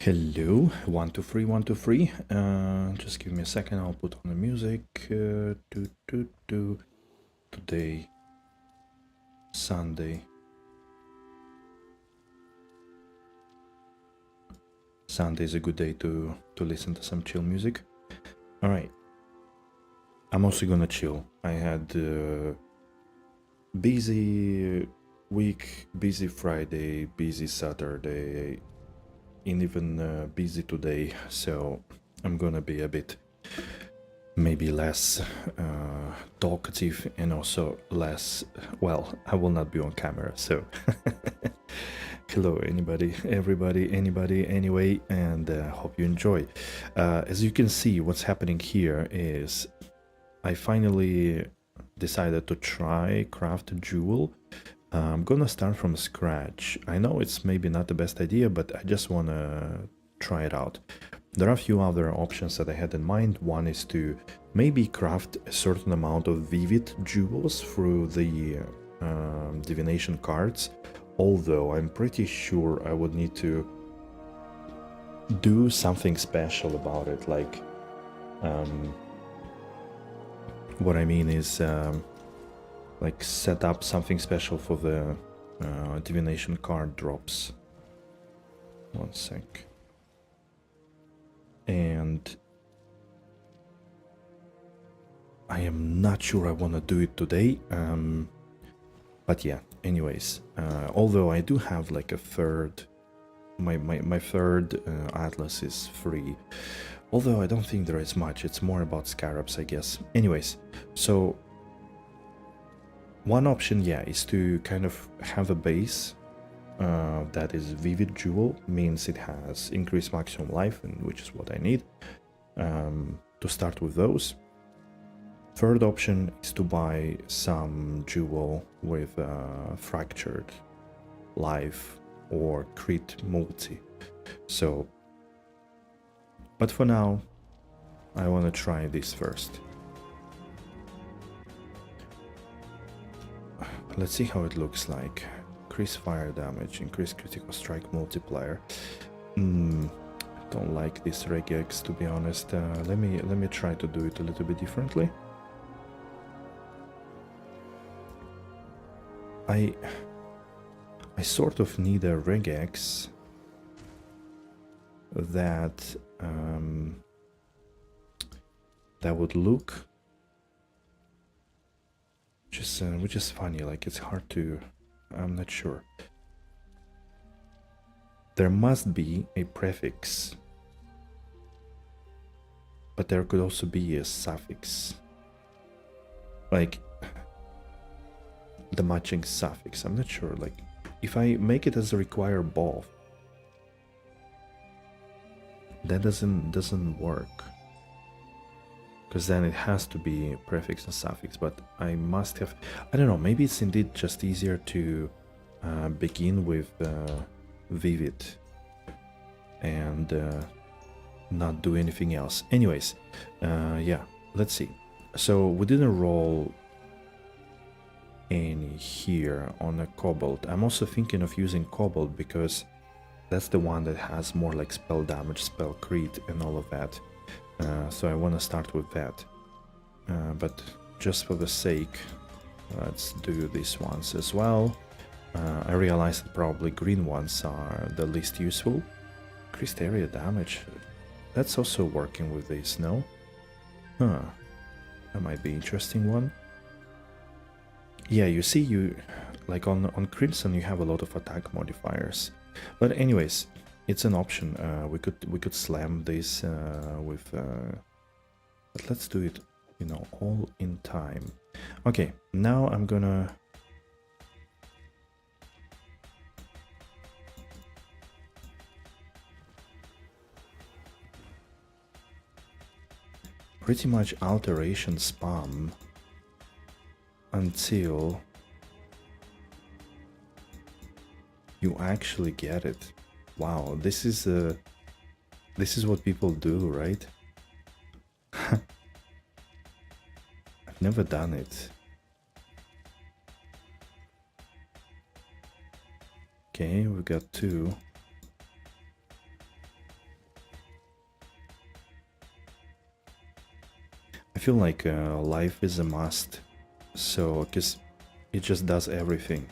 Hello, 123, 123. Just give me a second. I'll put on the music. Today, Sunday. Sunday is a good day to listen to some chill music. All right. I'm also gonna chill. I had busy week, busy Friday, busy Saturday, and even busy today. So I'm gonna be a bit maybe less talkative and also less, well, I will not be on camera, so hello anybody, everybody, anybody, anyway, and hope you enjoy. As you can see, what's happening here is I finally decided to try craft a jewel. I'm gonna start from scratch. I know it's maybe not the best idea, but I just wanna try it out. There are a few other options that I had in mind. One is to maybe craft a certain amount of vivid jewels through the divination cards, although I'm pretty sure I would need to do something special about it. Like, what I mean is like set up something special for the divination card drops. One sec. And I am not sure I want to do it today, but yeah, anyways, although I do have like a third, my third atlas is free, although I don't think there is much. It's more about scarabs, I guess. Anyways, so one option, yeah, is to kind of have a base that is vivid jewel, means it has increased maximum life, and which is what I need, to start with those. Third option is to buy some jewel with fractured life or crit multi. So, but for now, I want to try this first. Let's see how it looks like. Increase fire damage, increase critical strike multiplier. Don't like this regex, to be honest. Let me try to do it a little bit differently. I sort of need a regex that that would look just which is funny. Like, it's hard to. I'm not sure. There must be a prefix, but there could also be a suffix, like the matching suffix. I'm not sure. Like, if I make it as a require both, that doesn't work, because then it has to be prefix and suffix. But I must have, I don't know, maybe it's indeed just easier to begin with vivid and not do anything else. Anyways, yeah, let's see. So we didn't roll any here on a cobalt. I'm also thinking of using cobalt because that's the one that has more like spell damage, spell crit, and all of that. So I want to start with that. But just for the sake, let's do these ones as well. I realize that probably green ones are the least useful. Increased area damage. That's also working with this, no? Huh. That might be an interesting one. Yeah, you see, you like on Crimson you have a lot of attack modifiers. But anyways, it's an option. We could slam this with but let's do it, you know, all in time. Okay, now I'm gonna pretty much alteration spam until you actually get it. Wow, this is what people do, right? I've never done it. Okay, we got two. I feel like life is a must, so because it just does everything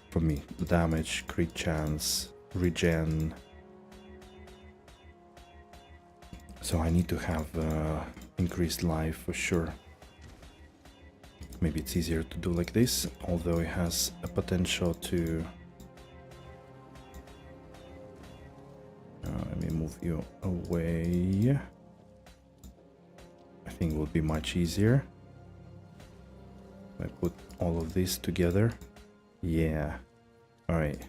for me. Damage, crit chance, regen. So I need to have increased life for sure. Maybe it's easier to do like this, although it has a potential to... let me move you away. I think it will be much easier if I put all of this together. Yeah. Alright.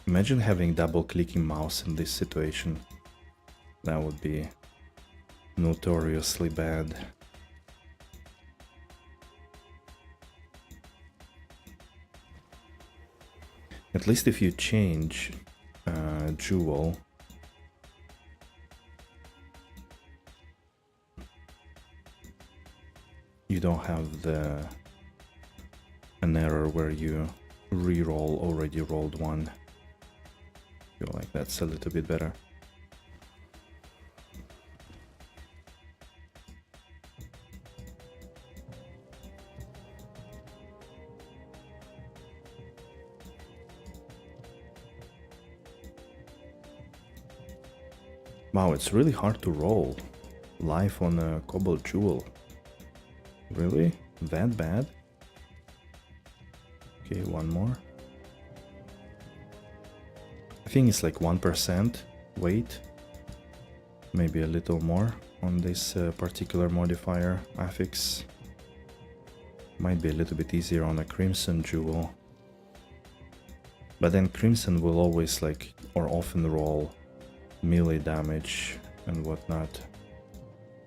Imagine having double-clicking mouse in this situation. That would be notoriously bad. At least if you change Jewel, you don't have an error where you re-roll already rolled one. I feel like that's a little bit better. Wow, it's really hard to roll life on a Cobalt Jewel. Really? That bad? Okay, one more. I think it's like 1% weight. Maybe a little more on this particular modifier affix. Might be a little bit easier on a Crimson Jewel. But then Crimson will always like, or often roll melee damage and whatnot.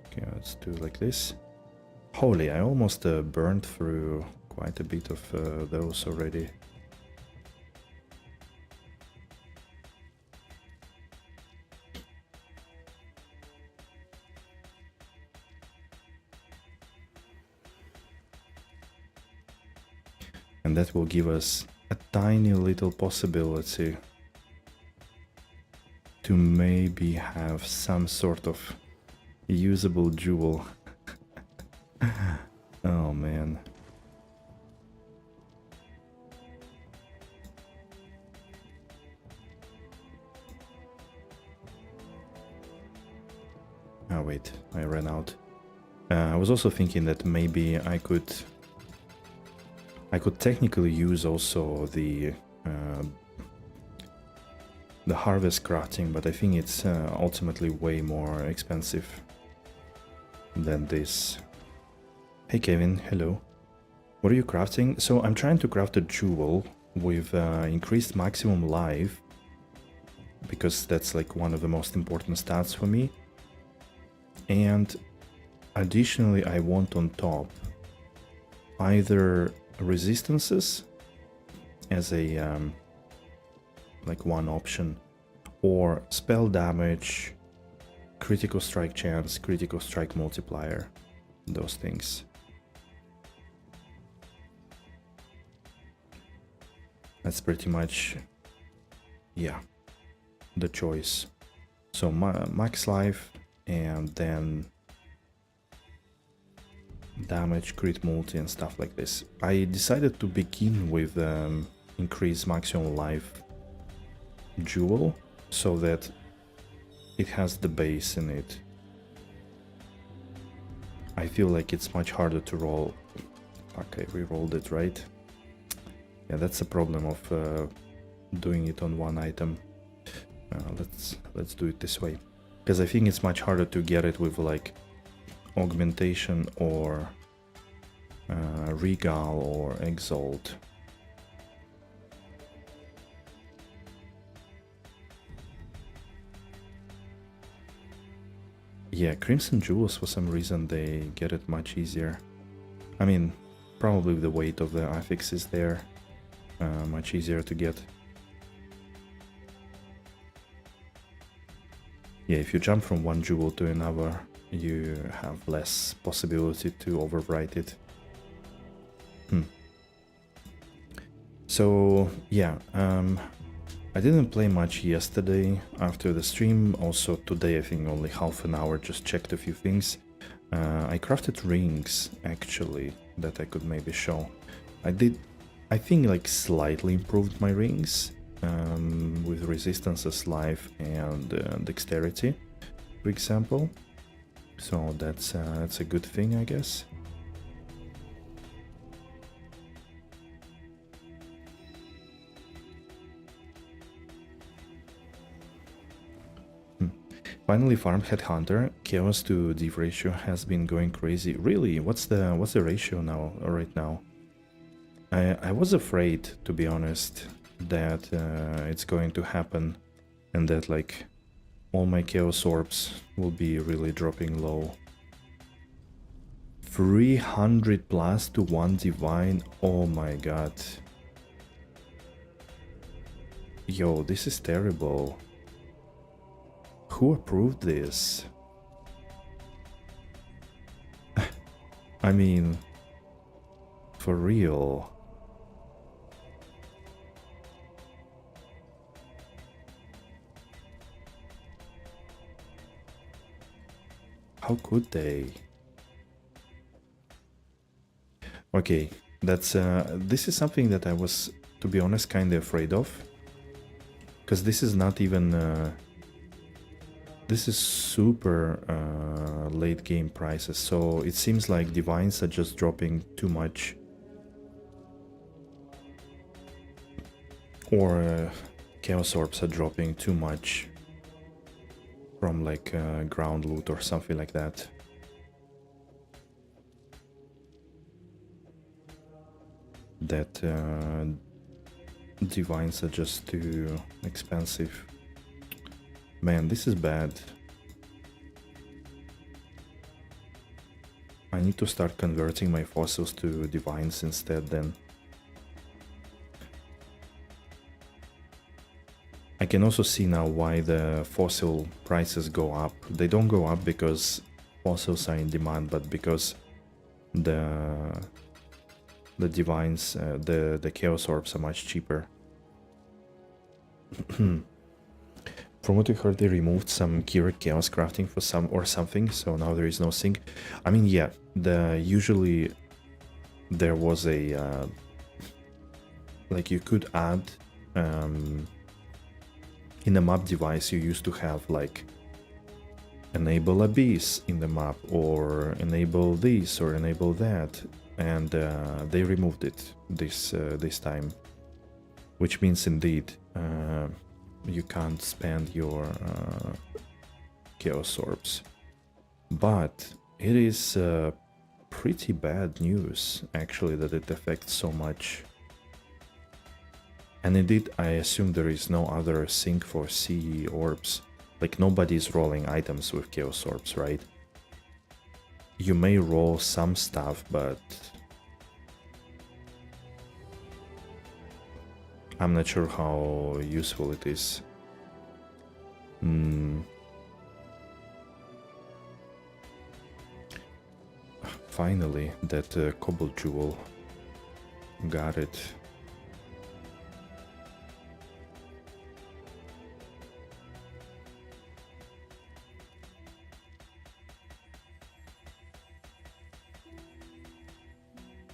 Okay, let's do like this. Holy, I almost burned through quite a bit of those already. And that will give us a tiny little possibility to maybe have some sort of usable jewel. Oh man. Oh wait, I ran out. I was also thinking that maybe I could technically use also the harvest crafting, but I think it's ultimately way more expensive than this. Hey Kevin, hello. What are you crafting? So I'm trying to craft a jewel with increased maximum life, because that's like one of the most important stats for me. And additionally, I want on top either resistances as a like one option, or spell damage, critical strike chance, critical strike multiplier, those things. That's pretty much, yeah, the choice. So max life and then damage, crit multi and stuff like this. I decided to begin with increased maximum life jewel so that it has the base in it. I feel like it's much harder to roll. Okay, we rolled it, right? Yeah, that's the problem of doing it on one item. Let's do it this way, because I think it's much harder to get it with like augmentation or regal or exalt. Yeah, Crimson Jewels, for some reason, they get it much easier. I mean, probably the weight of the affix is there, much easier to get. Yeah, if you jump from one jewel to another, you have less possibility to overwrite it. So, yeah, I didn't play much yesterday after the stream. Also today I think only half an hour, just checked a few things. I crafted rings actually that I could maybe show. I think like slightly improved my rings with resistances, life and dexterity, for example. So that's a good thing, I guess. Finally farmed Headhunter. Chaos to Div ratio has been going crazy. Really? What's the ratio now right now? I was afraid, to be honest, that it's going to happen and that like all my Chaos Orbs will be really dropping low. 300 plus to 1 Divine. Oh my god. Yo, this is terrible. Who approved this? I mean, for real. How could they? Okay, that's this is something that I was, to be honest, kind of afraid of. Because this is not even... this is super late game prices, so it seems like Divines are just dropping too much. Or Chaos Orbs are dropping too much from like ground loot or something like that. That Divines are just too expensive. Man, this is bad. I need to start converting my fossils to Divines instead then. I can also see now why the fossil prices go up. They don't go up because fossils are in demand, but because the Divines, the Chaos Orbs are much cheaper. From what I heard, they removed some keyword chaos crafting for some or something, so now there is no sync. I mean, yeah, usually there was a like you could add in a map device. You used to have like enable abyss in the map or enable this or enable that, and they removed it this time, which means indeed. You can't spend your Chaos Orbs. But it is pretty bad news, actually, that it affects so much. And indeed, I assume there is no other sync for CE Orbs. Like, nobody's rolling items with Chaos Orbs, right? You may roll some stuff, but... I'm not sure how useful it is. Finally, that Cobalt Jewel. Got it.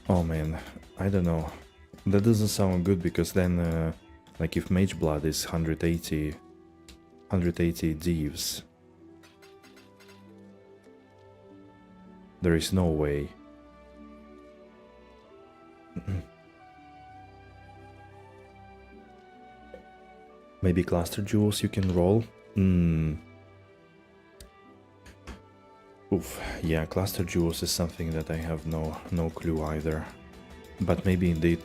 Oh man, I don't know. That doesn't sound good because then, like if Mage Blood is 180 divs, there is no way. Maybe cluster jewels you can roll? Oof, yeah, cluster jewels is something that I have no clue either. But maybe indeed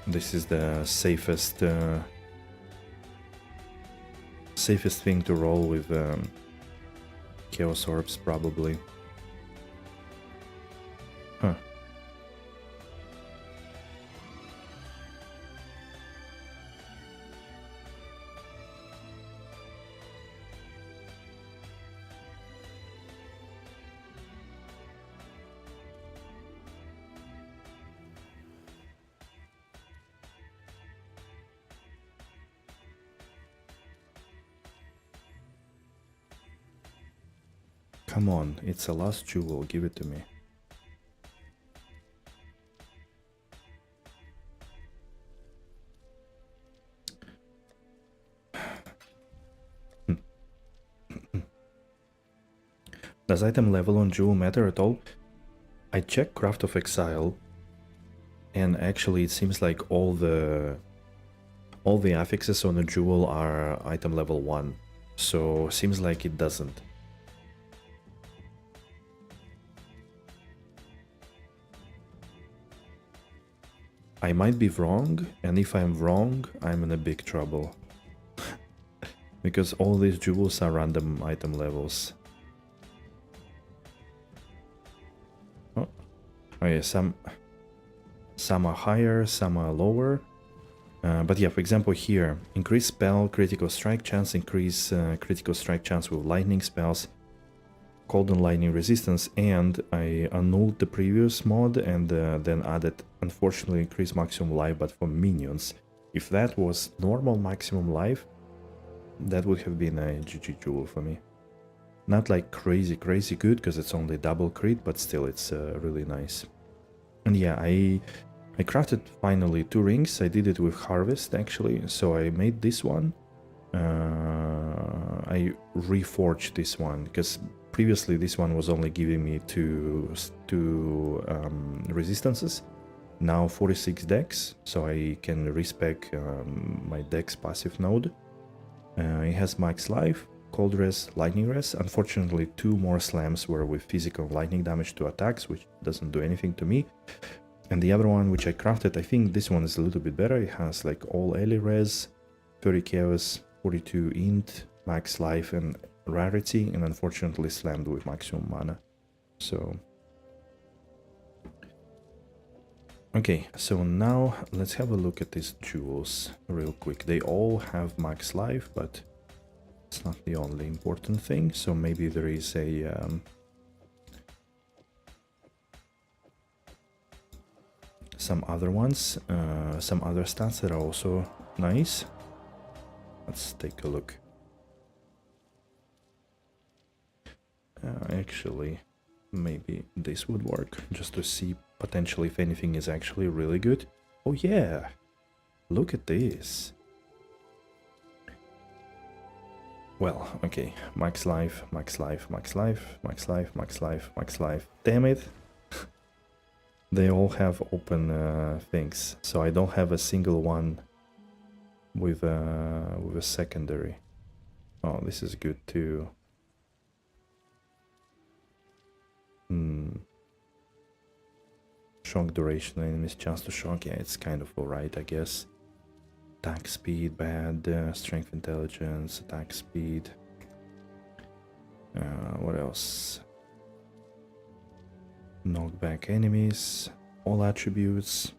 this is the safest safest thing to roll with Chaos Orbs, probably. Huh. come on, it's a last jewel, give it to me. Does item level on jewel matter at all? I checked Craft of Exile, and actually it seems like all the affixes on a jewel are item level 1, so seems like it doesn't. I might be wrong, and if I'm wrong, I'm in a big trouble. Because all these jewels are random item levels. Oh yeah, some are higher, some are lower. But yeah, for example here, increase spell critical strike chance, increase critical strike chance with lightning spells, cold and lightning resistance, and I annulled the previous mod and then added, unfortunately, increase maximum life but for minions. If that was normal maximum life, that would have been a GG jewel for me. Not like crazy good, because it's only double crit, but still it's really nice. And yeah, I crafted finally 2 rings. I did it with Harvest actually, so I made this one. I reforged this one, because previously this one was only giving me two resistances. Now 46 dex, so I can respec my dex passive node. It has max life, cold res, lightning res. Unfortunately, 2 more slams were with physical lightning damage to attacks, which doesn't do anything to me. And the other one which I crafted, I think this one is a little bit better. It has like all early res, 30 chaos, 42 int, max life and rarity, and unfortunately slammed with maximum mana. So okay, so now let's have a look at these jewels real quick. They all have max life, but it's not the only important thing. So maybe there is a some other ones, some other stats that are also nice. Let's take a look. Actually, maybe this would work, just to see potentially if anything is actually really good. Oh yeah, look at this. Well, okay, max life, max life, max life, max life, max life, max life. Damn it. They all have open things, so I don't have a single one with a secondary. Oh, this is good too. Shock duration, enemy's chance to shock. Yeah, it's kind of alright, I guess. Attack speed, bad. Strength, intelligence, attack speed. What else? Knockback enemies. All attributes.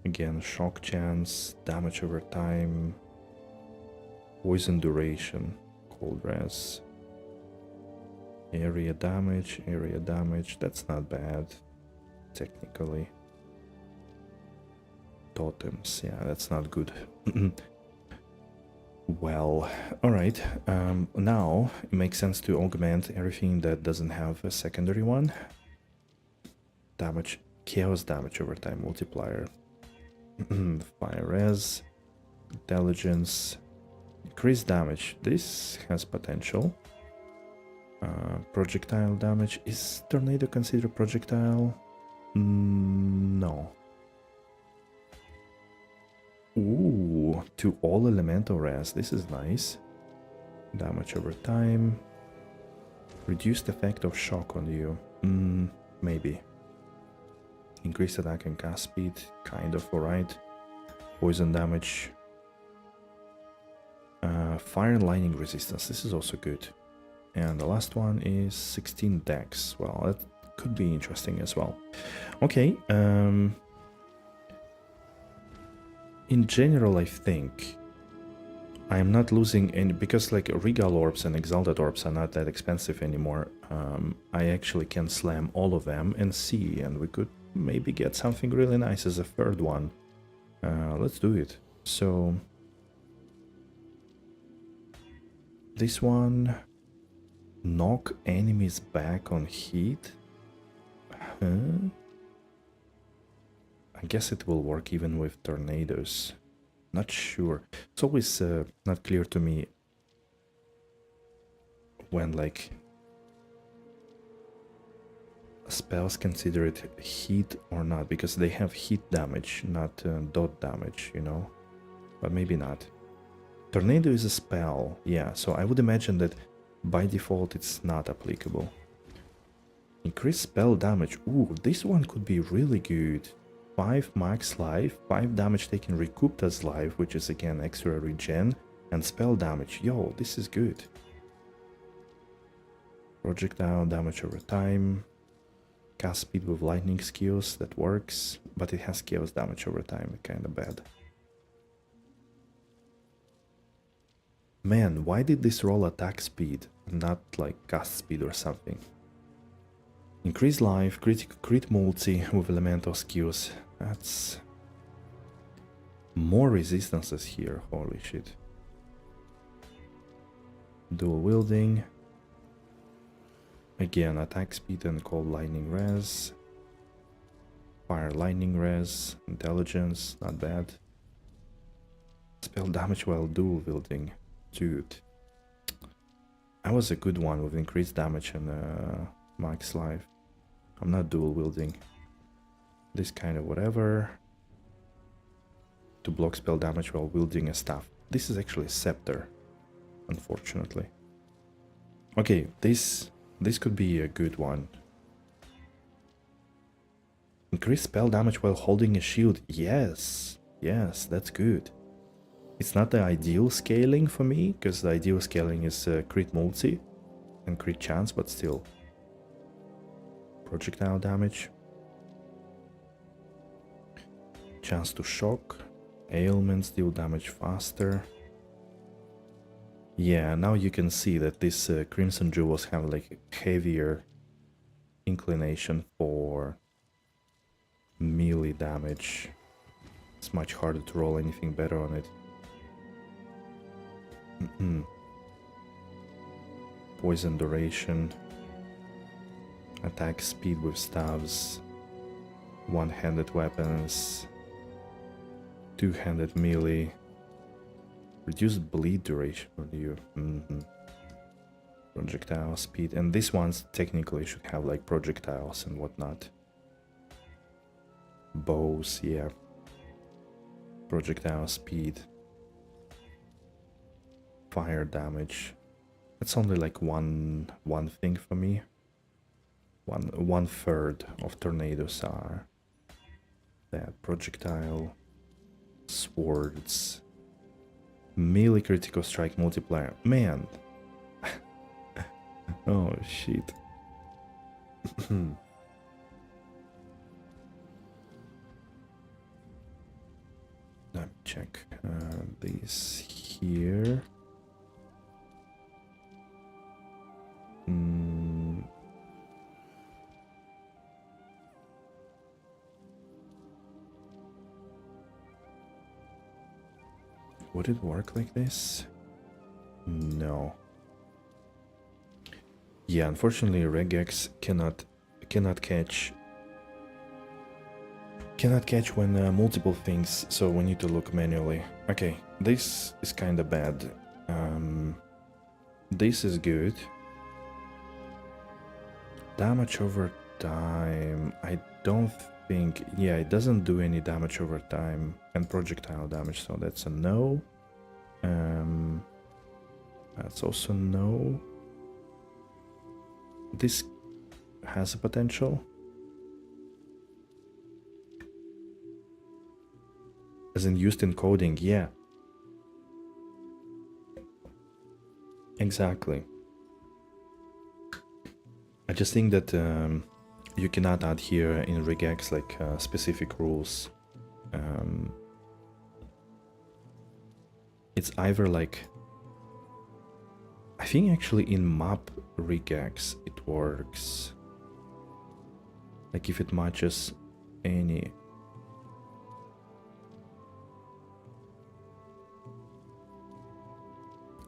Again, shock chance, damage over time. Poison duration. Cold res. Area damage, that's not bad, technically. Totems, yeah, that's not good. Well, alright, now it makes sense to augment everything that doesn't have a secondary one. Damage, chaos damage over time multiplier. Fire res, intelligence, increased damage, this has potential. Projectile damage. Is tornado considered projectile? No. Ooh, to all elemental res. This is nice. Damage over time. Reduced effect of shock on you. Maybe. Increased attack and cast speed. Kind of alright. Poison damage. Fire and lightning resistance. This is also good. And the last one is 16 dex. Well, that could be interesting as well. Okay. In general, I think I'm not losing any, because like Regal Orbs and Exalted Orbs are not that expensive anymore. I actually can slam all of them and see, and we could maybe get something really nice as a third one. Let's do it. So this one, Knock enemies back on heat? Huh? I guess it will work even with tornadoes. Not sure. It's always not clear to me when like spells consider it heat or not, because they have heat damage, not dot damage, you know? But maybe not. Tornado is a spell, yeah, so I would imagine that by default it's not applicable. Increase spell damage. Ooh, this one could be really good. 5 max life, 5 damage taken recouped as life, which is again extra regen, and spell damage. Yo, this is good. Projectile damage over time. Cast speed with lightning skills, that works, but it has chaos damage over time, kinda bad. Man, why did this roll attack speed, not like cast speed or something? Increase life, crit multi with elemental skills. That's more resistances here, holy shit. Dual wielding. Again, attack speed and cold lightning res. Fire lightning res. Intelligence, not bad. Spell damage while dual wielding. Dude. That was a good one with increased damage and max life. I'm not dual wielding. This kind of whatever. To block spell damage while wielding a staff. This is actually a scepter, unfortunately. Okay, this could be a good one. Increase spell damage while holding a shield. Yes, yes, that's good. It's not the ideal scaling for me, because the ideal scaling is crit multi and crit chance, but still. Projectile damage. Chance to shock. Ailments deal damage faster. Yeah, now you can see that these Crimson Jewels have like heavier inclination for melee damage. It's much harder to roll anything better on it. Poison duration. Attack speed with staves. One-handed weapons. Two-handed melee. Reduced bleed duration on you. Projectile speed. And these ones technically should have like projectiles and whatnot. Bows, yeah. Projectile speed. Fire damage. That's only like one thing for me. One third of tornadoes are that. Projectile. Swords. Melee critical strike multiplier. Man. Oh shit. Let me check these here. Would it work like this? No. Yeah, unfortunately regex cannot catch when multiple things, so we need to look manually. Okay, this is kind of bad. This is good. Damage over time. I don't think. Yeah, it doesn't do any damage over time, and projectile damage, so that's a no. That's also no. This has a potential. As in used in coding, yeah. Exactly. I just think that you cannot add here in regex like specific rules. It's either like, I think actually in map regex it works. Like if it matches any.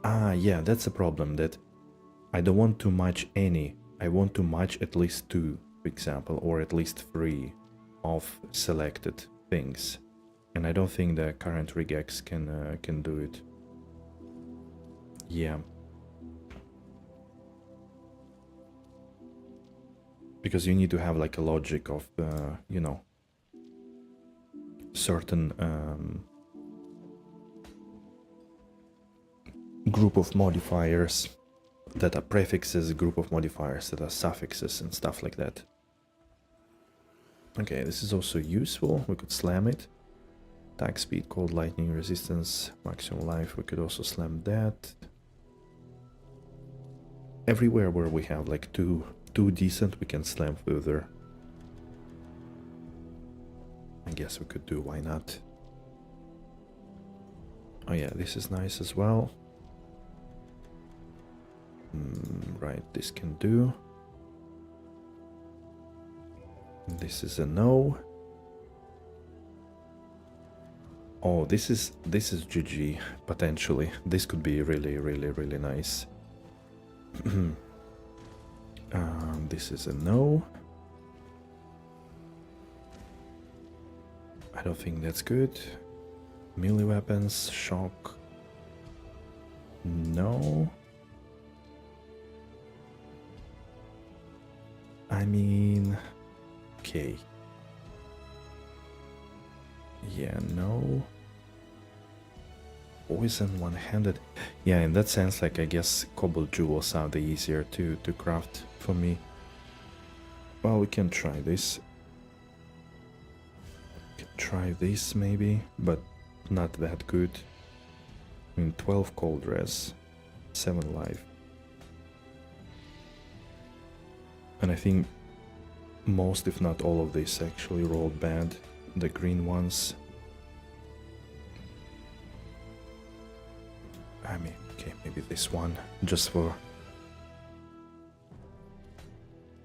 Ah, yeah, that's a problem, that I don't want to match any. I want to match at least 2, for example, or at least 3 of selected things. And I don't think the current regex can do it. Yeah. Because you need to have like a logic of, you know, certain group of modifiers that are prefixes, group of modifiers that are suffixes and stuff like that. Okay, this is also useful. We could slam it. Attack speed, cold lightning resistance, maximum life. We could also slam that. Everywhere where we have like two decent, we can slam further. I guess we could do, why not? Oh yeah, this is nice as well. Right, this can do. This is a no. Oh, this is GG potentially. This could be really nice. This is a no. I don't think that's good. Melee weapons, shock. No. I mean, okay. Yeah, no. Poison one-handed. Yeah, in that sense, like I guess cobalt jewels are the easier to craft for me. Well, we can try this. We can try this maybe, but not that good. I mean, 12 cold res, 7 life. And I think most, if not all of this actually rolled bad. The green ones. I mean, okay, maybe this one, just for...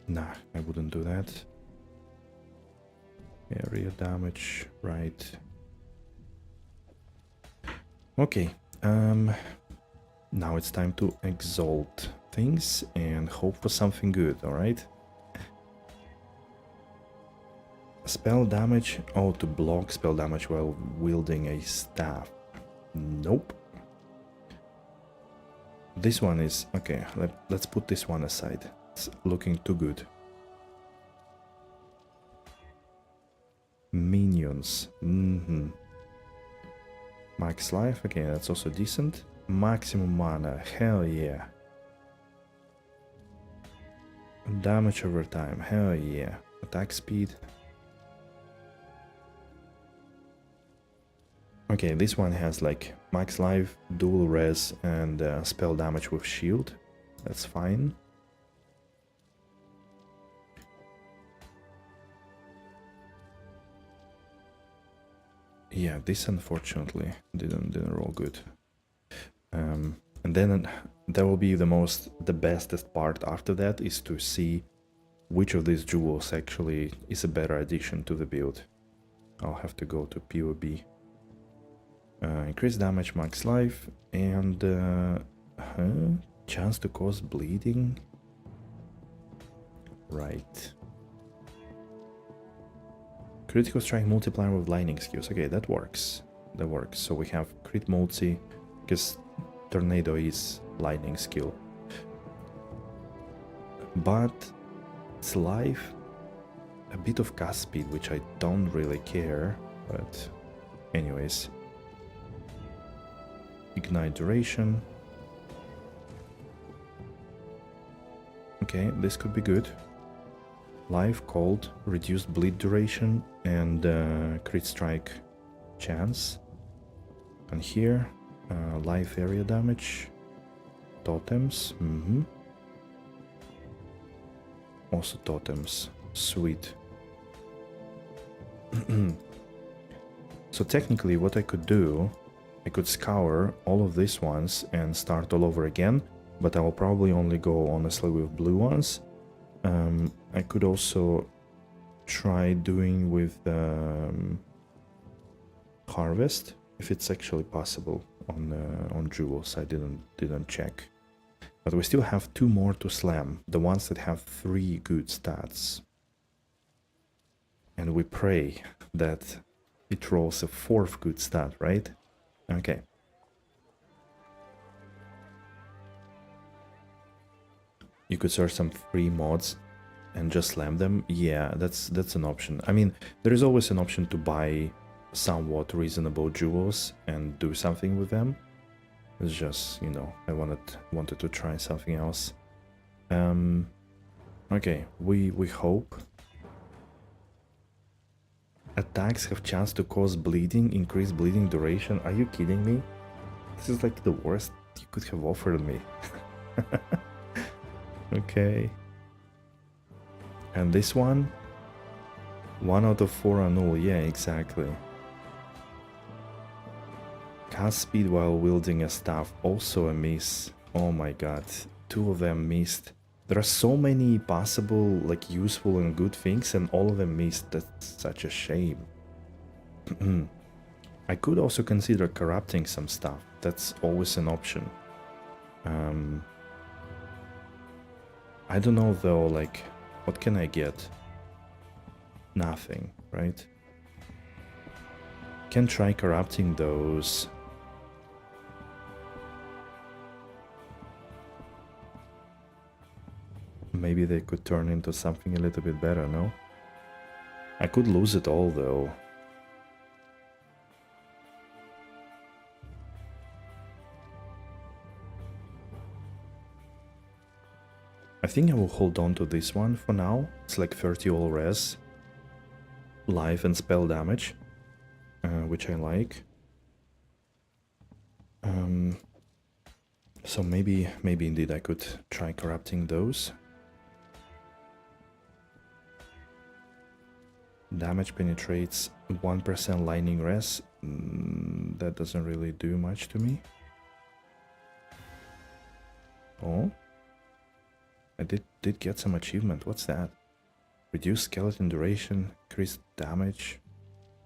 Nah, I wouldn't do that. Area damage, right. Okay, now it's time to exalt things and hope for something good, alright? Spell damage, oh, to block spell damage while wielding a staff. Nope. This one is, okay, let's put this one aside. It's looking too good. Minions, Max life, okay, that's also decent. Maximum mana, hell yeah. Damage over time, hell yeah. Attack speed. Okay, this one has like max life, dual res, and spell damage with shield. That's fine. Yeah, this unfortunately didn't roll good. And then there will be the bestest part after that is to see which of these jewels actually is a better addition to the build. I'll have to go to POB. Increase damage, max life, and chance to cause bleeding. Right. Critical strike multiplier with lightning skills. Okay, that works. That works. So we have crit multi, because tornado is lightning skill. But it's life, a bit of cast speed, which I don't really care. But anyways. Ignite duration. Okay, this could be good. Life, cold, reduced bleed duration, and crit strike chance. And here, life area damage, totems. Also totems. Sweet. So technically, what I could do, I could scour all of these ones and start all over again, but I will probably only go honestly with blue ones. I could also try doing with harvest, if it's actually possible on jewels. I didn't check, But we still have 2 more to slam, the ones that have 3 good stats. And we pray that it rolls a 4th good stat, right? Okay. You could search some free mods and just slam them. Yeah, that's an option. I mean, there is always an option to buy somewhat reasonable jewels and do something with them. It's just, you know, I wanted to try something else. Okay, we hope. Attacks have chance to cause bleeding, increase bleeding duration. Are you kidding me? This is like the worst you could have offered me. Okay. And this one? 1 out of 4 annul. Yeah, exactly. Cast speed while wielding a staff. Also a miss. Oh my god. 2 of them missed. There are so many possible, like, useful and good things, and all of them missed. That's such a shame. I could also consider corrupting some stuff. That's always an option. I don't know though, like, what can I get? Nothing, right? Can try corrupting those. Maybe they could turn into something a little bit better, no? I could lose it all though. I think I will hold on to this one for now. It's like 30 all res, life and spell damage, which I like. So maybe indeed I could try corrupting those. Damage penetrates 1% lightning res. That doesn't really do much to me. Oh, I did get some achievement. What's that? Reduce skeleton duration, increase damage,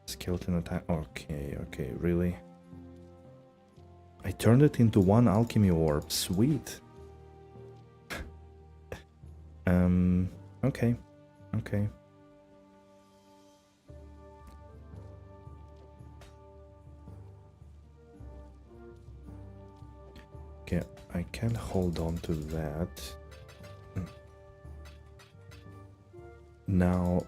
skeleton attack. Okay, really? I turned it into 1 alchemy orb. Sweet. Okay. Okay, I can hold on to that. Now,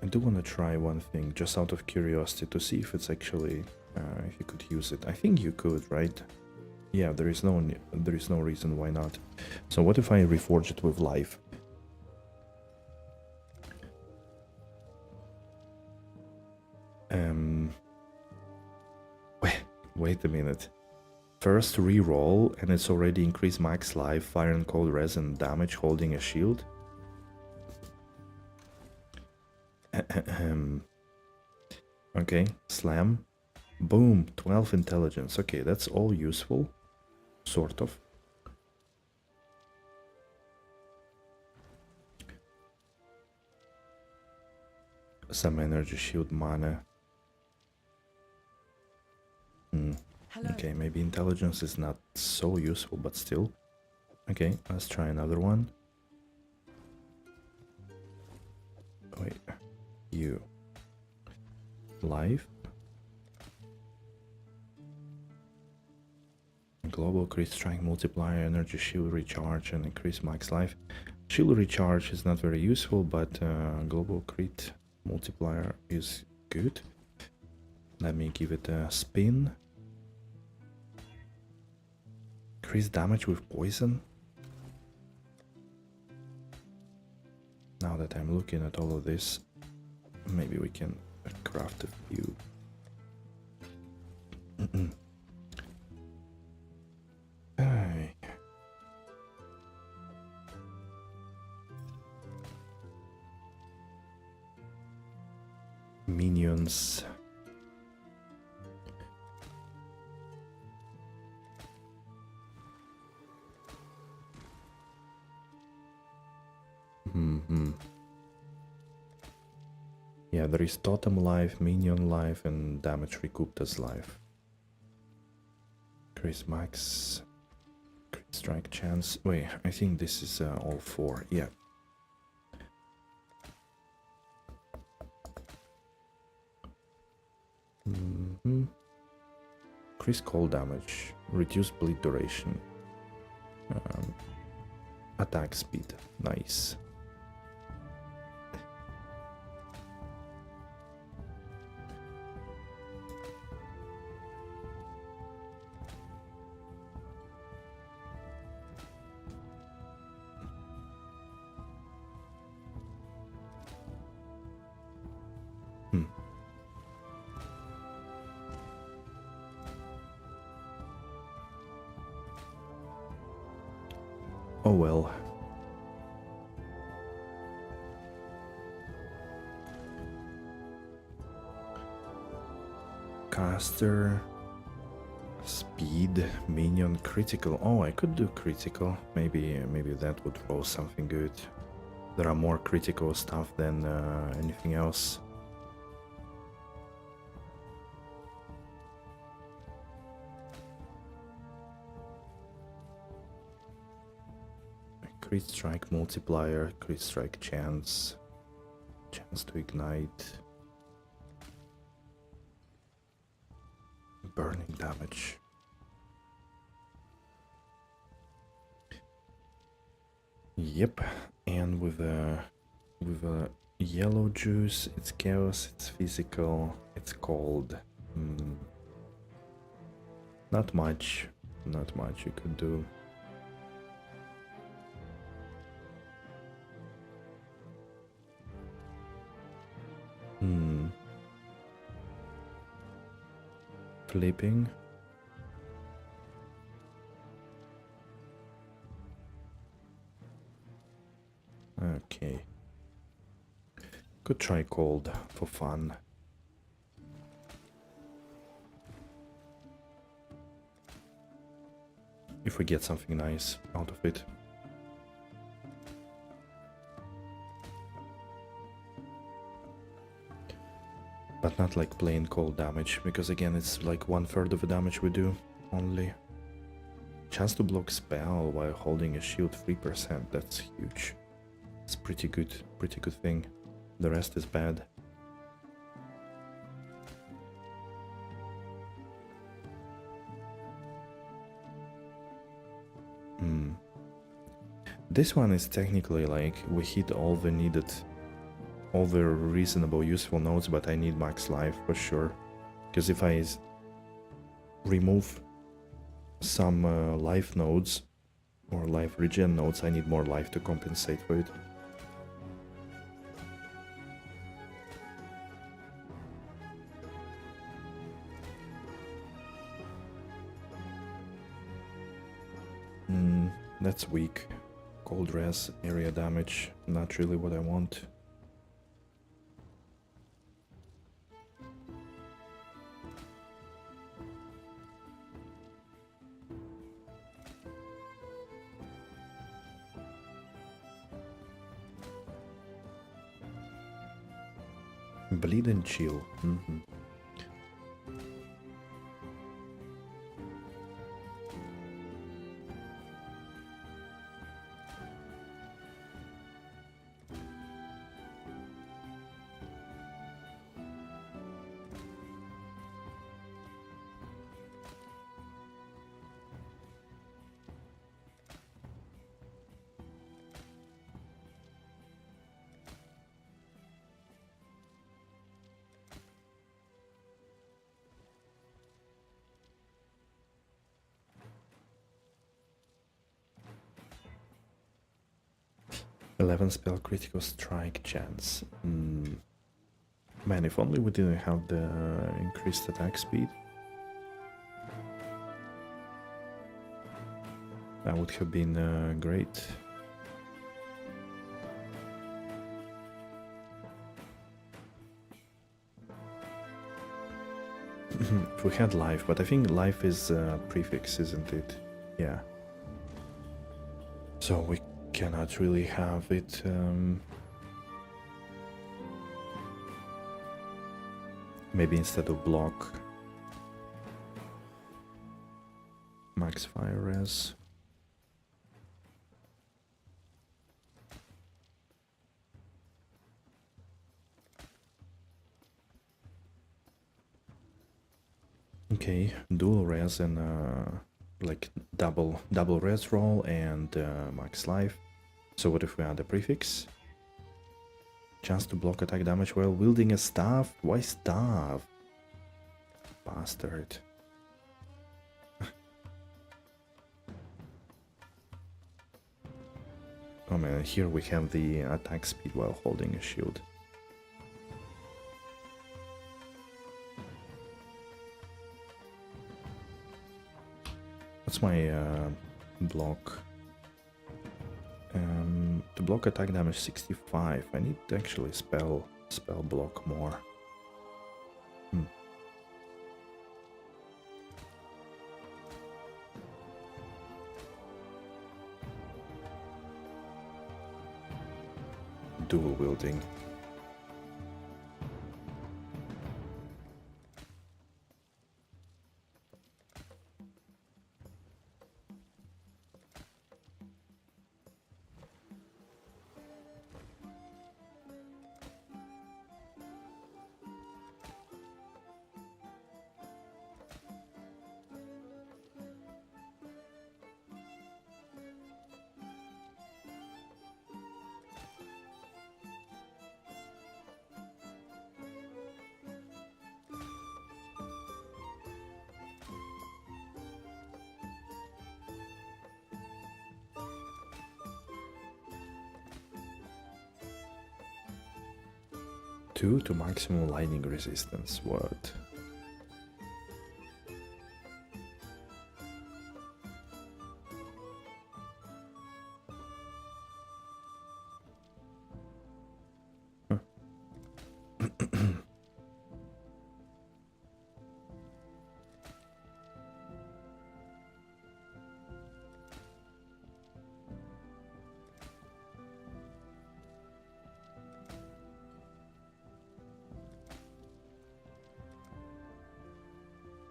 I do want to try one thing, just out of curiosity, to see if it's actually, if you could use it. I think you could, right? Yeah, there is no reason why not. So what if I reforge it with life? Wait a minute. First reroll, and it's already increased max life, fire and cold res, and damage holding a shield. Okay, slam. Boom, 12 intelligence. Okay, that's all useful. Sort of. Some energy shield mana. Okay, maybe intelligence is not so useful, but still. Okay, let's try another one. Wait, you. Life. Global crit strike multiplier, energy shield recharge, and increase max life. Shield recharge is not very useful, but global crit multiplier is good. Let me give it a spin. Increase damage with poison. Now that I'm looking at all of this, maybe we can craft a few. Minions. Yeah, there is totem life, minion life, and damage recouped as life. Increase max, crit Strike chance. Wait, I think this is all 4. Yeah. Increase cold damage. Reduce bleed duration. Attack speed. Nice. Oh well. Caster. Speed. Minion. Critical. Oh, I could do critical. Maybe that would roll something good. There are more critical stuff than anything else. Crit strike multiplier, crit strike chance, chance to ignite, burning damage. Yep, and with a yellow juice, it's chaos, it's physical, it's cold. Not much you could do. Flipping. Okay. Could try cold for fun. If we get something nice out of it. But not like plain cold damage, because again it's like 1/3 of the damage we do only. Chance to block spell while holding a shield 3%, that's huge. It's pretty good thing. The rest is bad. This one is technically like we hit all the reasonable useful nodes, but I need max life for sure. Because if I remove some life nodes or life regen nodes, I need more life to compensate for it. That's weak. Cold res, area damage, not really what I want. Bleed and chill. Eleven spell critical strike chance. Man, if only we didn't have the increased attack speed. That would have been great. If we had life, but I think life is a prefix, isn't it? Yeah. So we cannot really have it. Maybe instead of block, max fire res. Okay, dual res and like double res roll and max life. So what if we add a prefix? Chance to block attack damage while wielding a staff? Why staff? Bastard. Oh man, here we have the attack speed while holding a shield. What's my block? To block attack damage 65. I need to actually spell block more. Dual wielding. Two to maximum lightning resistance. What? Huh.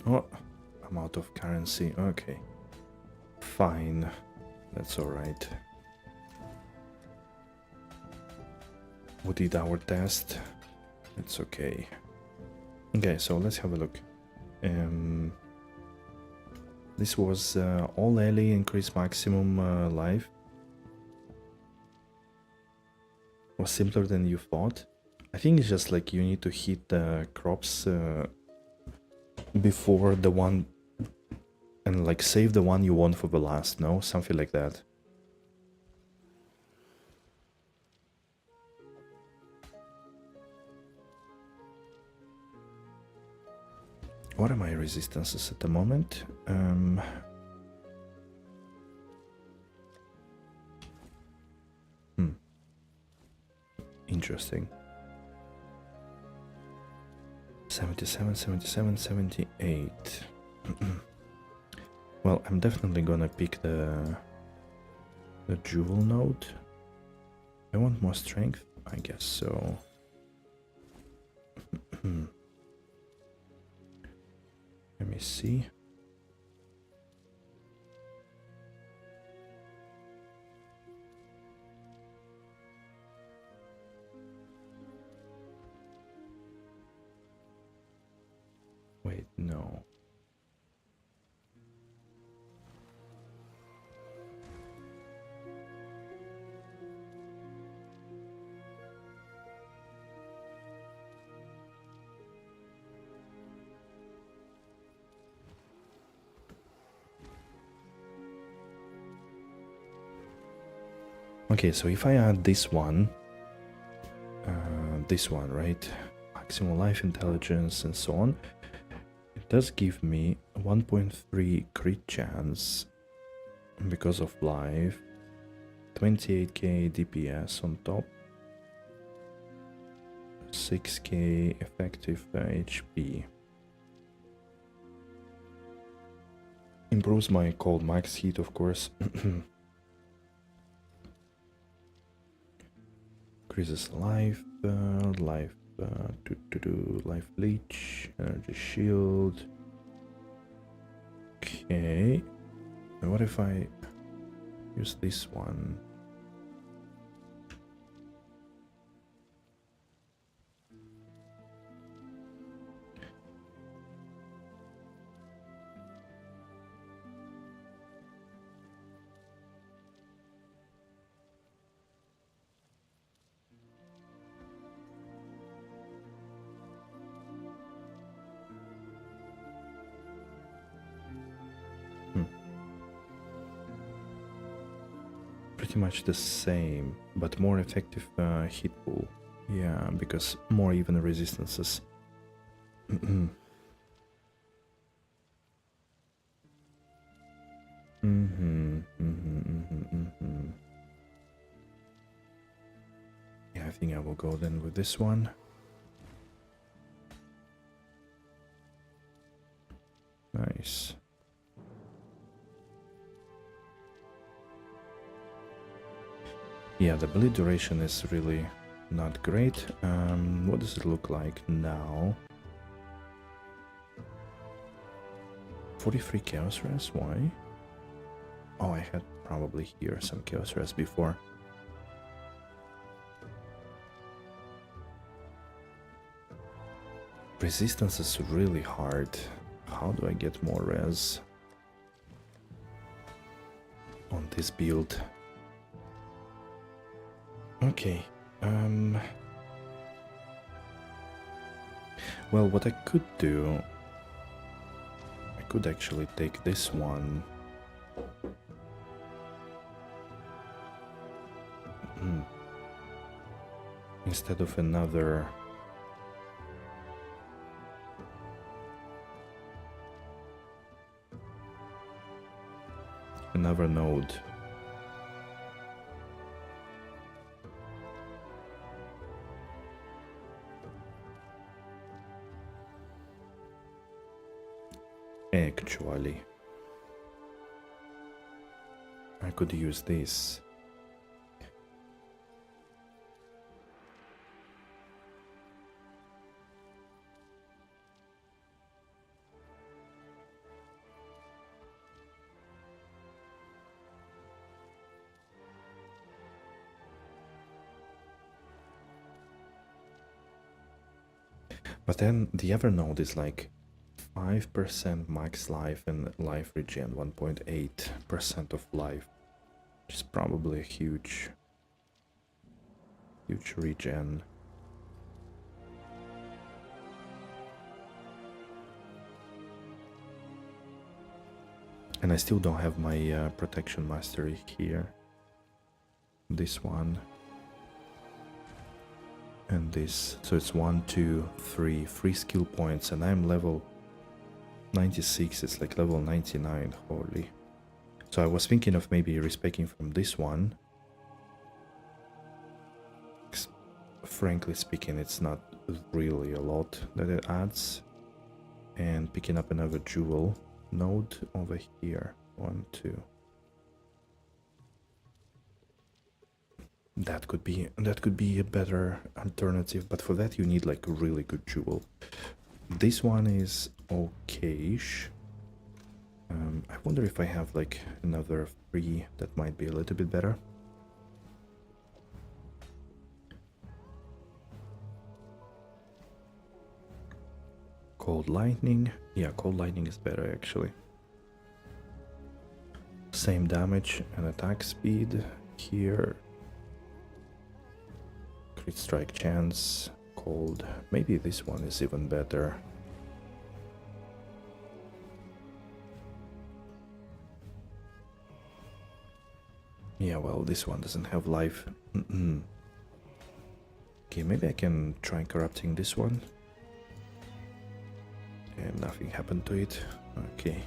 Oh, I'm out of currency. Okay. Fine. That's alright. We did our test. It's okay. Okay, so let's have a look. This was all ally increase maximum life. Was simpler than you thought. I think it's just like you need to hit the crops before the one and like save the one you want for the last, no? Something like that. What are my resistances at the moment? Interesting. 77, 77, 78. Well, I'm definitely gonna pick the jewel node. I want more strength, I guess so. Let me see. Wait, no. Okay, so if I add this one, right? Maximum life intelligence and so on. It does give me 1.3 crit chance because of life, 28k DPS on top, 6k effective HP. Improves my cold max heat, of course. Increases life, life leech, energy shield. Okay. And what if I use this one? pretty much the same, but more effective hit pool. Yeah, because more even resistances. Mm-hmm. Yeah, I think I will go then with this one. Nice. Yeah, the bleed duration is really not great. What does it look like now? 43 chaos res, why? Oh, I had probably here some chaos res before. Resistance is really hard. How do I get more res on this build? Okay. Well, what I could do, I could actually take this one. Instead of another node. Actually, I could use this. But then the other node is like 5% max life and life regen 1.8% of life, which is probably a huge regen. And I still don't have my protection mastery here. This one. And this. So it's 1, 2, 3 skill points, and I'm level 96. It's like level 99. Holy. So I was thinking of maybe respecing from this one. Frankly speaking, it's not really a lot that it adds. And picking up another jewel node over here. 1, 2. That could be a better alternative, but for that you need like a really good jewel. This one is okay-ish. I wonder if I have like another 3 that might be a little bit better. Cold lightning. Yeah, cold lightning is better actually. Same damage and attack speed here. Crit strike chance, cold. Maybe this one is even better. Yeah, well, this one doesn't have life. Okay, maybe I can try corrupting this one. And nothing happened to it. Okay.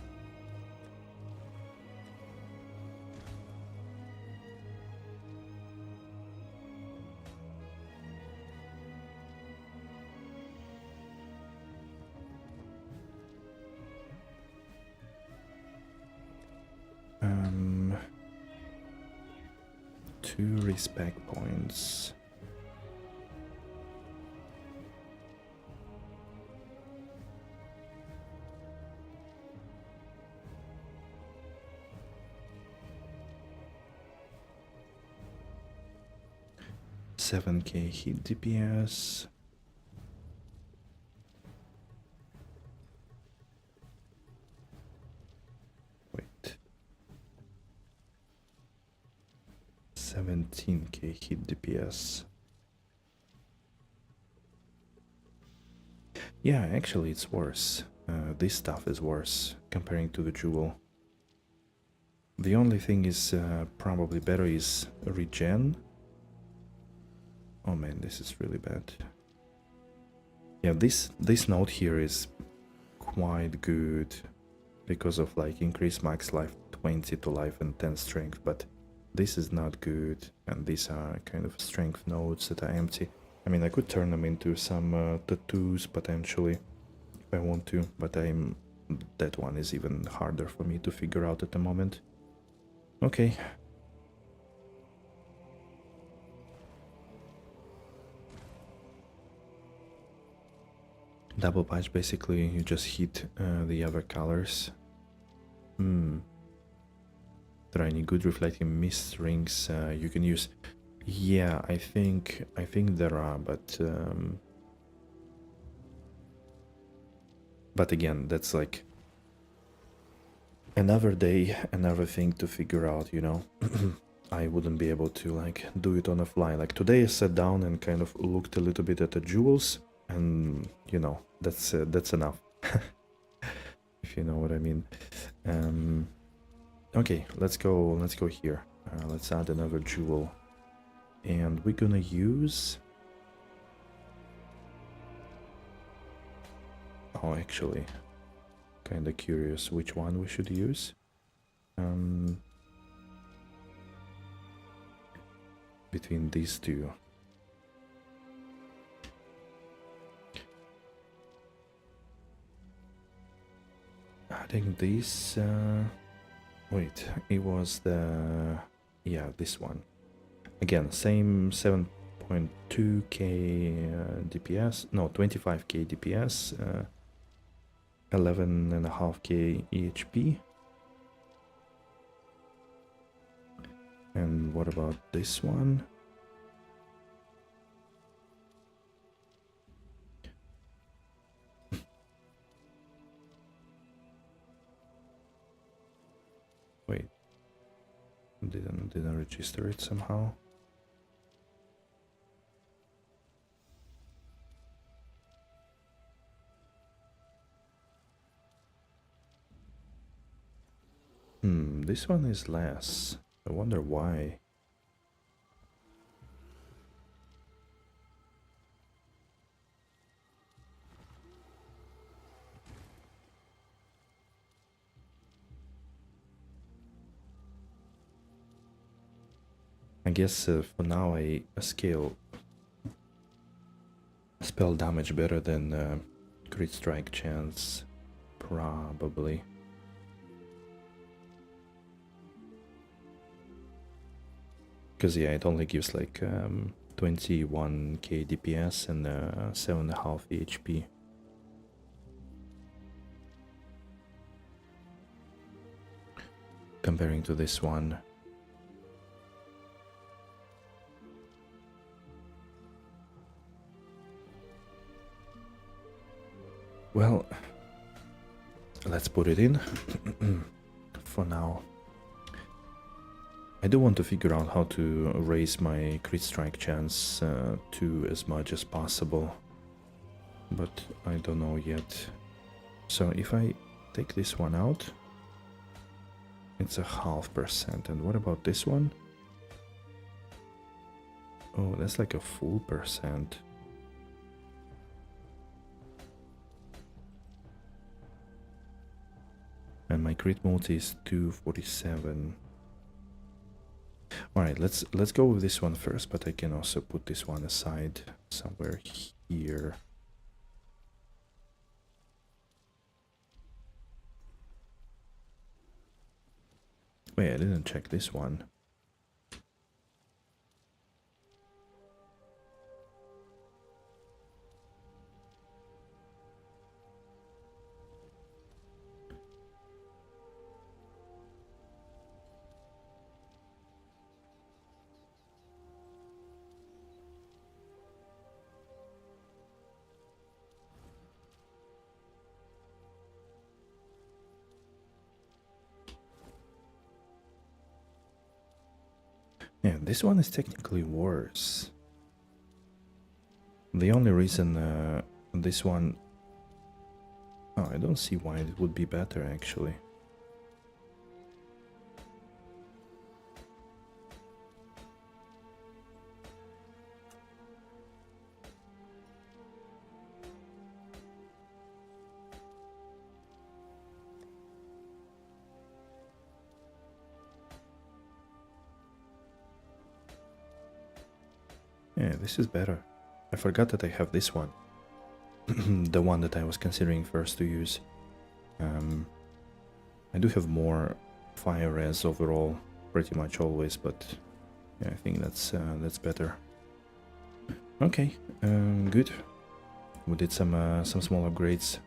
Two respect points. $7K hit DPS. Wait. 17K hit DPS. Yeah, actually it's worse. This stuff is worse comparing to the jewel. The only thing is probably better is regen. Oh man, this is really bad. Yeah, this note here is quite good because of like increase max life 20 to life and 10 strength, but this is not good, and these are kind of strength nodes that are empty. I mean, I could turn them into some tattoos potentially if I want to, but that one is even harder for me to figure out at the moment. Okay. Double patch, basically you just hit the other colors. There are any good reflecting mist rings you can use? Yeah, I think there are, but again, that's like another day, another thing to figure out, you know. I wouldn't be able to like do it on a fly. Like today I sat down and kind of looked a little bit at the jewels, and you know, that's enough. If you know what I mean. Okay, let's go here. Let's add another jewel, and we're gonna use, oh, actually kind of curious which one we should use. Between these two, I think this wait, it was the, yeah, this one. Again, same 7.2k DPS, no, 25k DPS, 11.5k EHP. And what about this one? Wait, didn't register it somehow. This one is less. I wonder why. I guess for now I scale spell damage better than crit strike chance, probably. Because yeah, it only gives like 21k DPS and 7.5 HP. Comparing to this one. Well, let's put it in for now. I do want to figure out how to raise my crit strike chance to as much as possible, but I don't know yet. So if I take this one out, it's a 0.5%. And what about this one? Oh, that's like a full percent. And my crit multi is 247. Alright, let's go with this one first, but I can also put this one aside somewhere here. Wait, I didn't check this one. Yeah, this one is technically worse. The only reason this one... Oh, I don't see why it would be better, actually. Yeah, this is better. I forgot that I have this one. The one that I was considering first to use. I do have more fire res overall, pretty much always, but yeah, I think that's better. Okay, good. We did some small upgrades.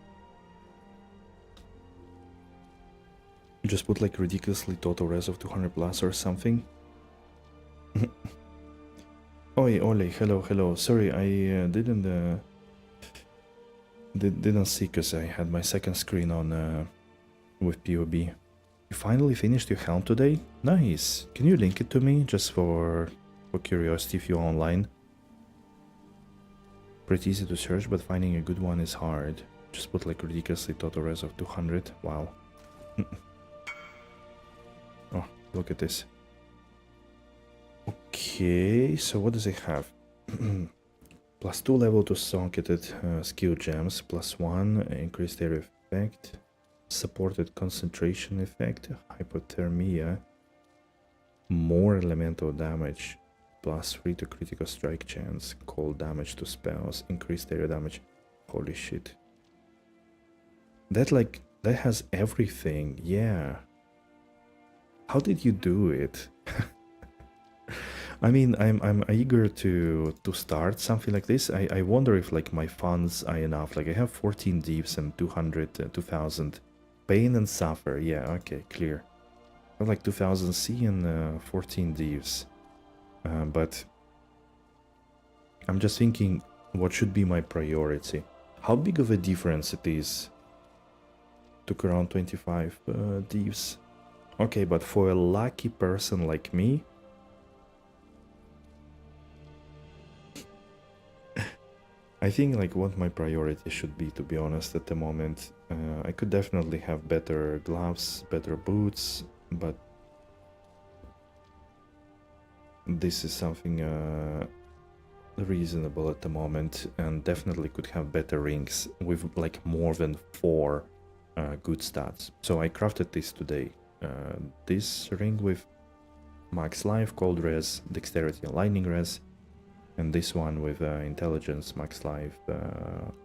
Just put like ridiculously total res of 200 plus or something. Oi, Ole, hello. Sorry, I didn't see because I had my second screen on with POB. You finally finished your helm today? Nice. Can you link it to me just for curiosity if you're online? Pretty easy to search, but finding a good one is hard. Just put like ridiculously total res of 200. Wow. Oh, look at this. Okay, so what does it have? Plus 2 level to socketed skill gems, plus 1 increased area effect, supported concentration effect, hypothermia, more elemental damage, plus 3 to critical strike chance, cold damage to spells, increased area damage. Holy shit. That has everything, yeah. How did you do it? I mean, I'm eager to start something like this. I wonder if like my funds are enough. Like I have 14 deeps and 200, 2000. Pain and suffer. Yeah, okay, clear. I have like 2000 C and 14 deeps. But I'm just thinking, what should be my priority? How big of a difference it is? Took around 25 deeps. Okay, but for a lucky person like me, I think like what my priority should be, to be honest, at the moment. I could definitely have better gloves, better boots, but this is something reasonable at the moment, and definitely could have better rings with like more than 4 good stats. So I crafted this today. This ring with max life, cold res, dexterity and lightning res, and this one with intelligence, max life,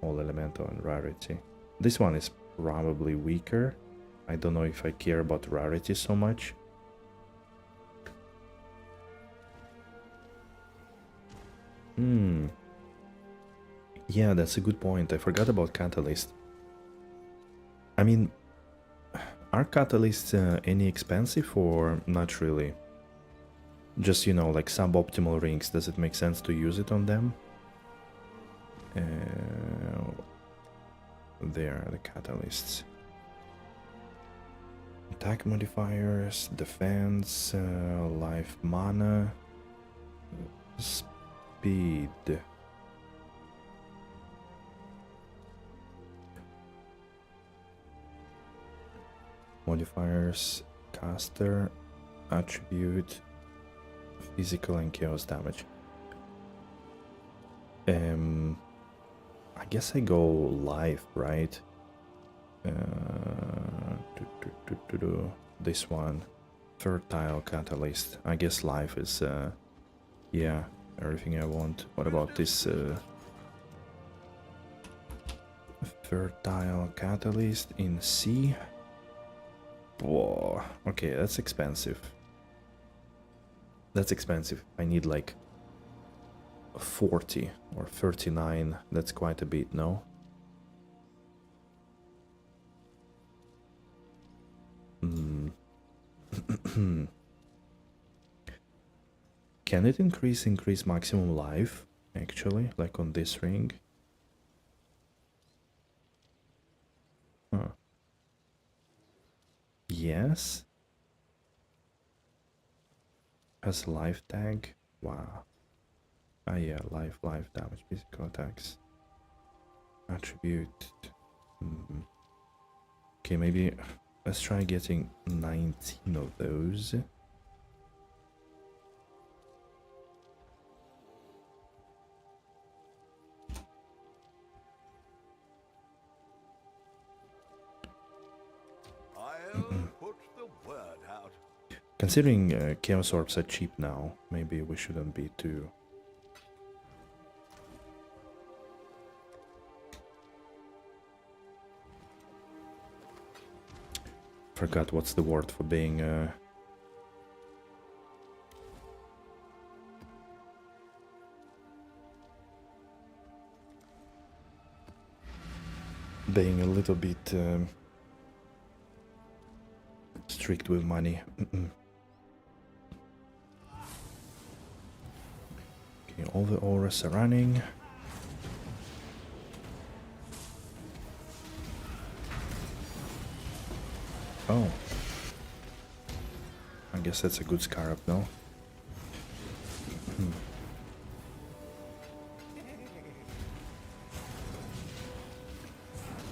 all elemental and rarity. This one is probably weaker. I don't know if I care about rarity so much. Yeah, that's a good point. I forgot about catalyst. I mean, are catalysts any expensive or not really? Just, you know, like suboptimal rings, does it make sense to use it on them? There are the catalysts. Attack modifiers, defense, life mana, speed. Modifiers, caster, attribute, physical and chaos damage. I guess I go life, right? This one, fertile catalyst. I guess life is, yeah, everything I want. What about this fertile catalyst in C? Whoa, okay, that's expensive. That's expensive. I need like 40 or 39. That's quite a bit, no? Can it increase maximum life, actually, like on this ring? Huh. Yes? Has life tag? Wow. Ah yeah, life damage, physical attacks. Attribute. Okay, maybe let's try getting 19 of those. Considering Chaos Orbs are cheap now, maybe we shouldn't be too Forgot what's the word for being being a little bit strict with money. Okay, all the auras are running. Oh. I guess that's a good scarab, no?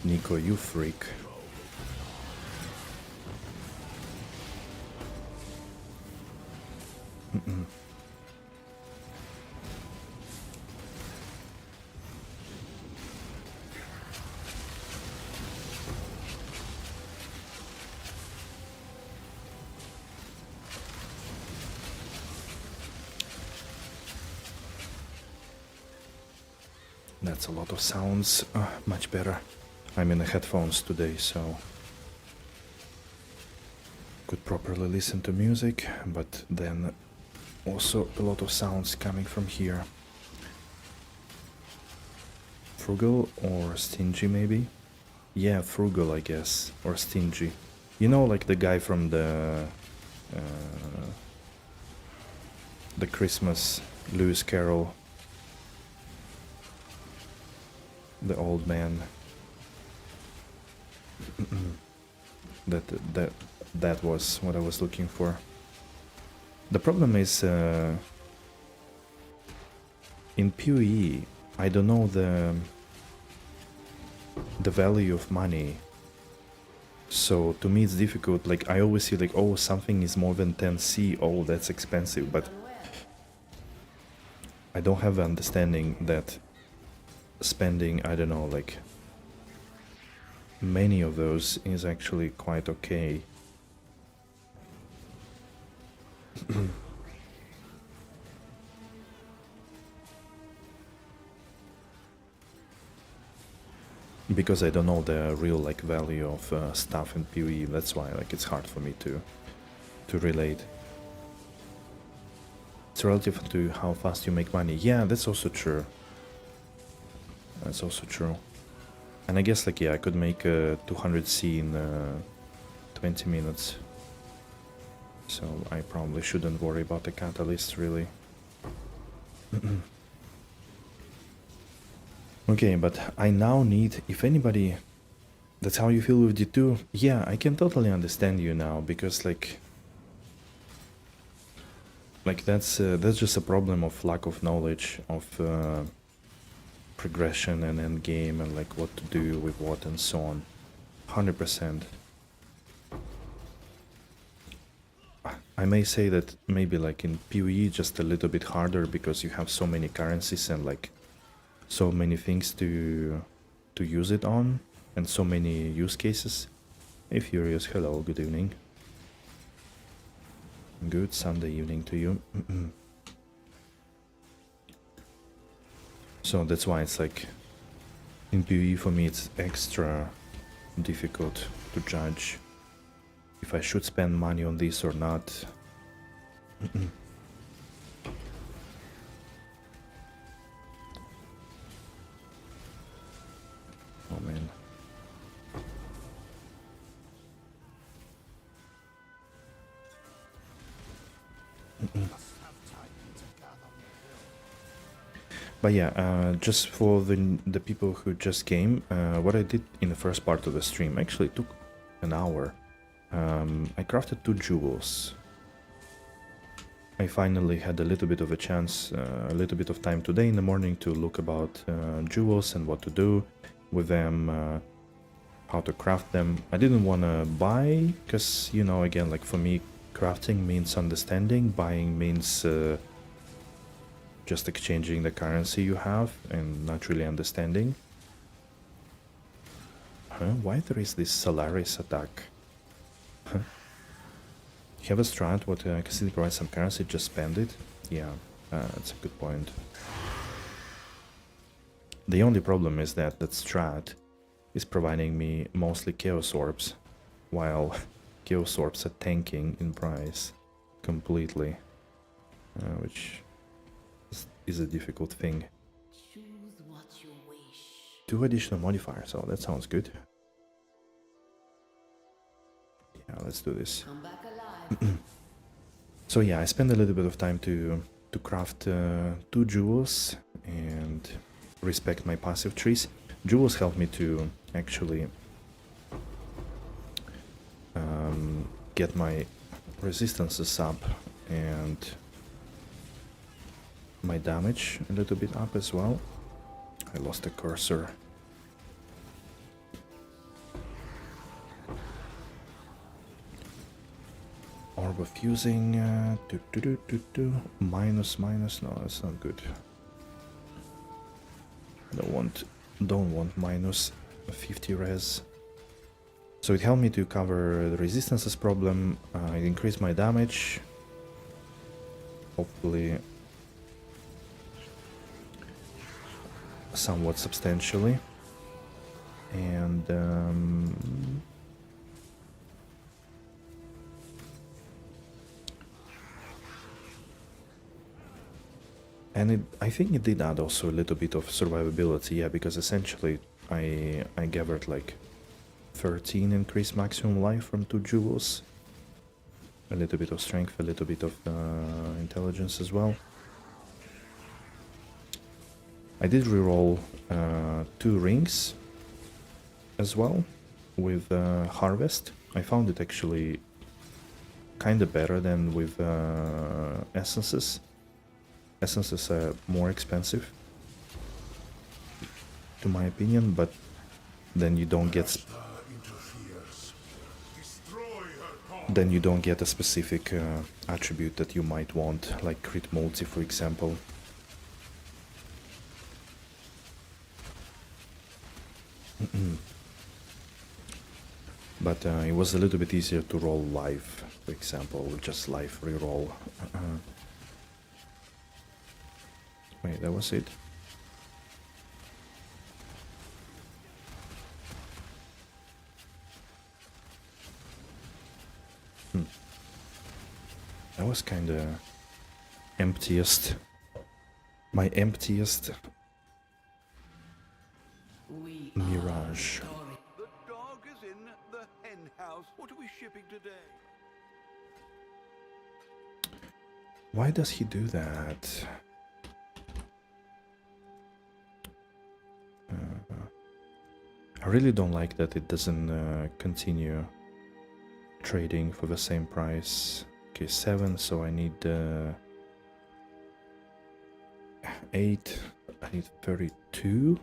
Nico, you freak. That's a lot of sounds. Much better. I'm in the headphones today, so could properly listen to music, but then also a lot of sounds coming from here. Frugal or stingy, maybe? Yeah, frugal, I guess, or stingy. You know, like the guy from the Christmas Lewis Carroll, the old man. That was what I was looking for. The problem is in POE I don't know the value of money, so to me it's difficult. Like I always see like, oh, something is more than 10C, oh, that's expensive, but I don't have the understanding that spending, I don't know, like many of those is actually quite okay. Because I don't know the real like value of stuff in PoE. That's why like it's hard for me to relate. It's relative to how fast you make money. Yeah, that's also true. That's also true. And I guess like, yeah, I could make 200C in 20 minutes. So I probably shouldn't worry about the catalyst, really. Okay, but I now need, if anybody, that's how you feel with D2, yeah, I can totally understand you now, because like that's just a problem of lack of knowledge of progression and end game and like what to do with what and so on. 100%. I may say that maybe like in PoE just a little bit harder because you have so many currencies and like so many things to use it on and so many use cases. Hey Furious, hello, good evening. Good Sunday evening to you. So that's why it's like in PoE for me it's extra difficult to judge if I should spend money on this or not. Oh man. But yeah, just for the people who just came, what I did in the first part of the stream actually took an hour. I crafted 2 jewels. I finally had a little bit of a chance, a little bit of time today in the morning to look about jewels and what to do with them, how to craft them. I didn't want to buy, because, you know, again, like for me, crafting means understanding, buying means just exchanging the currency you have and not really understanding. Huh? Why there is this Solaris attack? Huh? You have a strat, what can still provide some currency, just spend it? Yeah, that's a good point. The only problem is that that strat is providing me mostly Chaos Orbs, while Chaos Orbs are tanking in price completely, which is a difficult thing. Choose what you wish. 2 additional modifiers, oh that sounds good. Yeah, let's do this. Come back alive. So yeah, I spent a little bit of time to craft 2 jewels and respect my passive trees. Jewels help me to actually get my resistances up and my damage a little bit up as well. I lost the cursor. Orb of fusing, minus, no, that's not good. Don't want minus 50 res. So it helped me to cover the resistances problem, it increased my damage, hopefully somewhat substantially, and I think it did add also a little bit of survivability, yeah, because essentially I gathered like 13 increased maximum life from 2 jewels, a little bit of strength, a little bit of intelligence as well. I did reroll 2 rings as well with Harvest. I found it actually kinda better than with Essences. Essences are more expensive, to my opinion, but then you don't get a specific attribute that you might want, like crit multi, for example. But it was a little bit easier to roll live, for example, just live reroll. Wait, that was it? That was kinda emptiest. My emptiest mirage. The dog is in the hen house. What are we shipping today? Why does he do that? I really don't like that it doesn't continue trading for the same price. Okay, 7, so I need 8, I need 32.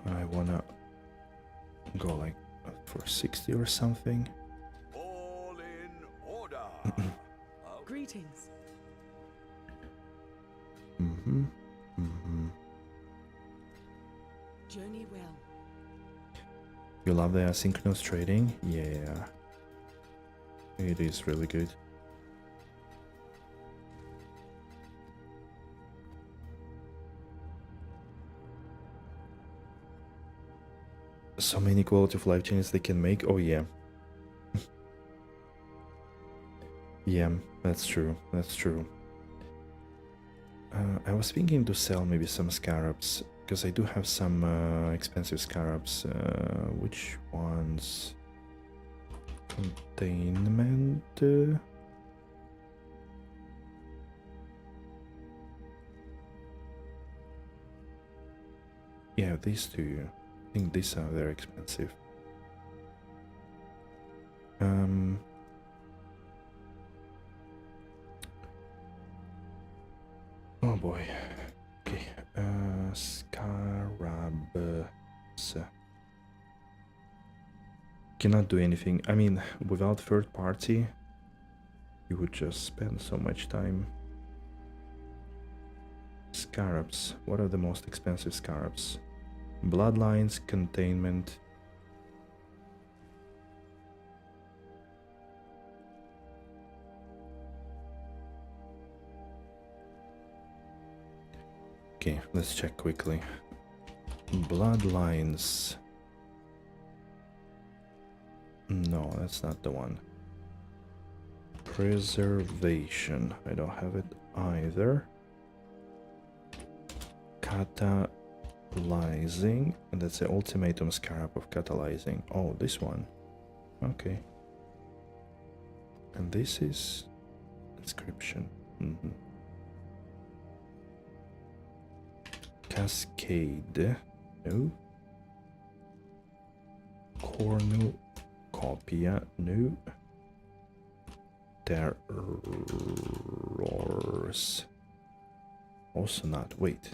I wanna go like for 60 or something. All in order. Greetings. Journey well. You love the asynchronous trading? Yeah. It is really good. So many quality of life changes they can make. Oh yeah. Yeah, that's true. That's true. I was thinking to sell maybe some scarabs, because I do have some expensive scarabs. Which ones? Containment. Yeah, these two. I think these are very expensive. Oh boy. Okay. Scarabs. Cannot do anything. I mean, without third party, you would just spend so much time. Scarabs. What are the most expensive scarabs? Bloodlines, containment. Okay, let's check quickly. Bloodlines. No, that's not the one. Preservation. I don't have it either. Catalyzing. And that's the ultimatum scarab of catalyzing. Oh, this one. Okay. And this is inscription. Cascade. No. Cornucopia. No. Terrors. Also not. Wait.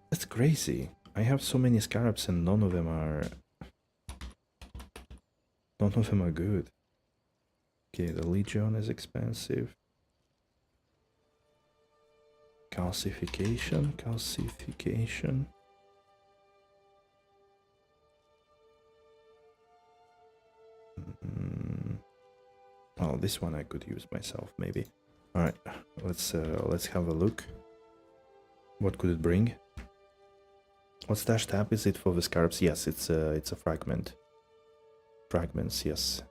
That's crazy. I have so many scarabs and none of them are good. Okay, the Legion is expensive. Calcification. Oh, this one I could use myself, maybe. All right, let's have a look. What could it bring? What dash tab is it for the scarabs? Yes, it's a fragment. Fragments, yes.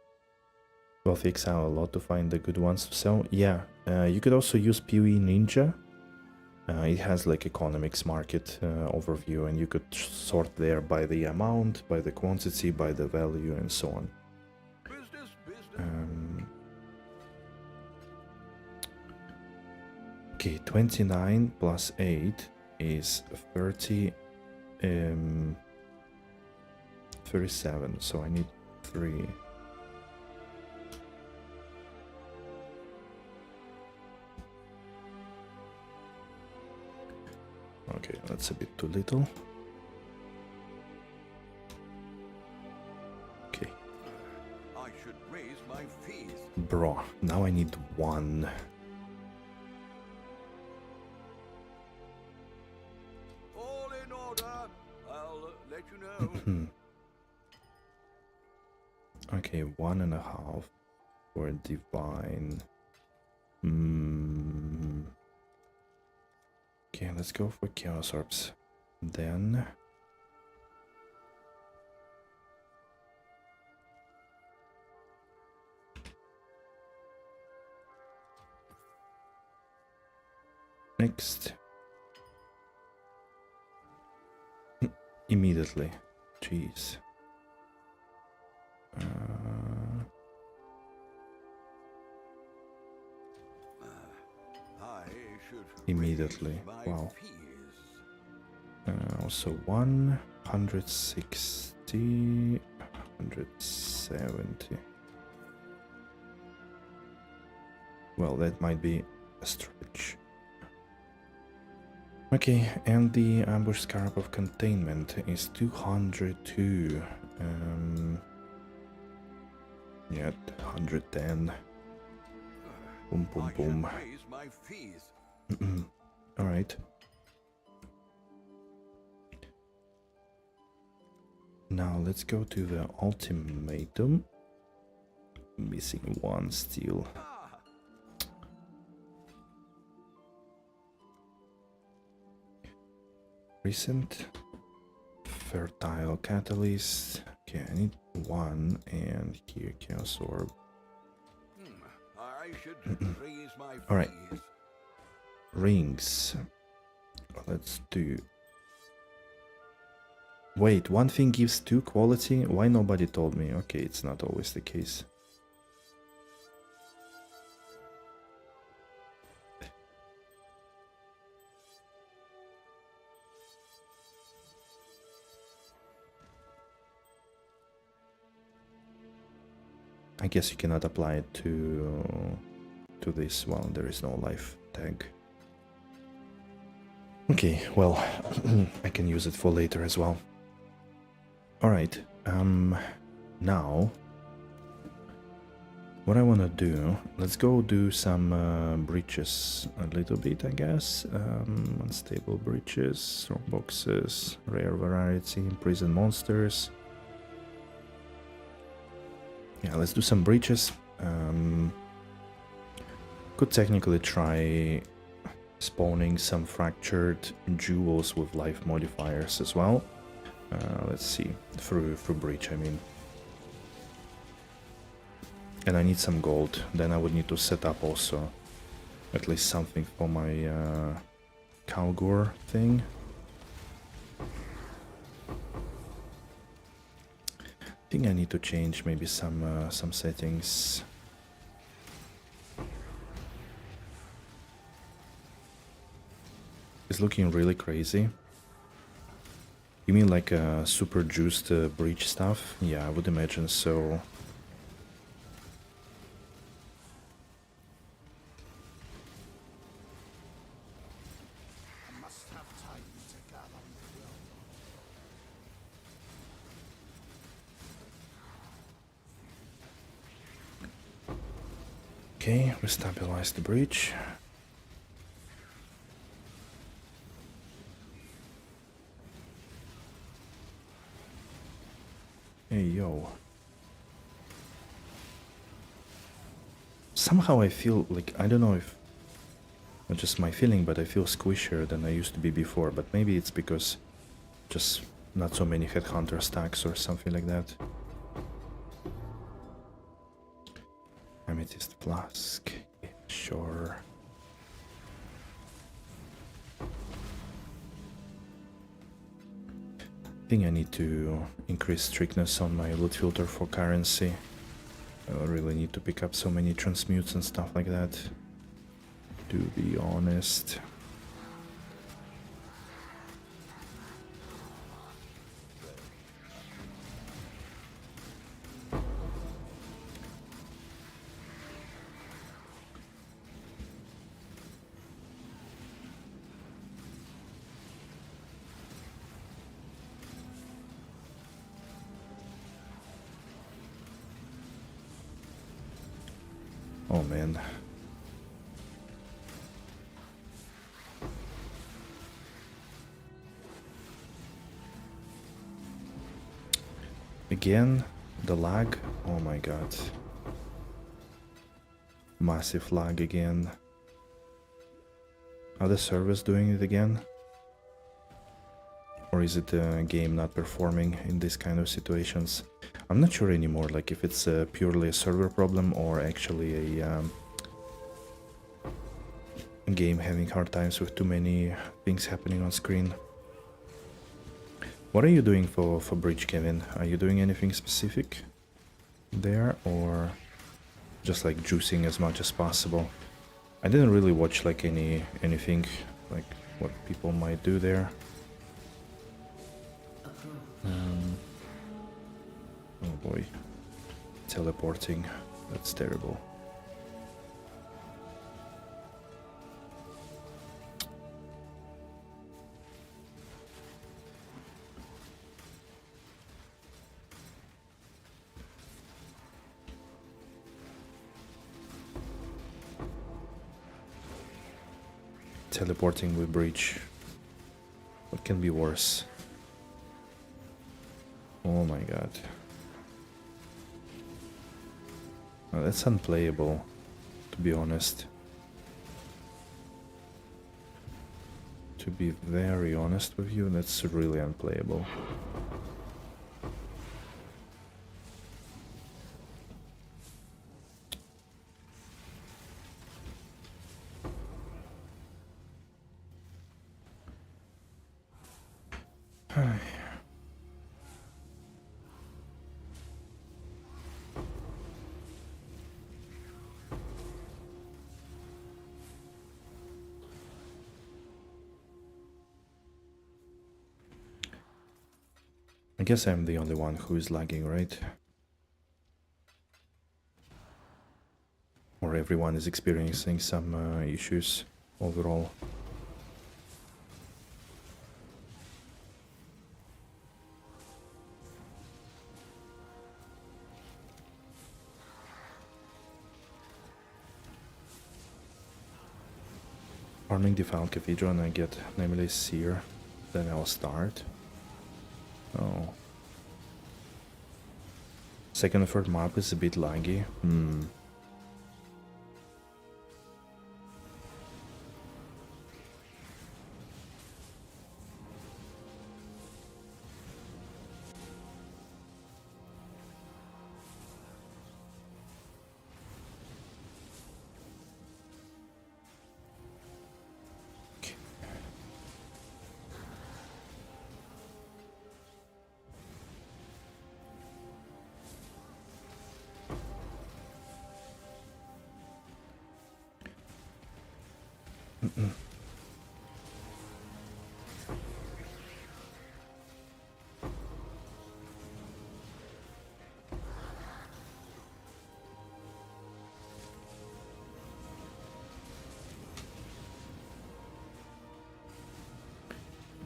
Pathofexile a lot to find the good ones to sell. Yeah, you could also use POE Ninja. It has like economics market overview, and you could sort there by the amount, by the quantity, by the value, and so on. Okay, 29 plus 8 is 30. 37, so I need 3. Okay, that's a bit too little. Okay. I should raise my fees. Bro, now I need 1. All in order. I'll let you know. Okay, 1.5 for divine. Okay, let's go for chaos orbs. Then next. Immediately. Jeez. I should Immediately. raise my Wow. fees. Also 160, 170. Well, that might be a stretch. Okay, and the ambush scarab of containment is 202. Yeah, 110. Boom, boom, I boom. should raise my fees. All right. Now let's go to the ultimatum. Missing 1 still. Recent fertile catalyst. Okay, I need 1, and here chaos orb. I should raise my fees. All right. Rings. Let's do. Wait, one thing gives 2 quality? Why nobody told me? Okay, it's not always the case. I guess you cannot apply it to this one. There is no life tag. Okay, well, I can use it for later as well. All right. Now, what I want to do, let's go do some breaches a little bit, I guess. Unstable breaches, strong boxes, rare variety, prison monsters. Yeah, let's do some breaches. Could technically try spawning some fractured jewels with life modifiers as well. Let's see, through breach, I mean. And I need some gold. Then I would need to set up also at least something for my Kalgor thing. I think I need to change maybe some settings. It's looking really crazy. You mean like super juiced breach stuff? Yeah, I would imagine so. Okay, we stabilize the breach. Hey, yo. Somehow I feel like, I don't know if not just my feeling, but I feel squishier than I used to be before, but maybe it's because just not so many Headhunter stacks or something like that. Amethyst Flask, yeah, sure. I think I need to increase strictness on my loot filter for currency. I really need to pick up so many transmutes and stuff like that, to be honest. Oh man. Again, the lag. Oh my god. Massive lag again. Are the servers doing it again? Or is it the game not performing in these kind of situations? I'm not sure anymore, like if it's purely a server problem or actually a game having hard times with too many things happening on screen. What are you doing for Bridge, Kevin? Are you doing anything specific there, or just like juicing as much as possible? I didn't really watch like anything like what people might do there. Oh boy, teleporting, that's terrible. Teleporting with breach. What can be worse? Oh my god. Oh, that's unplayable, to be honest. To be very honest with you, that's really unplayable. I guess I'm the only one who is lagging, right? Or everyone is experiencing some issues overall. Farming the Foul Cathedral and I get Nameless Seer, then I'll start. Oh. Second and third map is a bit laggy.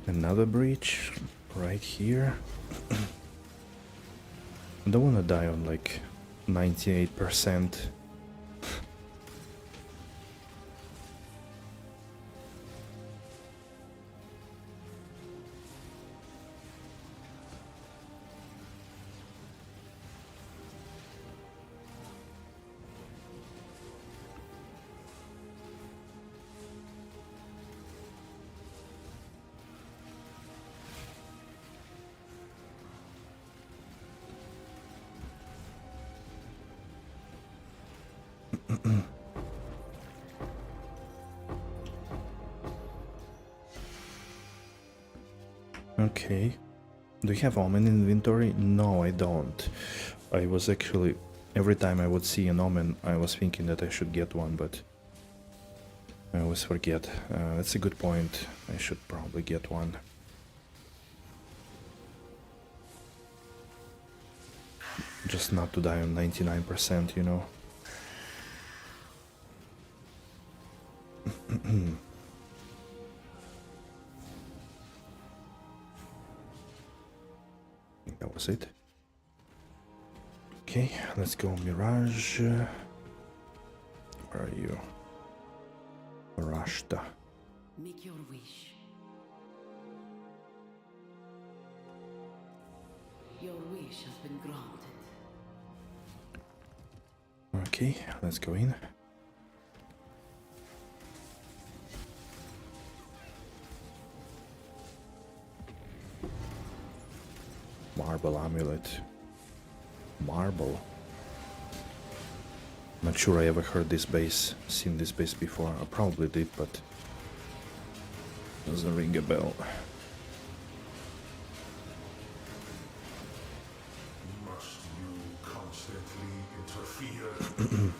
Another breach right here. I don't want to die on like 98%. Okay. Do you have Omen in inventory? No, I don't. I was actually... Every time I would see an Omen, I was thinking that I should get one, but... I always forget. That's a good point. I should probably get one. Just not to die on 99%, you know? I think that was it. Okay, let's go Mirage. Where are you? Rashta. Make your wish. Your wish has been granted. Okay, let's go in. Marble amulet. Marble. Not sure I ever heard this base, seen this base before. I probably did, but doesn't ring a bell. Must you constantly interfere?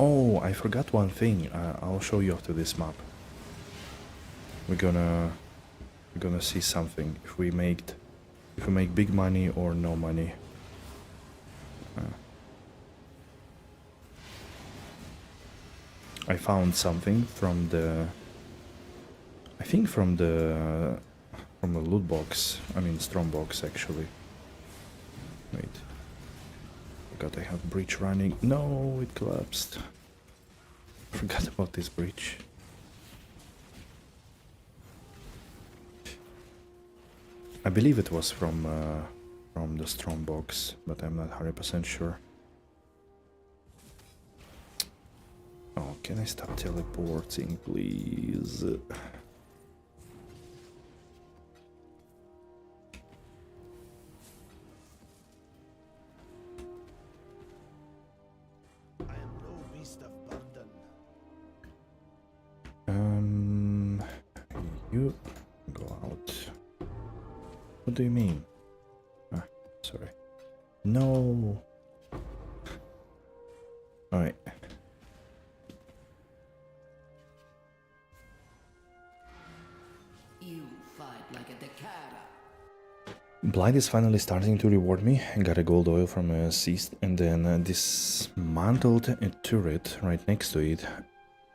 Oh, I forgot one thing. I'll show you after this map. We're gonna see something if we make big money or no money. I found something from the, I think from a loot box. I mean strong box actually. Wait. Forgot I have breach running. No, it collapsed. Forgot about this breach. I believe it was from the strong box, but I'm not 100% sure. Oh, can I stop teleporting, please? You go out. What do you mean? Ah, sorry. No. Alright. You fight like a Dakara. Blight is finally starting to reward me. I got a gold oil from a Seast and then dismantled a turret right next to it.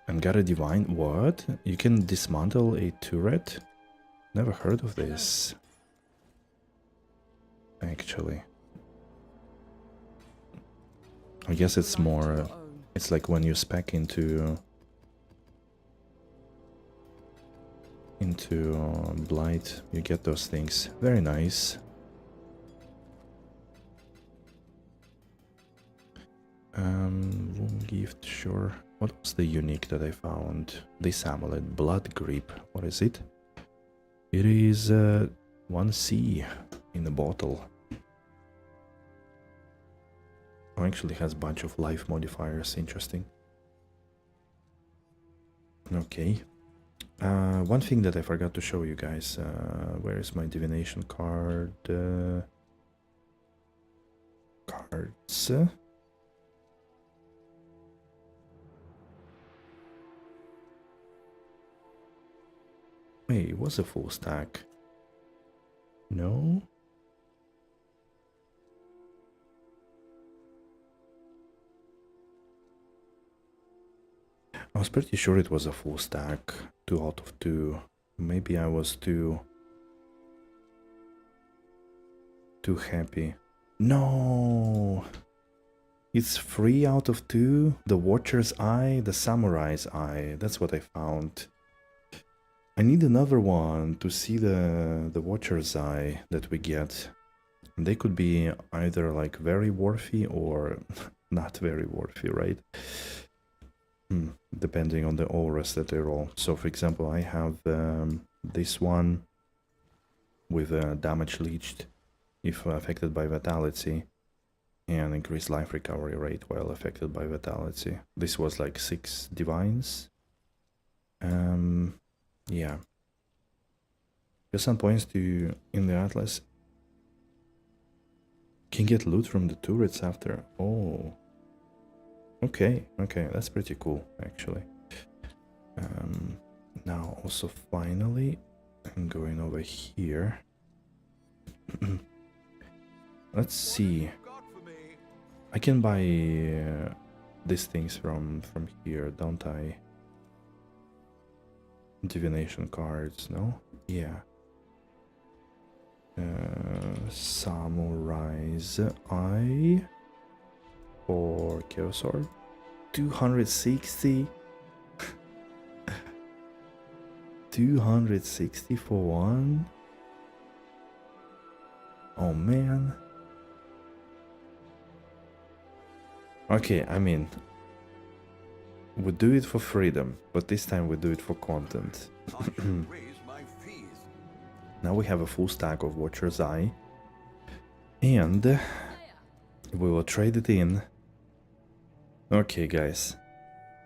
And got a divine. What? You can dismantle a turret? Never heard of this. Actually. I guess it's more... it's like when you spec into Blight, you get those things. Very nice. Wound gift, sure. What was the unique that I found? This amulet, blood grip. What is it? It is 1C in a bottle. Oh, actually has a bunch of life modifiers. Interesting. Okay. One thing that I forgot to show you guys. Where is my divination card? Cards. Wait, it was a full stack. No? I was pretty sure it was a full stack. 2 out of 2. Maybe I was too happy. No! It's 3 out of 2. The Watcher's Eye, the Samurai's Eye. That's what I found. I need another one to see the Watcher's Eye that we get. They could be either like very worthy or not very worthy, right? Depending on the auras that they roll. So for example, I have this one with damage leached if affected by vitality and increased life recovery rate while affected by vitality. This was like 6 divines. Yeah. There's some points to in the Atlas. Can get loot from the turrets after. Oh. Okay, that's pretty cool actually. Now also finally I'm going over here. Let's see. I can buy these things from here, don't I? Divination cards, no? Yeah. Samurai's Eye for Chaos Sword. 260. 260 for one. Oh man. Okay, I mean, we do it for freedom, but this time we do it for content. I should raise my fees. Now we have a full stack of Watcher's Eye, and we will trade it in. Okay, guys,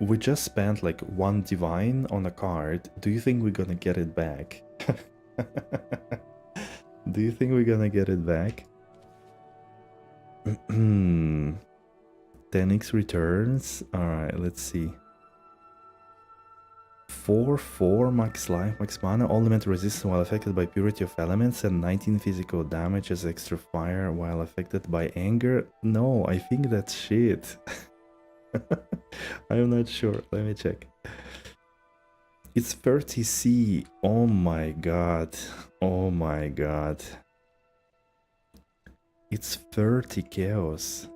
we just spent like 1 divine on a card. Do you think we're gonna get it back? Do you think we're gonna get it back? 10x returns. Alright, let's see. 4/4 max life, max mana, all elemental resistance while affected by purity of elements, and 19 physical damage as extra fire while affected by anger. No, I think that's shit. I'm not sure. Let me check. It's 30C. Oh my god. Oh my god. It's 30 chaos.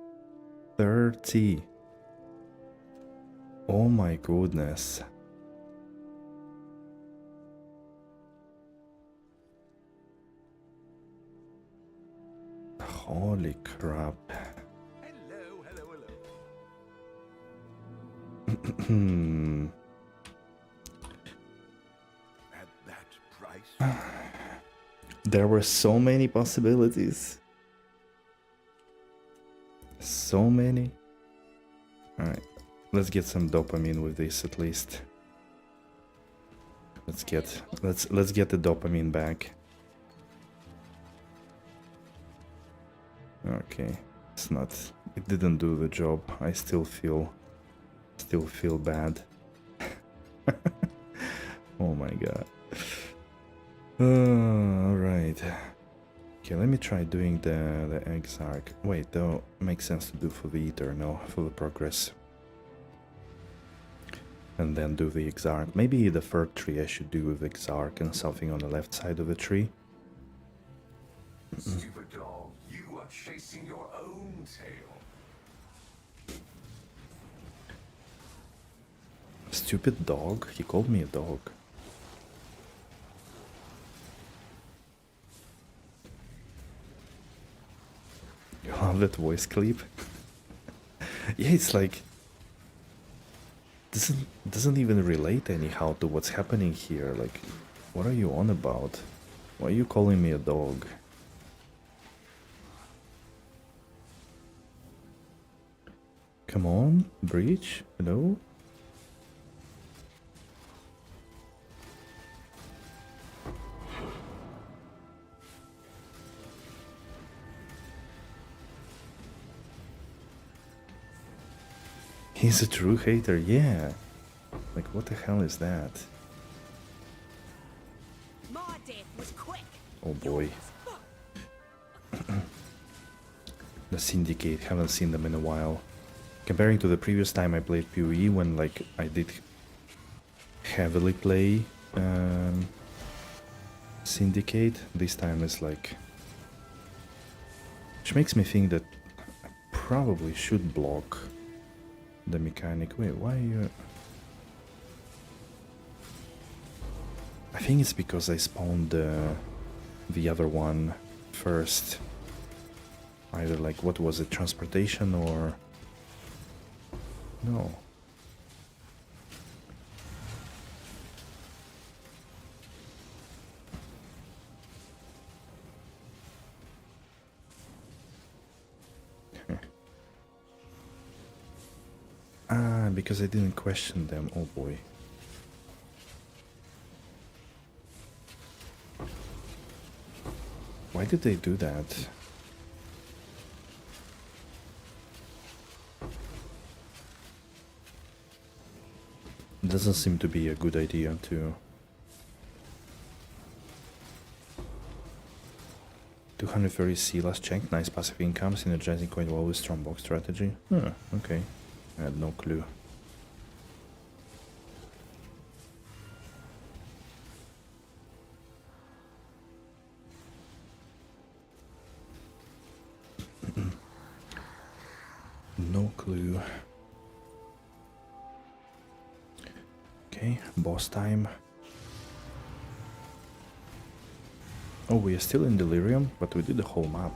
30. Oh my goodness. Holy crap. Hello. At that price? There were so many possibilities. So many. Alright, let's get some dopamine with this at least. Let's get the dopamine back. Okay, it didn't do the job. I still feel bad. Oh my god. Alright. Okay, let me try doing the Exarch. Wait, though, makes sense to do for the Eternal, for the progress. And then do the Exarch. Maybe the third tree I should do with Exarch and something on the left side of the tree. Stupid dog, you are chasing your own tail. Stupid dog? He called me a dog. You love that voice clip? Yeah, it's like doesn't even relate anyhow to what's happening here. Like, what are you on about? Why are you calling me a dog? Come on, breach. Hello. He's a true hater, yeah. Like, what the hell is that? My death was quick. Oh boy. The Syndicate, haven't seen them in a while. Comparing to the previous time I played POE, when like I did heavily play Syndicate, this time is like... Which makes me think that I probably should block the mechanic. Wait, why are you... I think it's because I spawned the other one first. Either like, what was it, transportation or... No. Ah, because I didn't question them. Oh boy. Why did they do that? Doesn't seem to be a good idea to... 230 C last check, nice passive income, synergizing quite well with strong box strategy. Huh, okay. I had no clue. No clue. Okay, boss time. Oh, we are still in Delirium, but we did the whole map.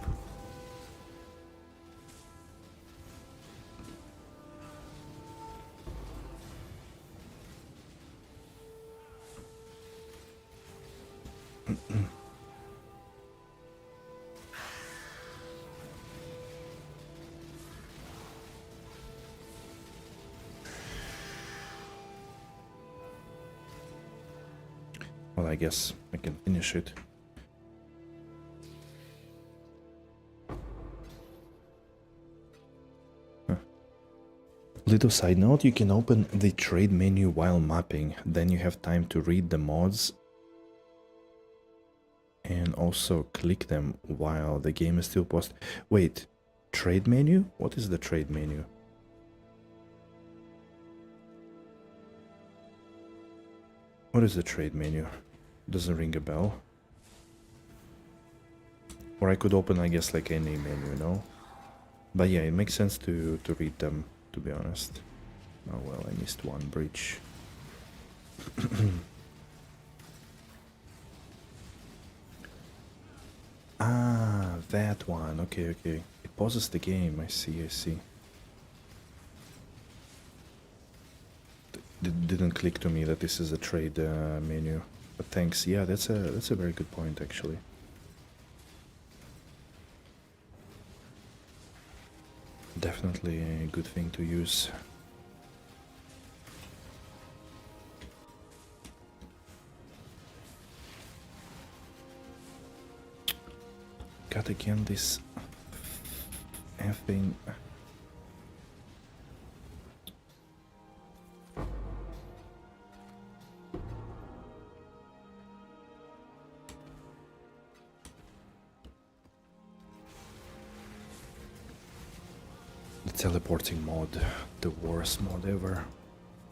Well, I guess I can finish it. Little side note, you can open the trade menu while mapping, then you have time to read the mods and also click them while the game is still paused. Wait, trade menu? What is the trade menu? What is the trade menu? Doesn't ring a bell. Or I could open, I guess, like any menu, no? But yeah, it makes sense to read them, to be honest. Oh well, I missed one breach. Ah, that one. Okay, okay. It pauses the game. I see, I see. Didn't click to me that this is a trade menu. But thanks. Yeah, that's a very good point, actually. Definitely a good thing to use. God, again, this effing... The teleporting mod, the worst mod ever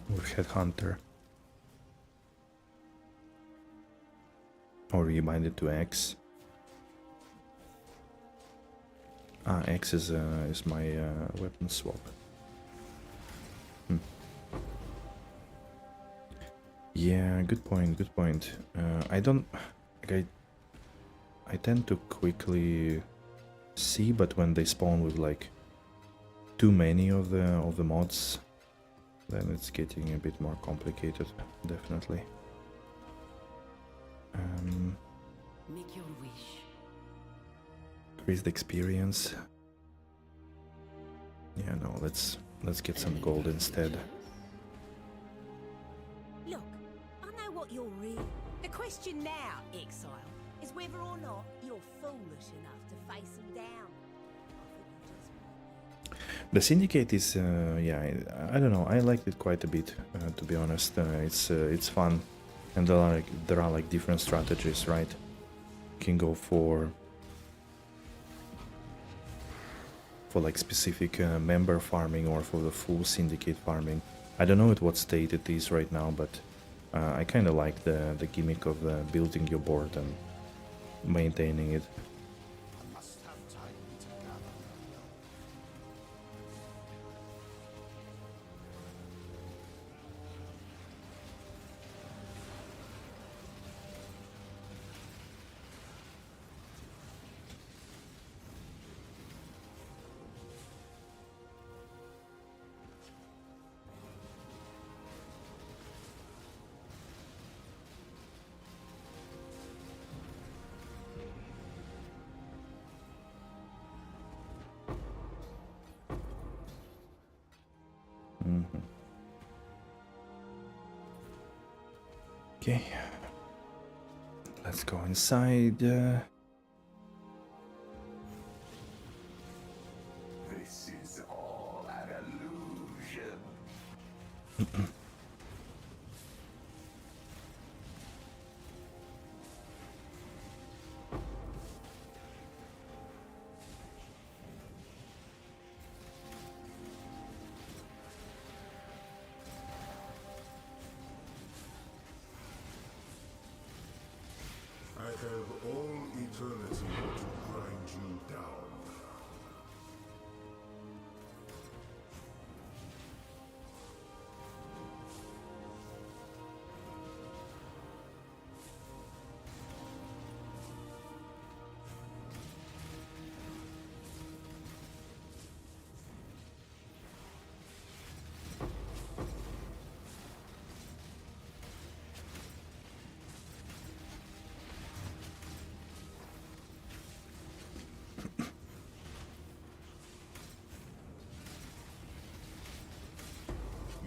with Headhunter. Or rebind it to X. Ah, X is my weapon swap. Yeah, good point, good point. I don't... Like, I tend to quickly see, but when they spawn with like too many of the mods, then it's getting a bit more complicated, definitely. Make your wish. Increased experience. Yeah, no, let's get some gold instead. Look, I know what you're real. The question now, exile, is whether or not you're foolish enough to face them down. I think you just might be. The Syndicate is, yeah, I don't know. I liked it quite a bit, to be honest. It's fun, and there are like different strategies, right? You can go for like specific member farming or for the full Syndicate farming. I don't know at what state it is right now, but I kind of like the gimmick of building your board and maintaining it. Okay, let's go inside. This is all an illusion. I have all eternity to grind you down.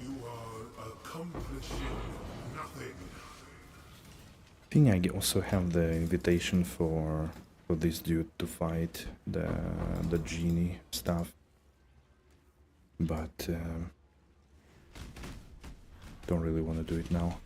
You are accomplishing nothing. I think I also have the invitation for this dude to fight the genie stuff, but don't really want to do it now.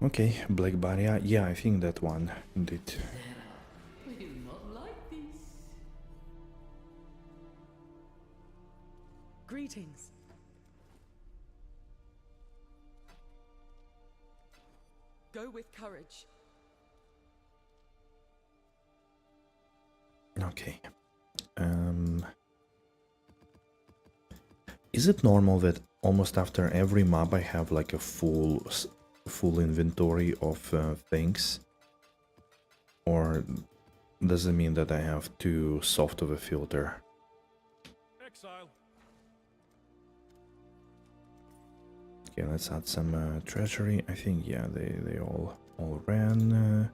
Okay, Black Barrier. Yeah, I think that one indeed. We do not like this. Greetings. Go with courage. Okay. Is it normal that almost after every mob I have like a full inventory of things? Or does it mean that I have too soft of a filter? Exile. Okay, let's add some treasury. I think, yeah, they all ran.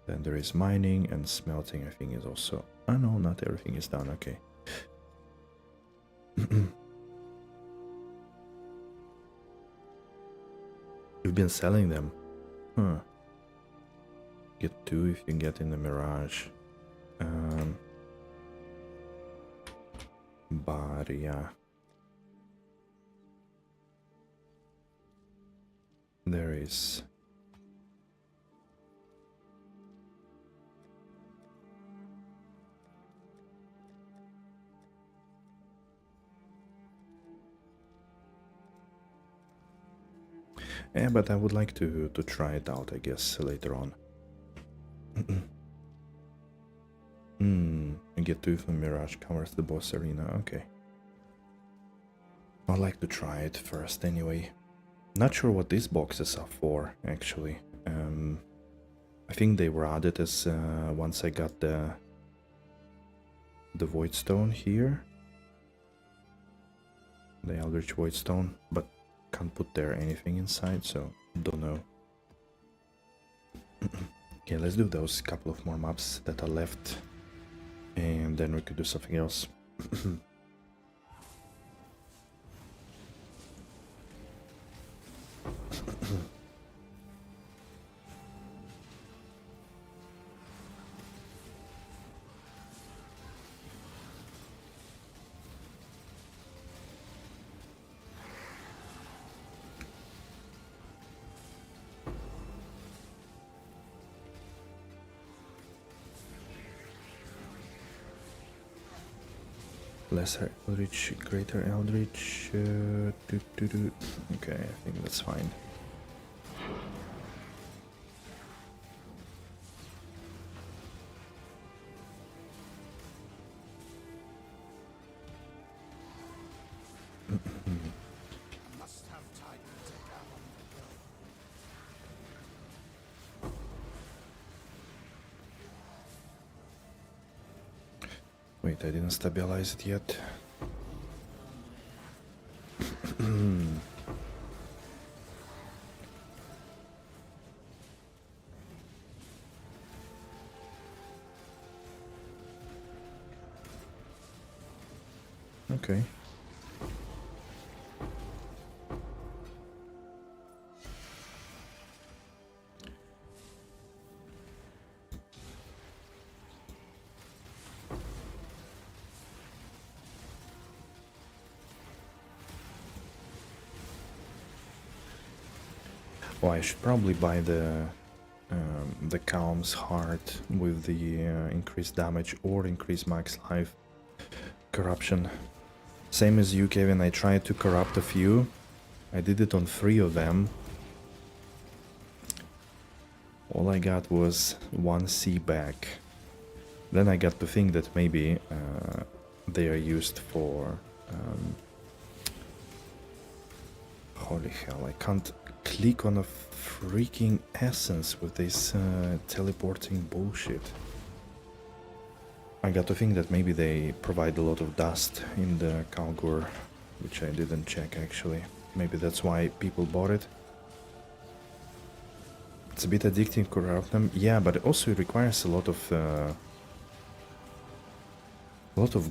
Then there is mining and smelting, I think is also... Oh no, not everything is done, okay. You've been selling them. Huh. Get 2 if you get in the Mirage. But yeah. There is... Yeah, but I would like to try it out, I guess, later on. Get 2 from Mirage covers the boss arena. Okay. I'd like to try it first anyway. Not sure what these boxes are for, actually. I think they were added as once I got the Void Stone here. The Eldritch Void Stone, but can't put there anything inside, so don't know. Okay, let's do those couple of more maps that are left, and then we could do something else. Lesser Eldritch, Greater Eldritch. Okay, I think that's fine. Wait, I didn't stabilize it yet. Okay. Oh, I should probably buy the Calm's Heart with the increased damage or increased max life corruption. Same as you, Kevin, I tried to corrupt a few. I did it on 3 of them. All I got was 1 C back. Then I got to think that maybe they are used for... holy hell, I can't click on a freaking essence with this teleporting bullshit. I got to think that maybe they provide a lot of dust in the Kalgur, which I didn't check actually. Maybe that's why people bought it. It's a bit addicting to corrupt them. Yeah, but it also requires a lot of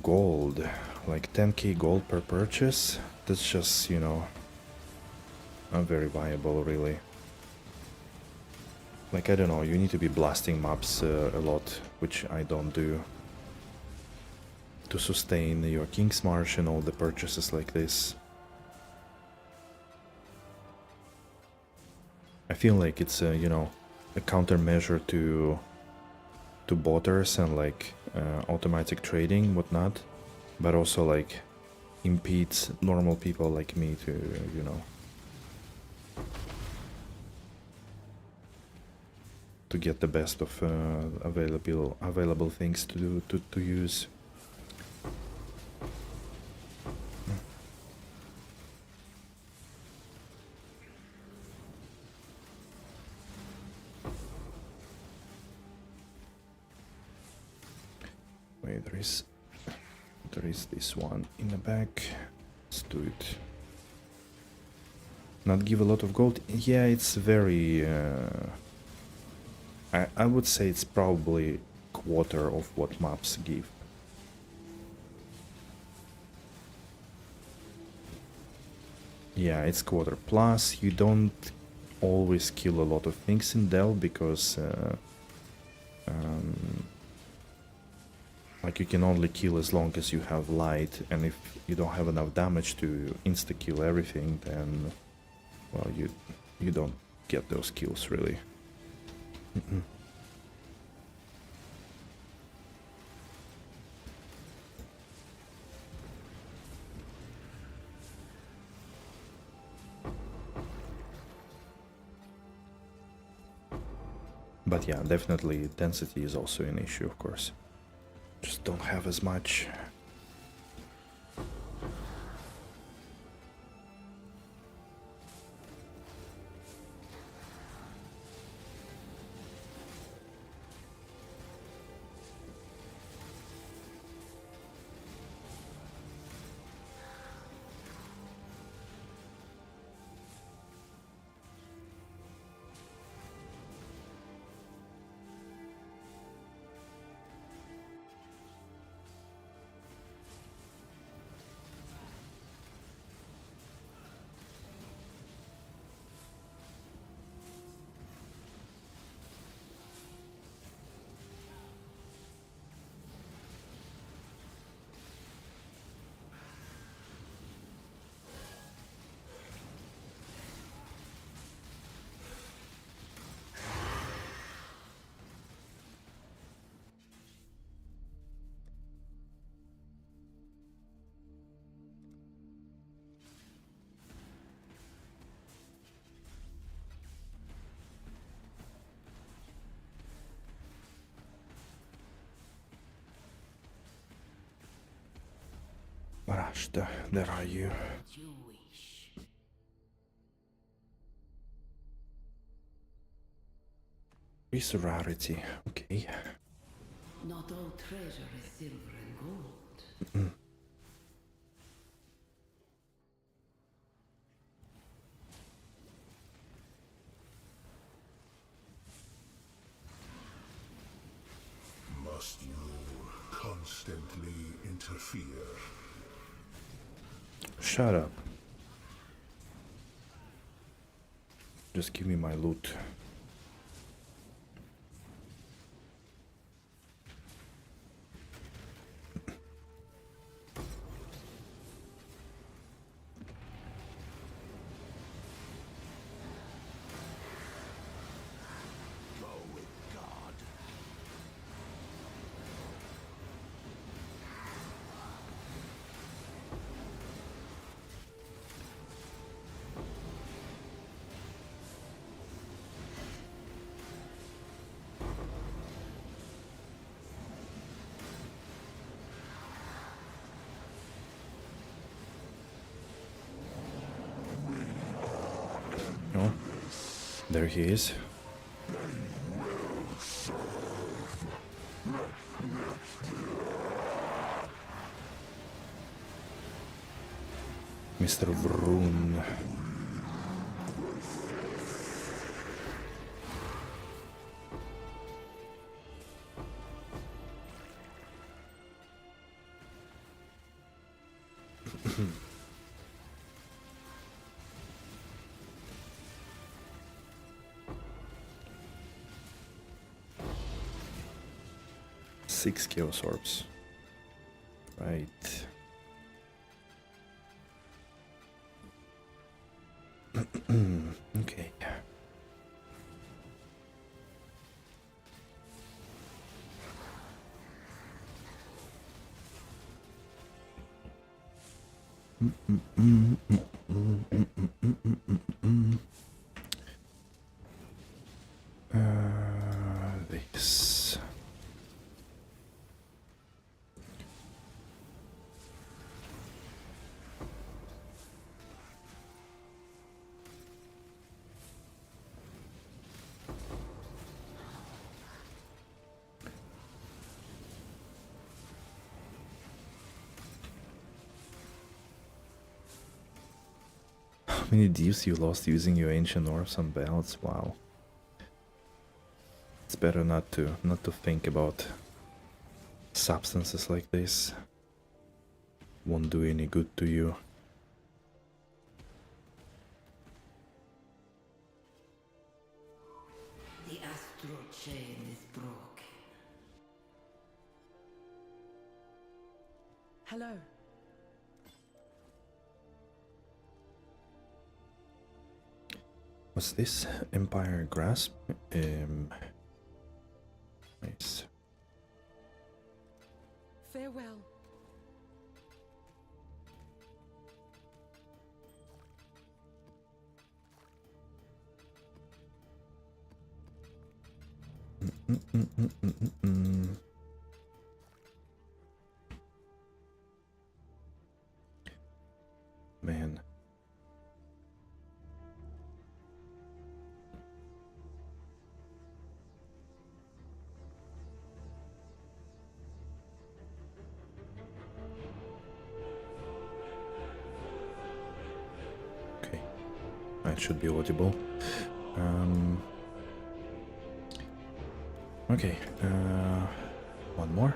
gold, like 10k gold per purchase. That's just, you know, not very viable really. Like, I don't know, you need to be blasting maps a lot, which I don't do, to sustain your King's March and all the purchases like this. I feel like it's a, you know, a countermeasure to botters and like automatic trading, whatnot, but also like impedes normal people like me to, you know, to get the best of available things to do to use. Wait, there is this one in the back. Let's do it. Not give a lot of gold. Yeah, it's very I would say it's probably quarter of what maps give. Yeah, it's quarter. Plus, you don't always kill a lot of things in Dell because like, you can only kill as long as you have light, and if you don't have enough damage to insta-kill everything, then, well, you don't get those kills, really. But yeah, definitely density is also an issue, of course. Just don't have as much. Rashta, there are you. What you wish. Increase rarity, okay. Not all treasure is silver and gold. Must you constantly interfere? Shut up. Just give me my loot. Go with God. Oh, there he is. Mr. Vroon. Six chaos orbs. Right. Okay. This. How many deals you lost using your ancient orbs and belts? Wow. It's better not to think about substances like this. Won't do any good to you. The astral chain is broken. Hello. What's this? Empire Grasp? Nice. Farewell. it should be audible. Okay, one more.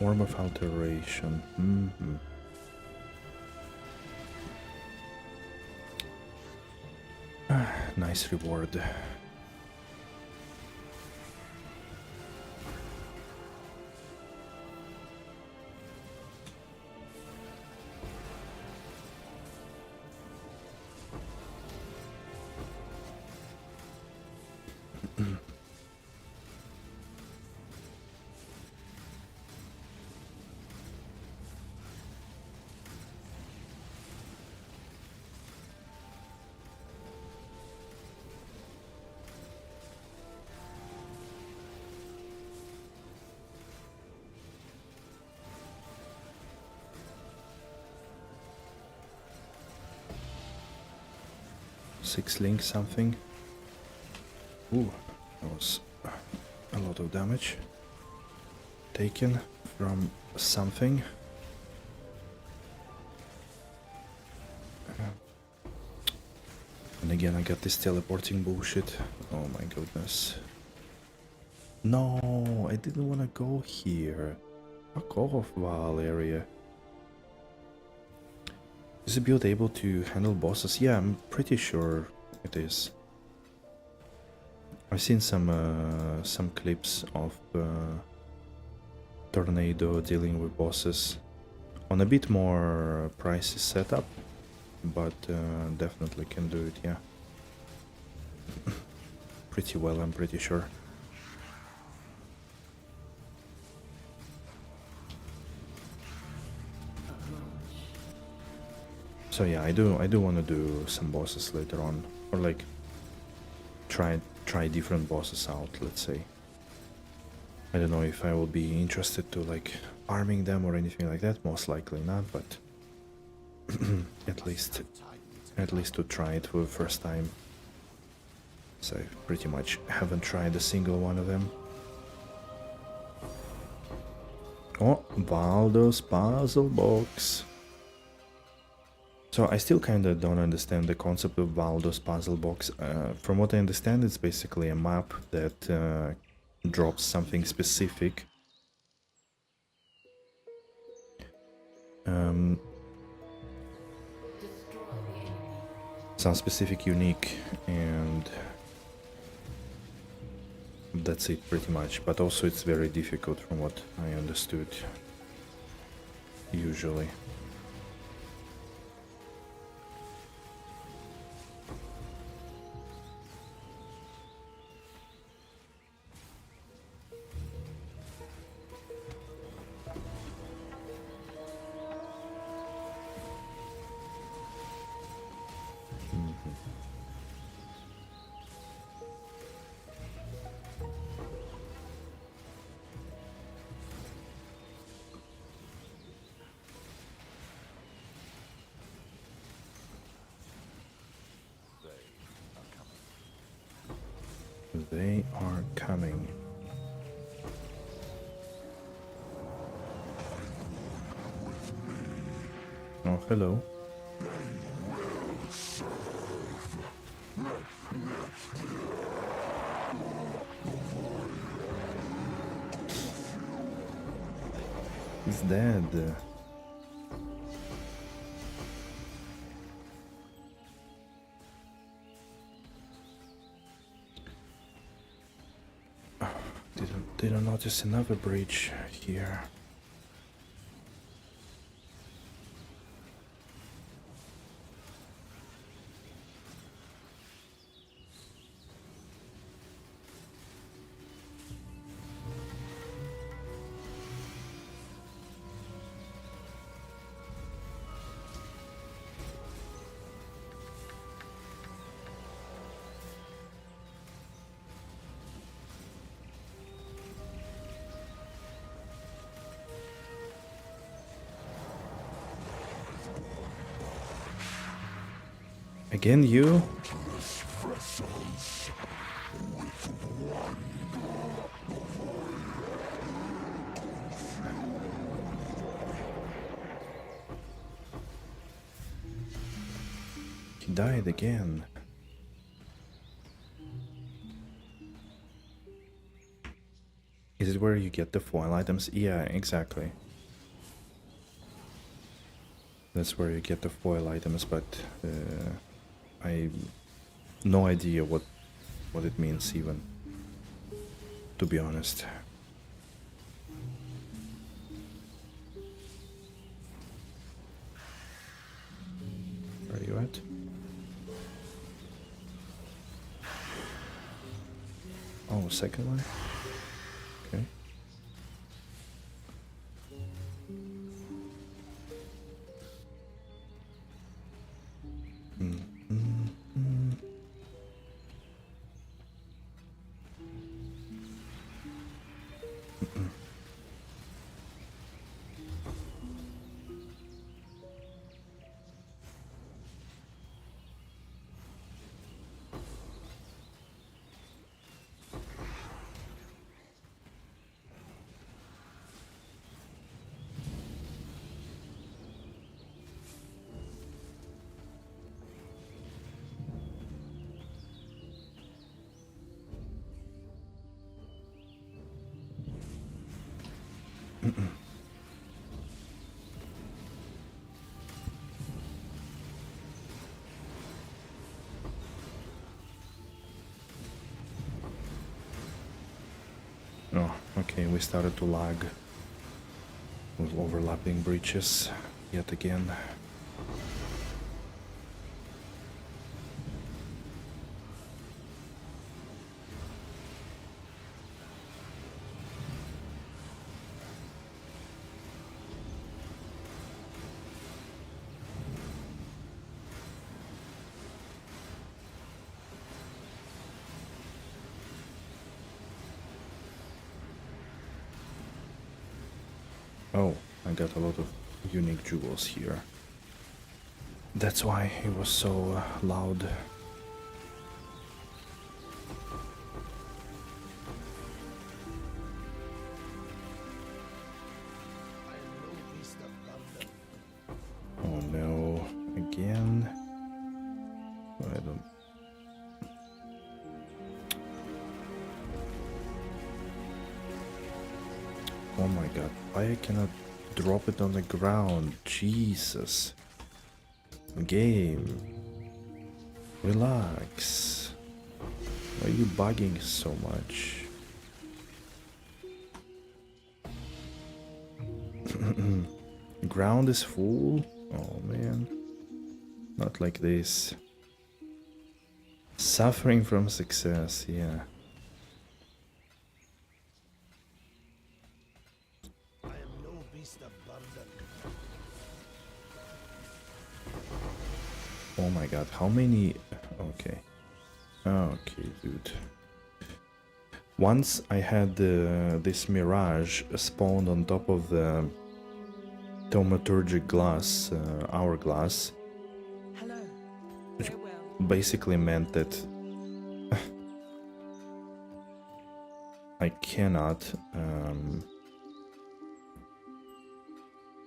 Orb of alteration. Nice reward. Six link something. Ooh, that was a lot of damage taken from something. And again, I got this teleporting bullshit. Oh my goodness. No, I didn't want to go here. Fuck off, Val area. Is the build able to handle bosses? Yeah, I'm pretty sure it is. I've seen some clips of Tornado dealing with bosses on a bit more pricey setup, but definitely can do it, yeah. Pretty well, I'm pretty sure. So yeah, I do want to do some bosses later on, or like try different bosses out, let's say. I don't know if I will be interested to like farming them or anything like that, most likely not, but at least to try it for the first time. So I pretty much haven't tried a single one of them. Oh, Baldo's puzzle box. So I still kind of don't understand the concept of Baldo's puzzle box. From what I understand, it's basically a map that drops something specific. Some specific unique, and that's it pretty much. But also it's very difficult from what I understood, usually. They are coming. Oh, hello. He's dead. Didn't notice another bridge here. Again, you? He died again. Is it where you get the foil items? Yeah, exactly. That's where you get the foil items, but I no idea what it means even, to be honest. Where are you at? Oh, second one? Okay. Oh, okay, we started to lag with overlapping breaches yet again. Oh, I got a lot of unique jewels here. That's why it was so loud. Oh no, again? I don't... Oh my god, why I cannot drop it on the ground? Jesus. Game. Relax. Why are you bugging so much? Ground is full? Oh man. Not like this. Suffering from success, yeah. Oh my god, how many... Okay. Okay, dude. Once I had this mirage spawned on top of the thaumaturgic glass, hourglass, Hello. which Farewell. basically meant that I cannot...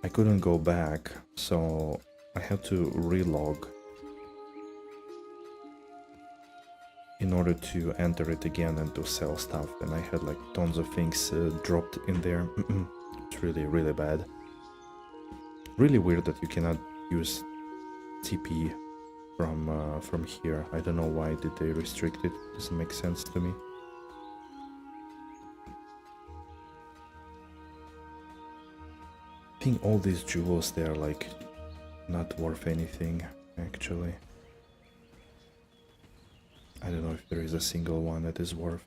I couldn't go back, so I had to relog in order to enter it again and to sell stuff, and I had like tons of things dropped in there. It's really, really bad. Really weird that you cannot use TP from here. I don't know why did they restrict it. Doesn't make sense to me. I think all these jewels, they are like not worth anything actually. I don't know if there is a single one that is worth.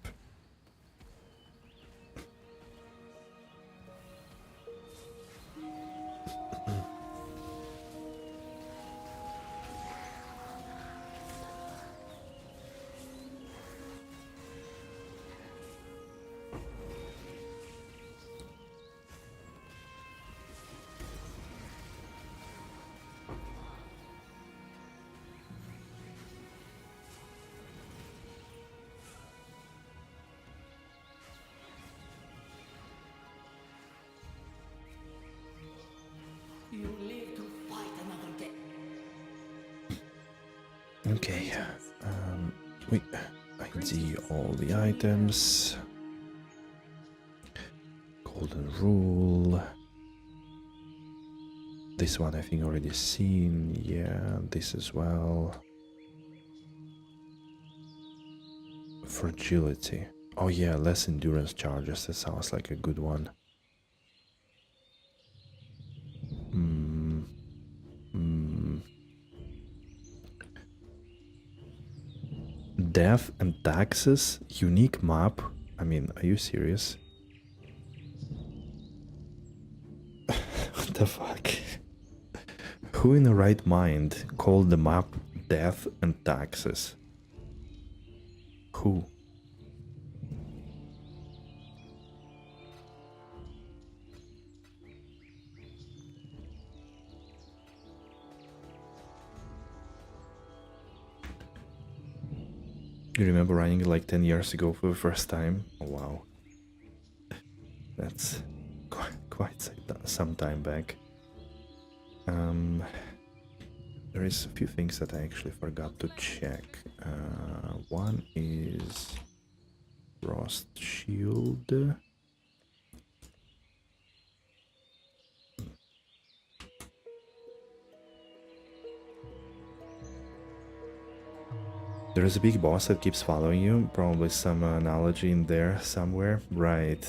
Okay, we ID all the items. Golden rule. This one I think already seen. Yeah, this as well. Fragility. Oh yeah, less endurance charges. That sounds like a good one. Death and taxes? Unique map? I mean, are you serious? What the fuck? Who in the right mind called the map Death and Taxes? Who? You remember running like 10 years ago for the first time? Oh wow. That's quite some time back. There is a few things that I actually forgot to check. One is Frost Shield. There is a big boss that keeps following you. Probably some analogy in there somewhere. Right.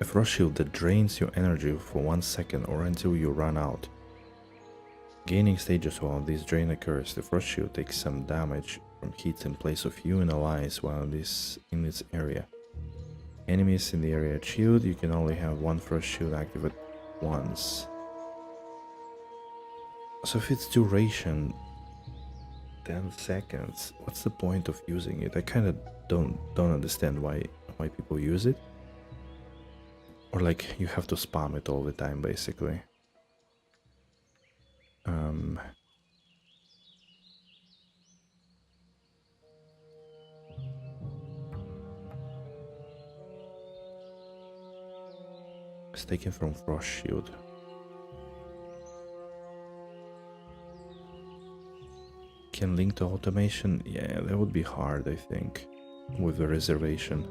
A frost shield that drains your energy for 1 second or until you run out. Gaining stages while this drain occurs, the frost shield takes some damage from heat in place of you and allies while this in its area. Enemies in the area shield, you can only have one frost shield active at once. So if its duration 10 seconds, what's the point of using it? I kind of don't understand why people use it. Or like you have to spam it all the time basically. It's taken from Frost Shield. Can link to automation? Yeah, that would be hard, I think, with the reservation.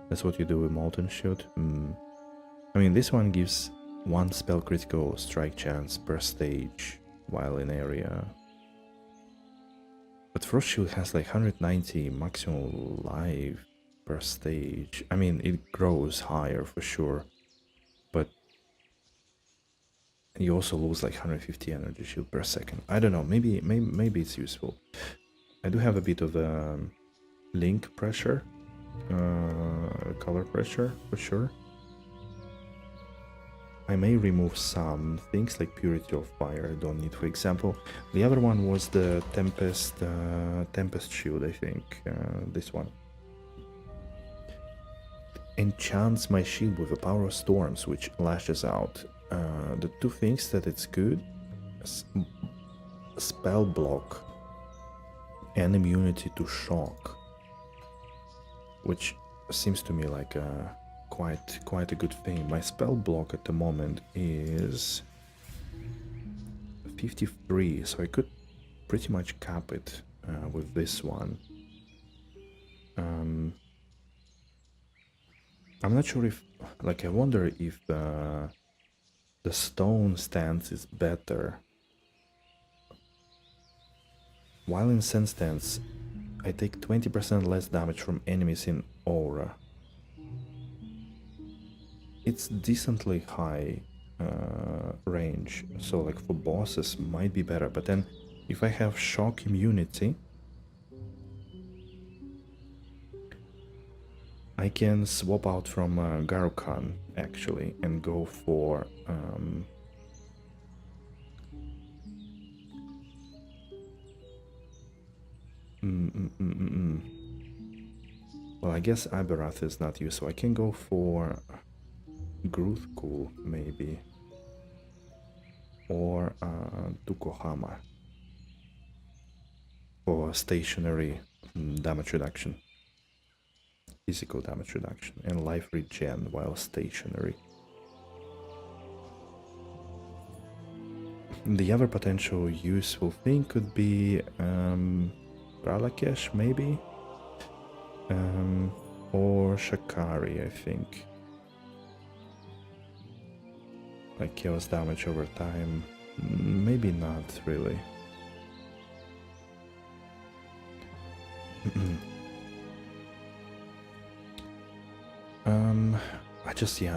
That's what you do with Molten Shield. I mean, this one gives 1 spell critical strike chance per stage while in area. But Frost Shield has like 190 maximum life per stage. I mean, it grows higher for sure, but you also lose like 150 energy shield per second. I don't know, maybe it's useful. I do have a bit of link pressure, color pressure for sure. I may remove some things like Purity of Fire I don't need, for example. The other one was the Tempest Shield, I think, this one. Enchants my shield with the power of storms, which lashes out. The two things that it's good, spell block and immunity to shock, which seems to me like a quite a good thing. My spell block at the moment is 53, so I could pretty much cap it with this one. I'm not sure if, like, I wonder if the stone stance is better. While in Sense stance, I take 20% less damage from enemies in aura. It's decently high range, so like for bosses might be better, but then if I have shock immunity, I can swap out from Garukan actually and go for well, I guess Aberath is not used, so I can go for Gruthkul maybe, or Tukohama for stationary damage reduction, physical damage reduction, and life regen while stationary. The other potential useful thing could be Ralakesh, maybe? Or Shakari, I think. Like chaos damage over time. Maybe not really.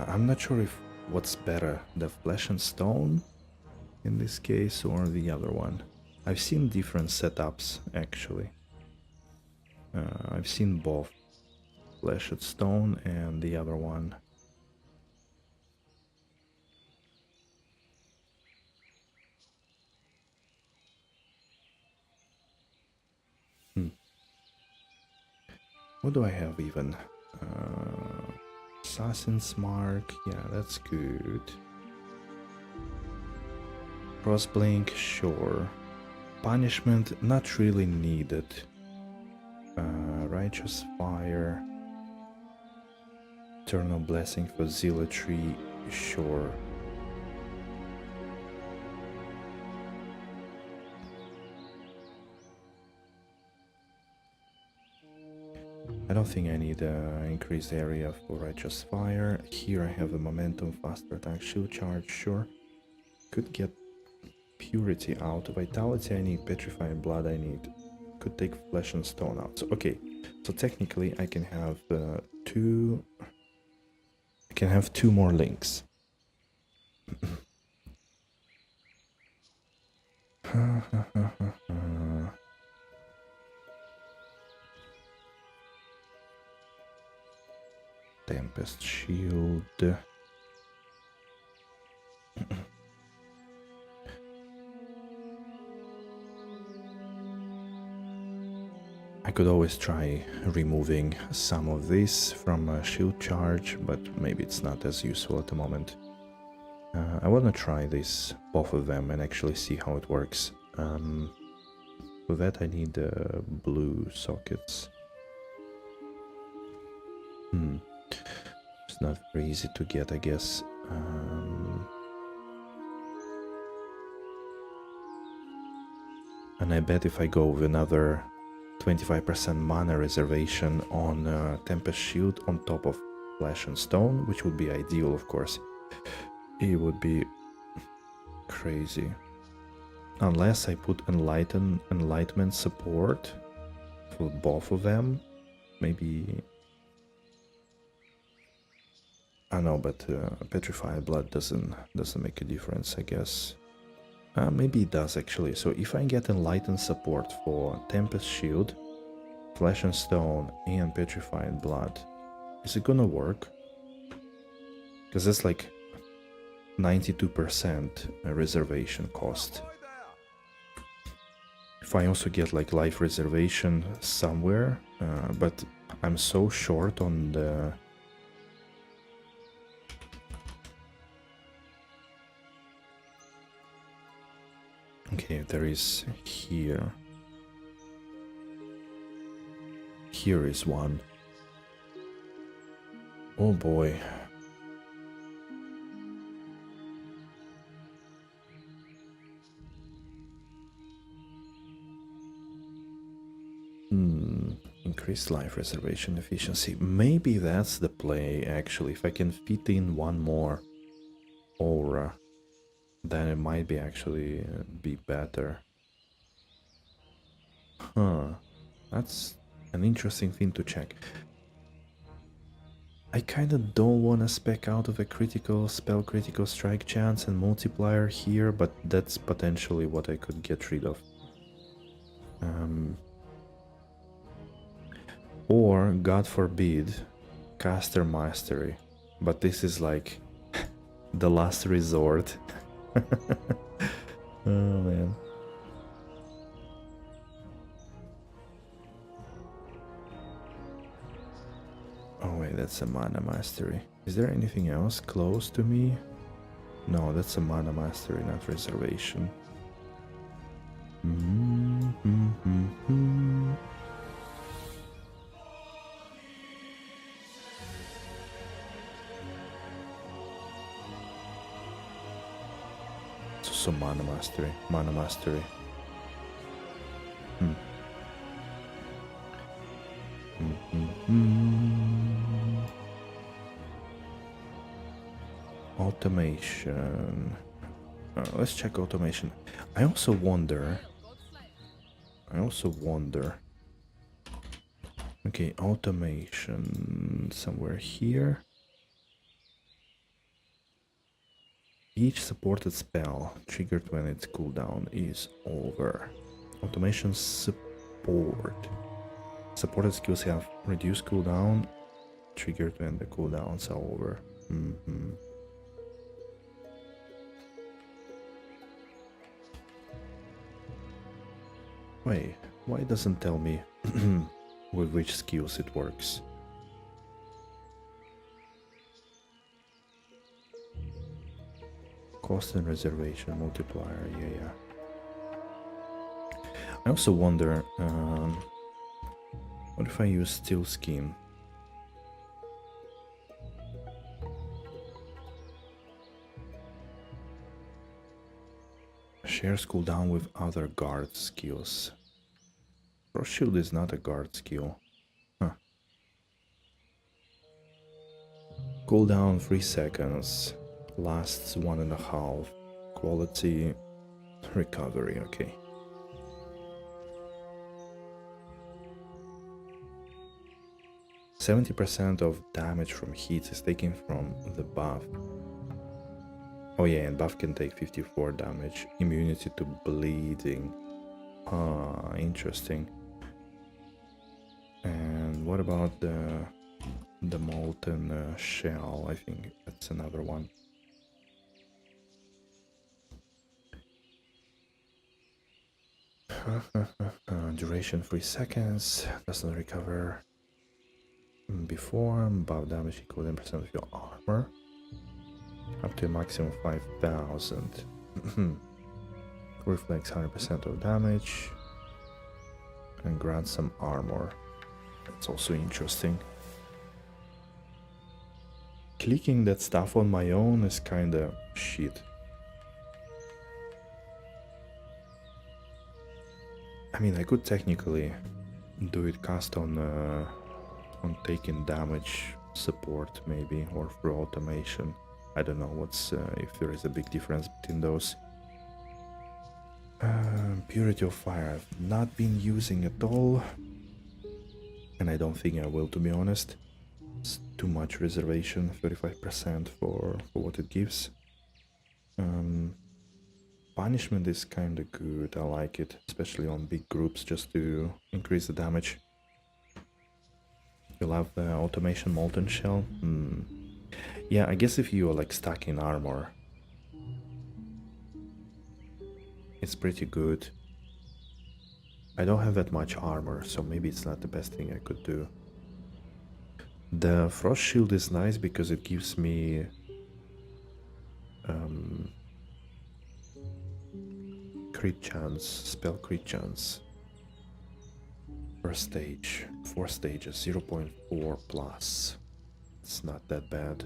I'm not sure if what's better, the flesh and stone in this case or the other one. I've seen different setups actually. I've seen both flesh and stone and the other one. What do I have even? Assassin's Mark, yeah, that's good. Crossblink, sure. Punishment, not really needed. Righteous Fire. Eternal Blessing for Zealotry, sure. I don't think I need increased area for Righteous Fire. Here I have a Momentum, Faster Attack, Shield Charge, sure. Could get Purity out. Vitality I need, Petrified Blood I need. Could take Flesh and Stone out. So, okay, so technically I can have two... I can have two more links. Tempest Shield. I could always try removing some of this from a shield charge, but maybe it's not as useful at the moment. I want to try this, both of them, and actually see how it works. For that I need blue sockets. It's not very easy to get, I guess. And I bet if I go with another 25% mana reservation on Tempest Shield on top of Flesh and Stone, which would be ideal, of course, it would be crazy. Unless I put Enlightenment support for both of them, maybe... I know, but Petrified Blood doesn't make a difference, I guess. Maybe it does actually. So if I get Enlightened support for Tempest Shield, Flesh and Stone, and Petrified Blood, is it gonna work? Because that's like 92% reservation cost. If I also get like life reservation somewhere, but I'm so short on the... Okay, there is here. Here is one. Oh boy. Increased life reservation efficiency. Maybe that's the play, actually. If I can fit in one more aura, then it might be actually be better. Huh. That's an interesting thing to check. I kinda don't wanna spec out of a critical spell, critical strike chance and multiplier here, but that's potentially what I could get rid of. Or, God forbid, caster mastery. But this is like the last resort. Oh man. Oh wait, that's a mana mastery. Is there anything else close to me? No, that's a mana mastery, not reservation. So also mana mastery. Mana mastery. Automation. Let's check automation. I also wonder. Okay, automation somewhere here. Each supported spell triggered when its cooldown is over. Automation support. Supported skills have reduced cooldown, triggered when the cooldowns are over. Wait, why it doesn't tell me with which skills it works? Cost and reservation multiplier, yeah. I also wonder, what if I use steel skin? Shares cooldown with other guard skills. Frost Shield is not a guard skill. Huh. Cooldown 3 seconds. Lasts 1.5. Quality recovery, okay. %70% of damage from hits is taken from the buff. Oh yeah, and buff can take 54 damage. Immunity to bleeding. Ah, interesting. And what about the molten shell? I think that's another one. Duration 3 seconds. Doesn't recover before. Buff damage equal 10% of your armor. Up to a maximum 5,000. Reflects 100% of damage. And grants some armor. That's also interesting. Clicking that stuff on my own is kinda shit. I mean, I could technically do it cast on taking damage support maybe, or through automation. I don't know what's if there is a big difference between those. Purity of Fire I've not been using at all, and I don't think I will, to be honest. It's too much reservation, 35% for what it gives. Punishment is kinda good, I like it, especially on big groups, just to increase the damage. You'll have the automation molten shell. Yeah, I guess if you are like stuck in armor, it's pretty good. I don't have that much armor, so maybe it's not the best thing I could do. The Frost Shield is nice because it gives me crit chance, spell crit chance per stage. 4 stages, 0.4 plus. It's not that bad.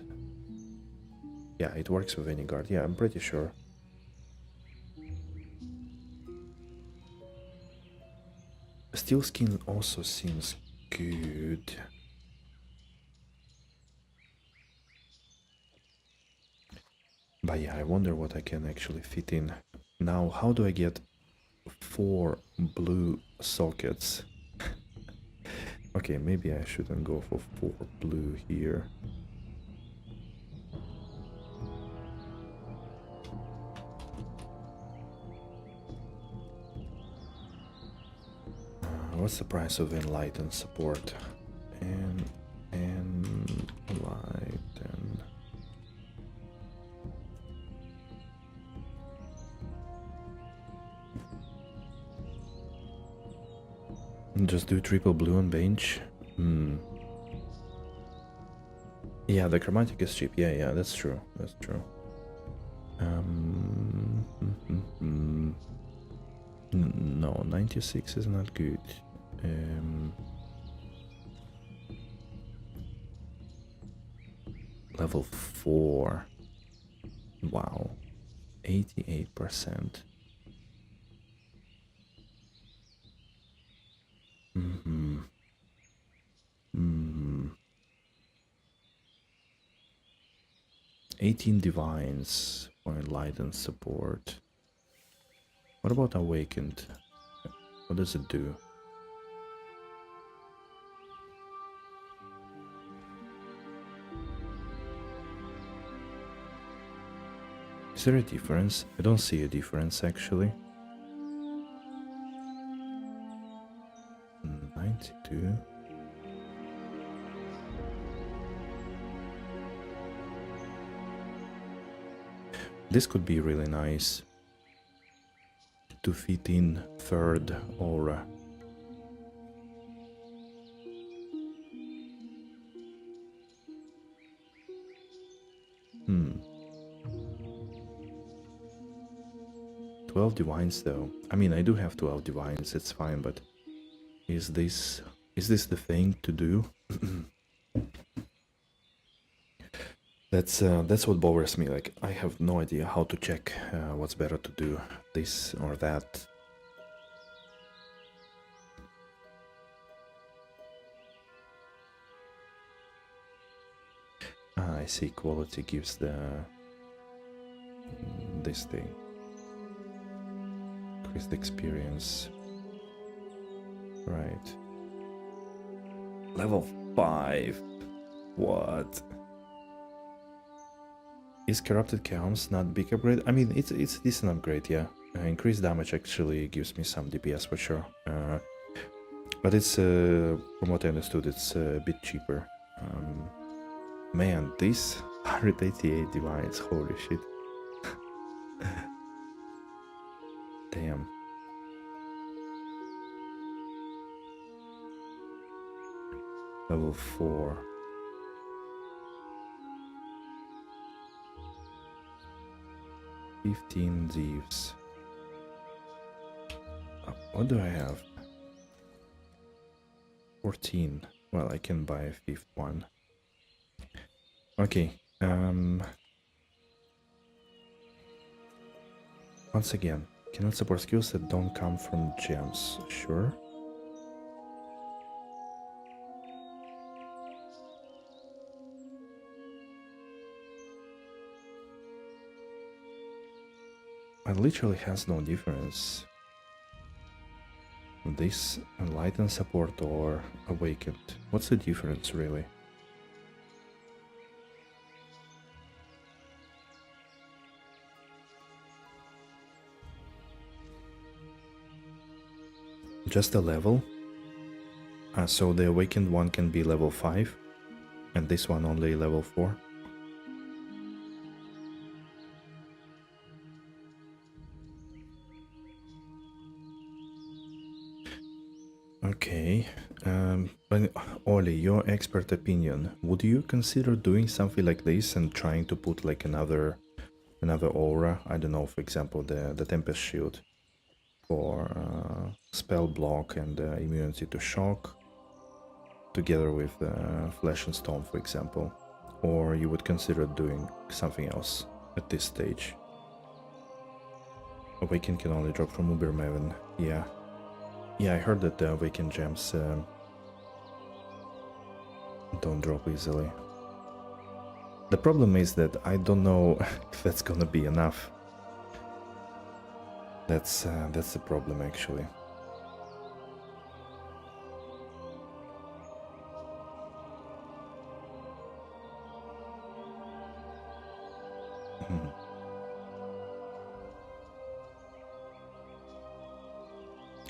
Yeah, it works with any guard. Yeah, I'm pretty sure. Steel skin also seems good. But yeah, I wonder what I can actually fit in. Now, how do I get 4 blue sockets? Okay, maybe I shouldn't go for 4 blue here. What's the price of enlightened support? And enlighten. Just do triple blue on bench. Yeah, the chromatic is cheap. Yeah, that's true. That's true. No, 96 is not good. Level 4. Wow. 88%. Mm-hmm. Mm-hmm. 18 divines for enlightened support. What about awakened? What does it do? Is there a difference? I don't see a difference actually. 92. This could be really nice to fit in third aura. Hmm. 12 divines though. I mean, I do have 12 divines, it's fine, but is this the thing to do? That's what bothers me. Like, I have no idea how to check what's better to do, this or that. Ah, I see. Quality gives this thing. Increase the experience. Right. Level 5. What? Is Corrupted Calms not big upgrade? I mean, it's a decent upgrade, yeah. Increased damage actually gives me some DPS for sure. But it's, from what I understood, it's a bit cheaper. Man, this 188 divines, holy shit. Damn. Level 4. $15 Thieves. What do I have? 14. Well, I can buy a 5th one. Okay. Once again, cannot support skills that don't come from gems. Sure. It literally has no difference. This enlightened support or awakened. What's the difference really? Just a level? So the awakened one can be level 5 and this one only level 4? Okay, but Oli, your expert opinion, would you consider doing something like this and trying to put like another aura? I don't know, for example, the Tempest Shield for spell block and immunity to shock, together with Flesh and Stone, for example, or you would consider doing something else at this stage? Awaken can only drop from Ubermaven, yeah. Yeah, I heard that the Awakened gems don't drop easily. The problem is that I don't know if that's gonna be enough. That's the problem actually.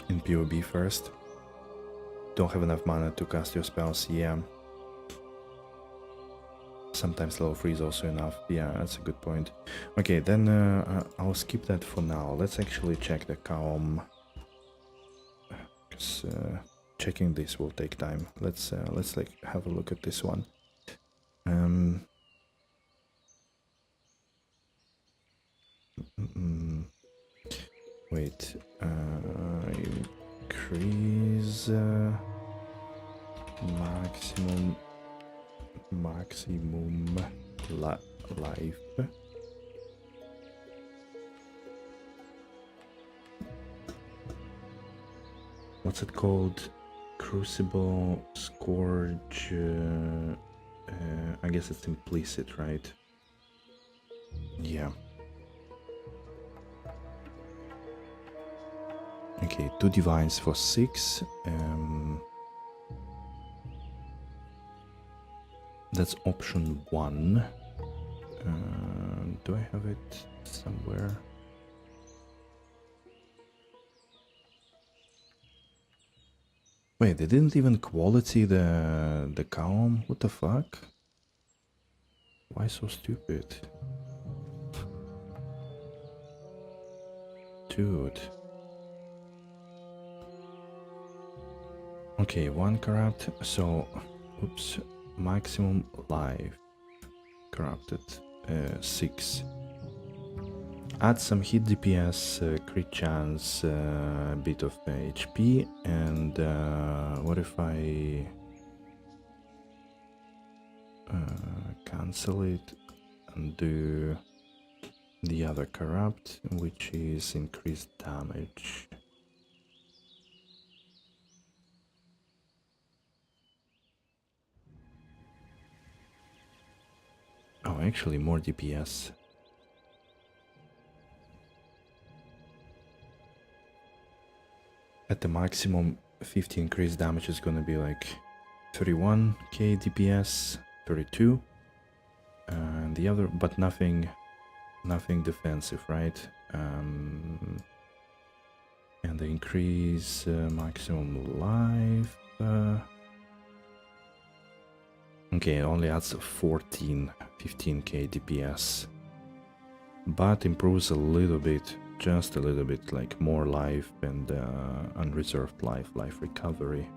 In POB first. Don't have enough mana to cast your spells, yeah. Sometimes level 3 is also enough, yeah, that's a good point. Okay, then I'll skip that for now. Let's actually check the calm. Because checking this will take time. Let's like have a look at this one. Wait, increase maximum life. what's it called? Crucible, Scourge. I guess it's implicit, right? Yeah. Okay, 2 divines for 6. That's option 1. Do I have it somewhere? Wait, they didn't even quality the column? What the fuck? Why so stupid? Dude. Okay, 1 corrupt, so oops, maximum life corrupted 6. Add some hit DPS, crit chance, a bit of HP, and what if I cancel it and do the other corrupt, which is increased damage. Oh, actually more DPS. At the maximum, 50 increased damage is gonna be like 31k DPS, 32. And the other, but nothing defensive, right? And the increase maximum life. Okay, it only adds 15k DPS, but improves a little bit, just a little bit, like more life and unreserved life recovery.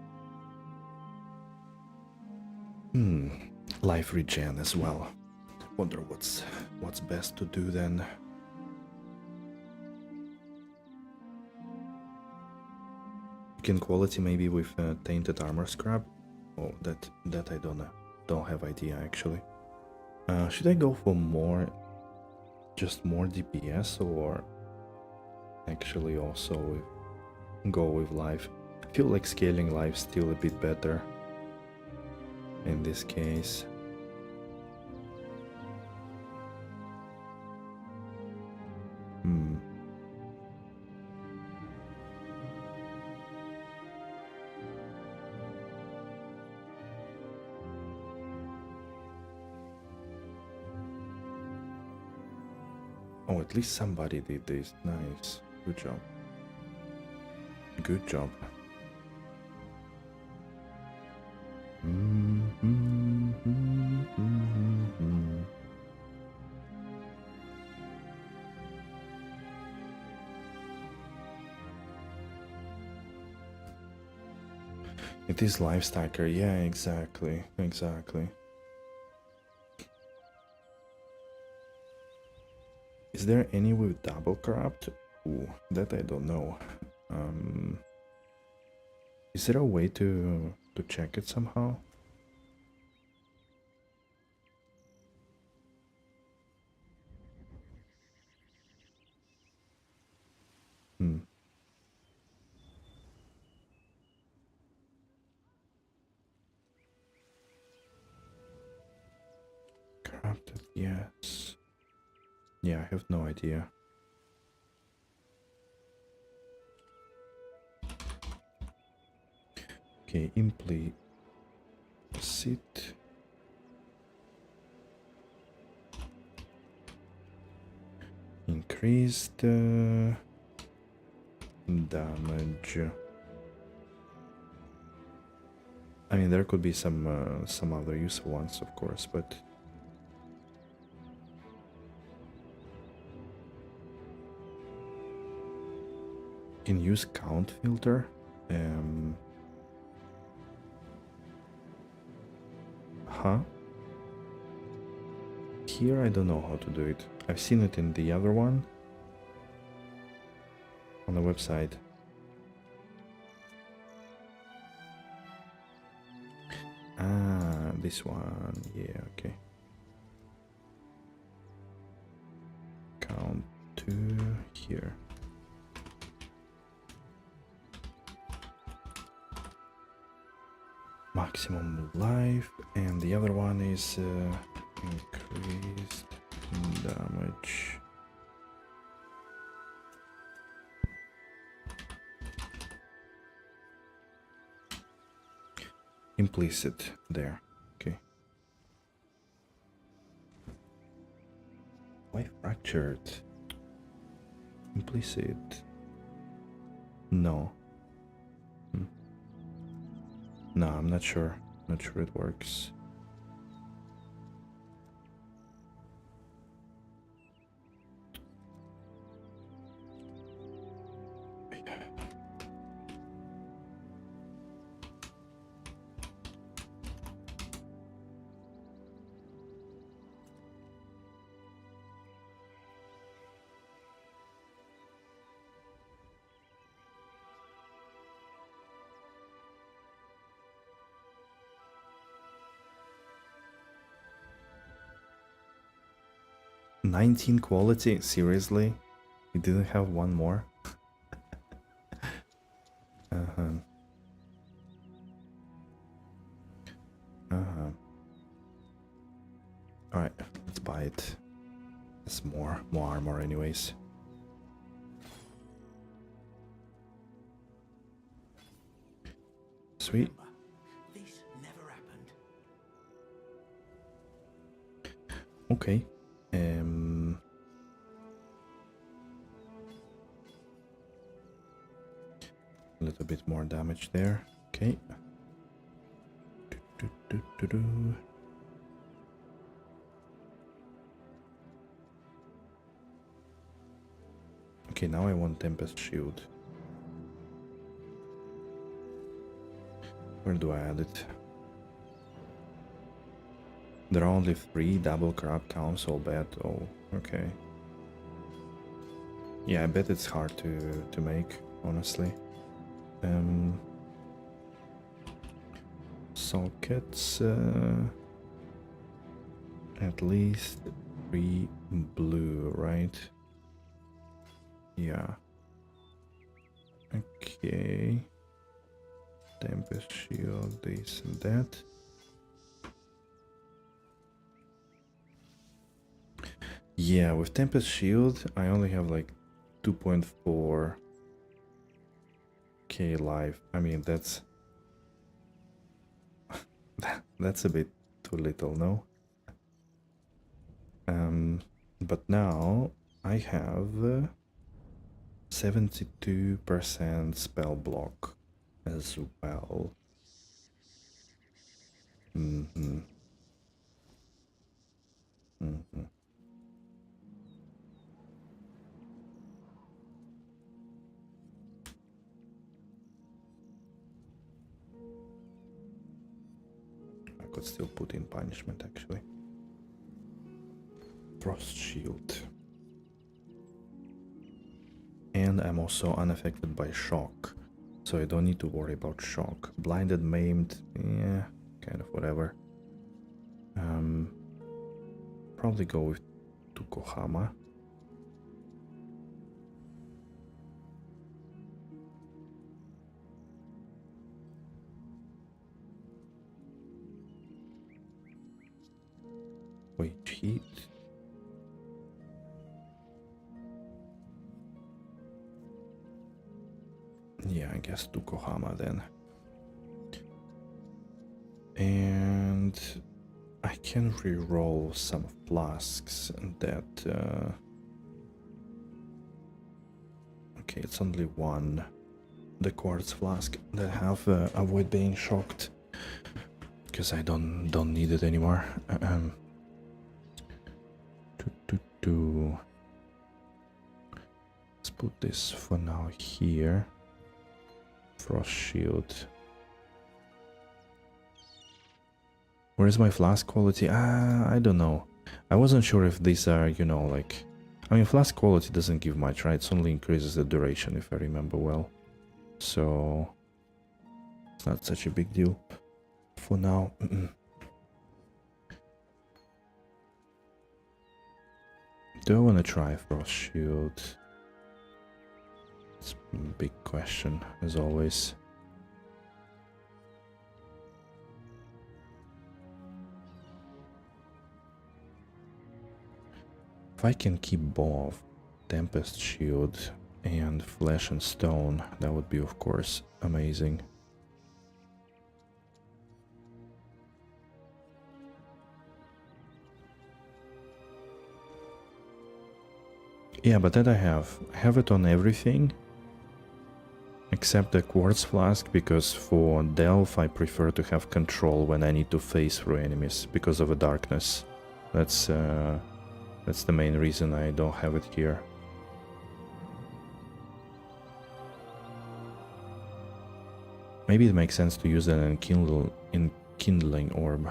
Life regen as well. Wonder what's best to do then. Can quality maybe with tainted armor scrap? Oh, that I don't know. Don't have idea actually. Should I go for just more DPS, or actually also go with life? I feel like scaling life still a bit better in this case. Oh, at least somebody did this. Nice. Good job. Good job. It is life stacker. Yeah, exactly. Is there any with double corrupt? Ooh, that I don't know. Is there a way to check it somehow? Corrupted, yes. Yeah, I have no idea. Okay, implicit. Increased damage. I mean, there could be some other useful ones, of course, but you can use count filter. Here I don't know how to do it. I've seen it in the other one on the website. Ah, this one. Yeah, okay. Count to here. maximum life, and the other one is increased damage. Implicit there. Okay. Why fractured? Implicit. No. No, I'm not sure. Not sure it works. $19 quality? Seriously? You didn't have one more? Uh-huh. Uh-huh. Alright, let's buy it. It's more armor anyways. Sweet. This never happened. Okay. A little bit more damage there. Okay. Okay, now I want Tempest Shield. Where do I add it? There are only 3 double crab counts, all bad. Oh, okay. Yeah, I bet it's hard to make, honestly. Sockets, at least 3 blue, right? Yeah. Okay. Tempest Shield, this and that. Yeah, with Tempest Shield, I only have like 2.4k life. I mean, that's that's a bit too little, no? But now I have 72% spell block as well. I could still put in punishment actually. Frost Shield. And I'm also unaffected by shock, so I don't need to worry about shock. Blinded, maimed, yeah, kind of whatever. Probably go with Tukohama. Wait, heat. Yeah, I guess Tukohama then. And I can re-roll some flasks that... Okay, it's only one. The quartz flask that have avoid being shocked. Because I don't need it anymore. Let's put this for now here. Frost Shield. Where is my flask quality? I don't know. I wasn't sure if these are, you know, like... I mean, flask quality doesn't give much, right? It only increases the duration, if I remember well. So... it's not such a big deal. For now... Do I want to try Frost Shield? It's a big question, as always. If I can keep both Tempest Shield and Flesh and Stone, that would be of course amazing. Yeah, but then I have it on everything except the Quartz Flask, because for Delve I prefer to have control when I need to phase through enemies because of the darkness. That's the main reason I don't have it here. Maybe it makes sense to use an enkindling orb.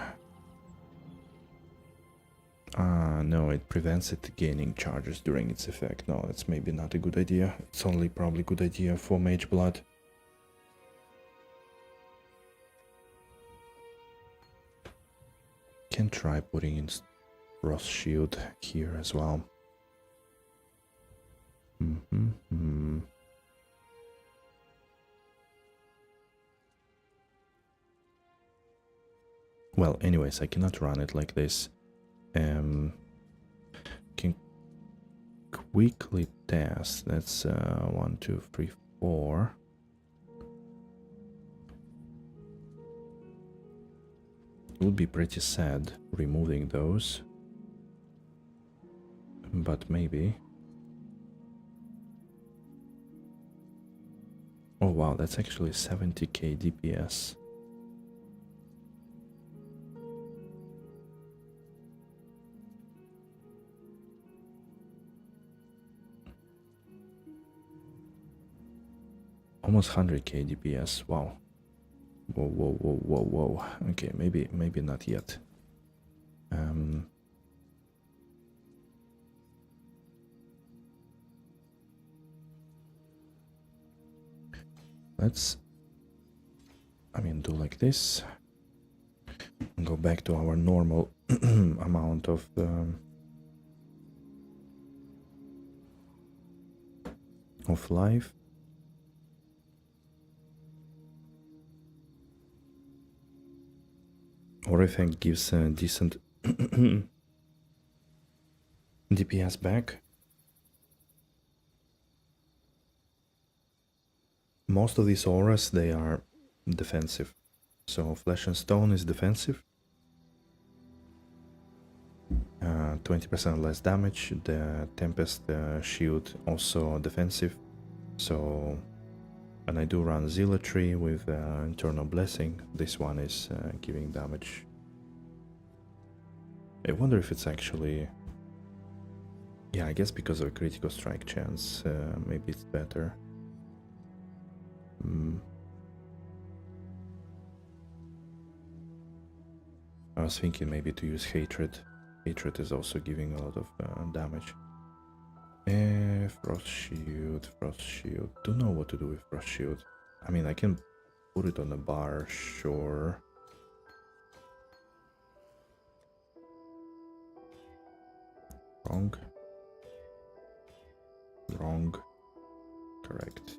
Ah, no, it prevents it gaining charges during its effect. No, that's maybe not a good idea. It's only probably good idea for Mage Blood. Can try putting in Frost Shield here as well. Well, anyways, I cannot run it like this. Can quickly test. That's 1, 2, 3, 4. It would be pretty sad removing those, but maybe. Oh wow, that's actually 70k DPS. Almost 100k DPS, wow. Whoa, whoa, whoa, whoa, whoa. Okay, maybe not yet. Let's, do like this. And go back to our normal amount of life. Or if it gives a decent DPS back. Most of these auras, they are defensive. So Flesh and Stone is defensive. 20% less damage. The Tempest Shield also defensive. So, and I do run Zealotry with Internal Blessing. This one is giving damage. I wonder if it's actually... Yeah, I guess because of a critical strike chance, maybe it's better. I was thinking maybe to use Hatred. Hatred is also giving a lot of damage. Frost Shield, Frost Shield. Don't know what to do with Frost Shield. I mean, I can put it on a bar, sure. Wrong. Wrong. Correct.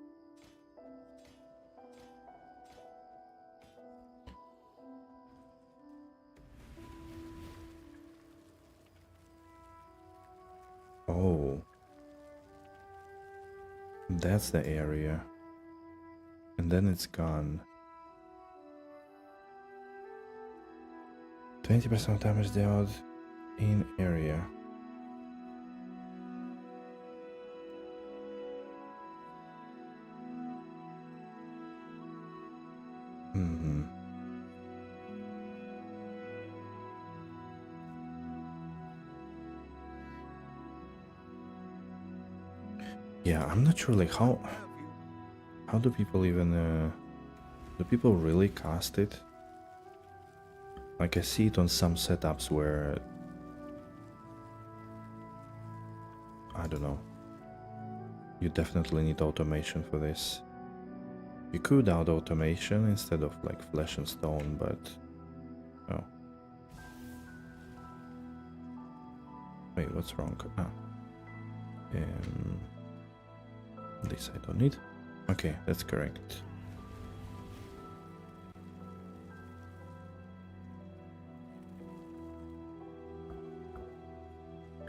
Oh. That's the area. And then it's gone. 20% damage dealt in area. Yeah, I'm not sure, like, how do people even, do people really cast it? Like, I see it on some setups where, I don't know, you definitely need automation for this. You could add automation instead of, like, Flesh and Stone, but, oh. Wait, what's wrong? This I don't need. Okay, that's correct.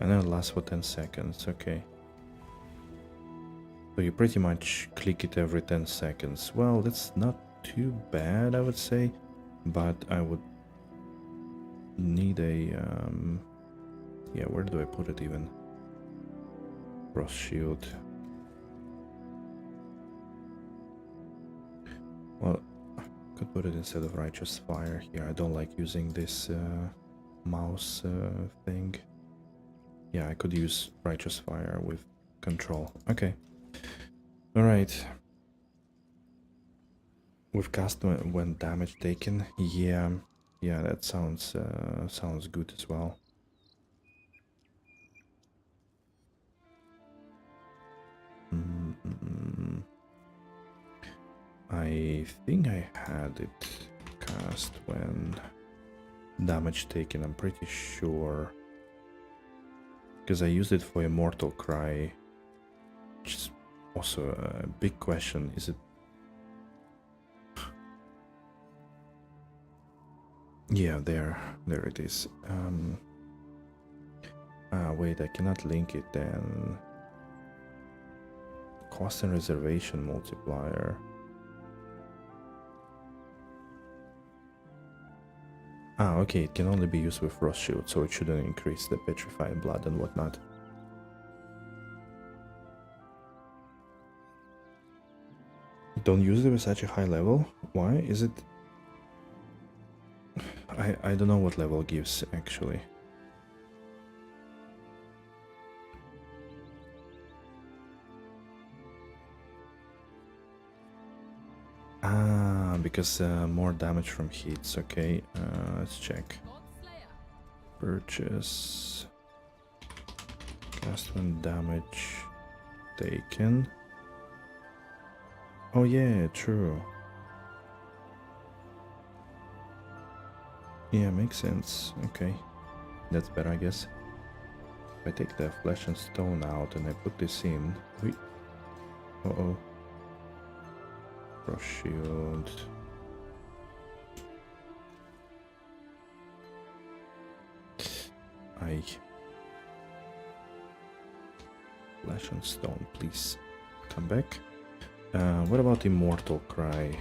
And then it lasts for 10 seconds, okay. So you pretty much click it every 10 seconds. Well, that's not too bad, I would say, but I would need a, yeah, where do I put it even? Frost shield. Well, I could put it instead of righteous fire here. I don't like using this mouse thing. Yeah, I could use righteous fire with control. Okay. All right. With cast when damage taken. Yeah, yeah, that sounds sounds good as well. I think I had it cast when damage taken. I'm pretty sure because I used it for Immortal Cry, which is also a big question. Is it? Yeah, there it is. Wait, I cannot link it then. Cost and reservation multiplier. Okay, it can only be used with Frost Shield, so it shouldn't increase the petrified blood and whatnot. Don't use it with such a high level? Why? Is it... I don't know what level gives, actually. Because more damage from hits, okay. Let's check. Purchase. Cast when damage taken. Oh yeah, true. Yeah, makes sense. Okay. That's better, I guess. If I take the flesh and stone out and I put this in... Wait. Uh-oh. Frost shield. Flesh and stone, please. Come back. What about Immortal Cry?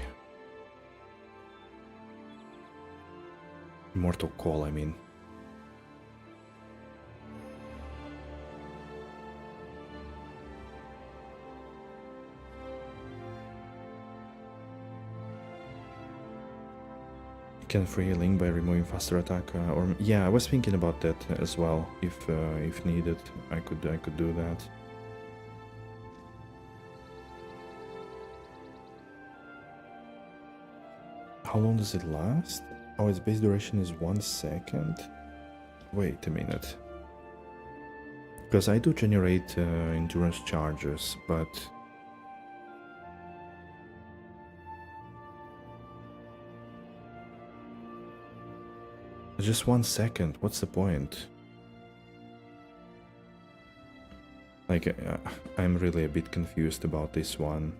Immortal Call, I mean. Can free a link by removing faster attack, or yeah, I was thinking about that as well. If needed, I could do that. How long does it last? Oh, its base duration is 1 second. Wait a minute, because I do generate endurance charges, but. Just 1 second, what's the point? Like, I'm really a bit confused about this one.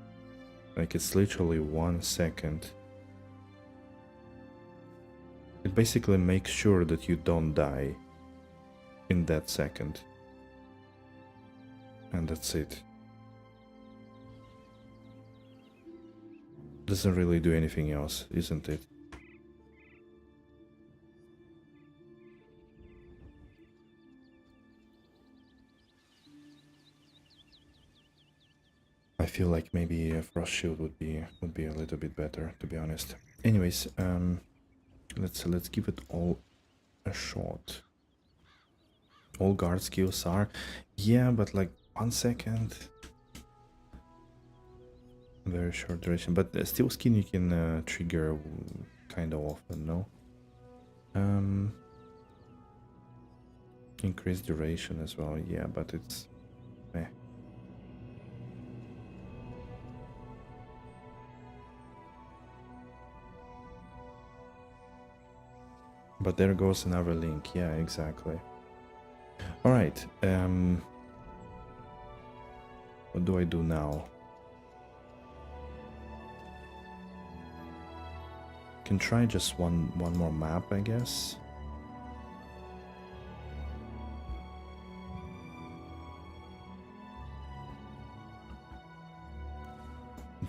Like, it's literally 1 second. It basically makes sure that you don't die in that second. And that's it. Doesn't really do anything else, isn't it? I feel like maybe a Frost Shield would be a little bit better, to be honest. Anyways, let's give it all a shot. All guard skills are, yeah, but like 1 second. Very short duration, but Steel Skin you can trigger kind of often, no? Increased duration as well, yeah, but it's meh. But there goes another link, yeah, exactly. Alright, what do I do now? Can try just one more map, I guess.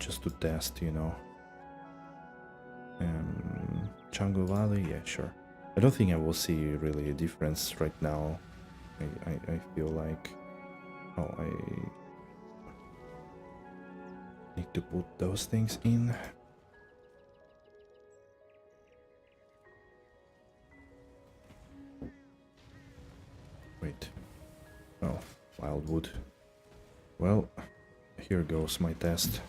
just to test, you know. Jungle Valley, yeah, sure. I don't think I will see really a difference right now. I feel like... Oh, I need to put those things in. Wait. Oh, wildwood. Well, here goes my test.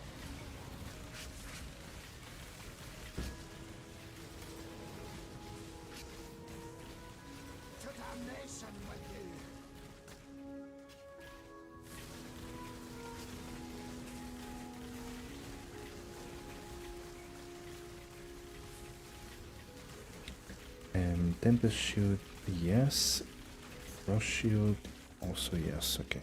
Tempest Shield, yes. Frost Shield, also yes, okay.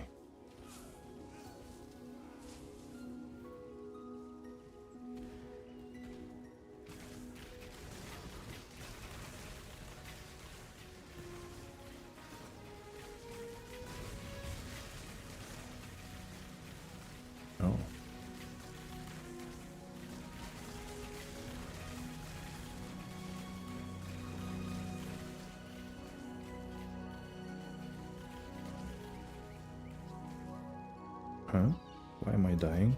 Oh. Huh? Why am I dying?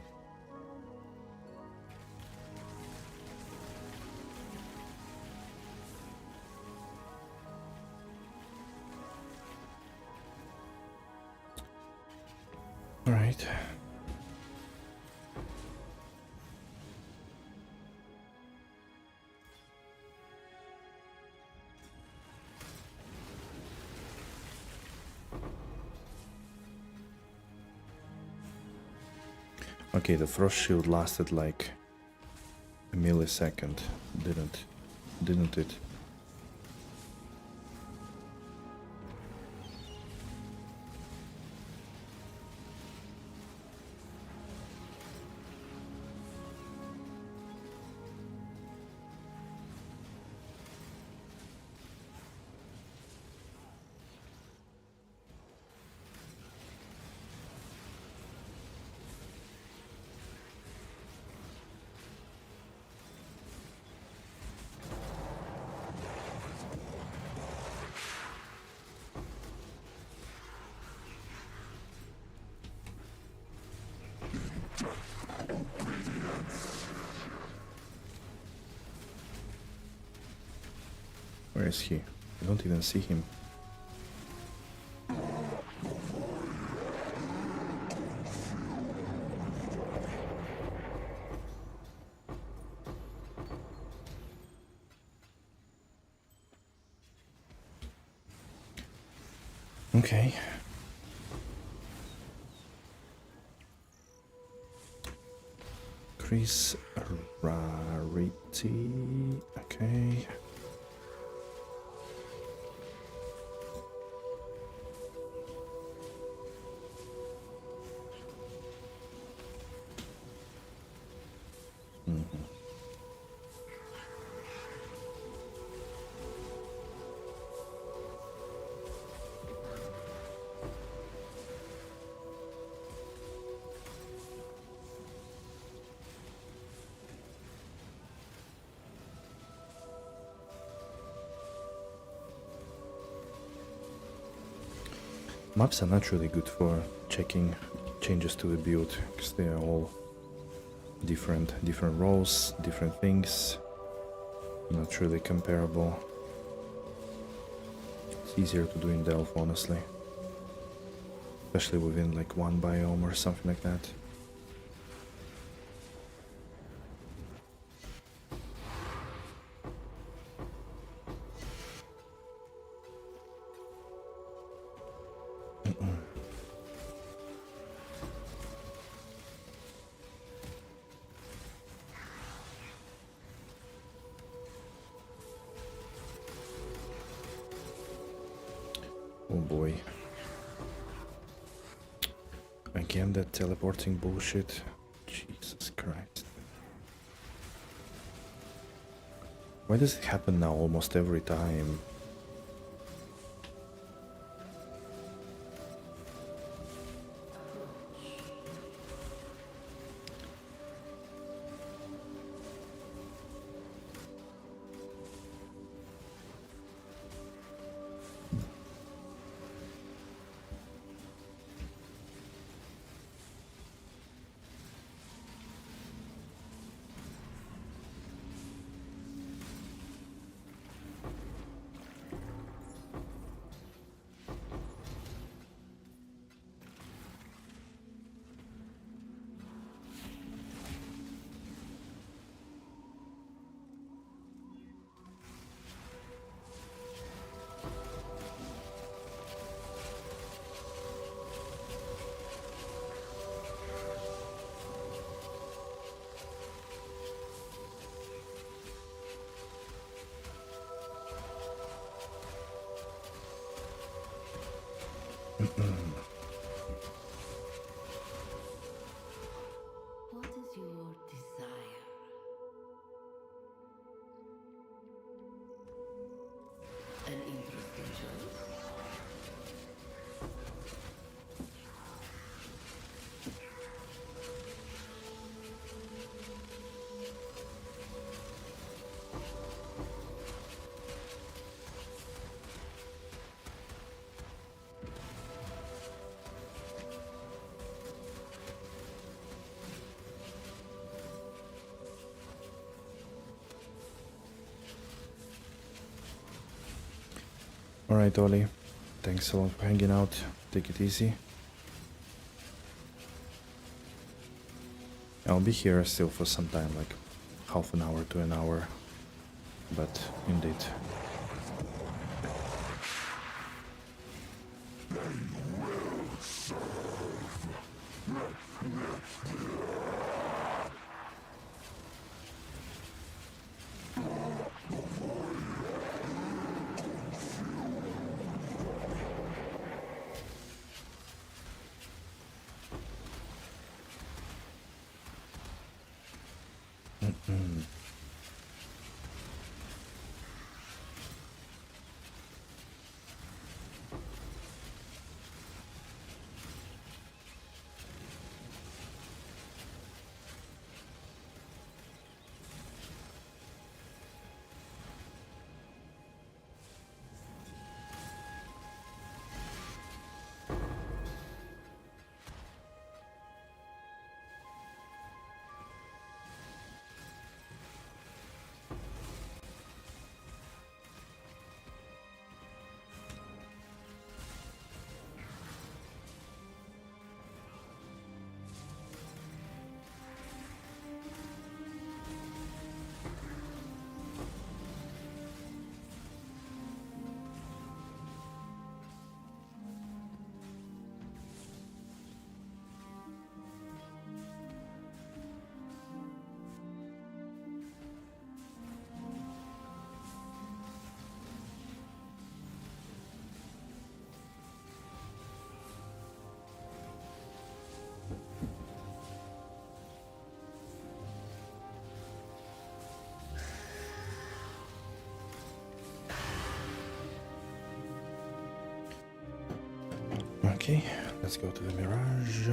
All right. Okay, the frost shield lasted like a millisecond, didn't it? Where is he? I don't even see him. Okay. Increase rarity. Okay. Maps are not really good for checking changes to the build because they are all different roles, different things, not really comparable. It's easier to do in Delph, honestly, especially within like one biome or something like that. Oh boy. Again, that teleporting bullshit. Jesus Christ. Why does it happen now almost every time? What is your desire? An interesting choice. Alright, Ollie. Thanks a lot for hanging out. Take it easy. I'll be here still for some time, like half an hour to an hour. But indeed. Okay, let's go to the Mirage.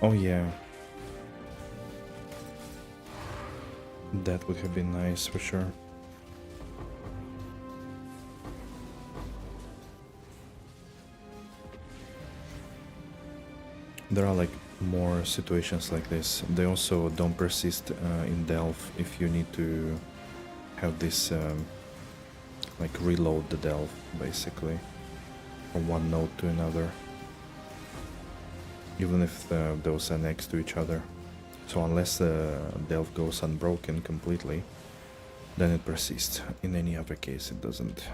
Oh yeah. That would have been nice for sure. There are like more situations like this. They also don't persist in Delve if you need to have this like reload the Delve basically from one node to another, even if those are next to each other. So unless the Delve goes unbroken completely, then it persists. In any other case it doesn't.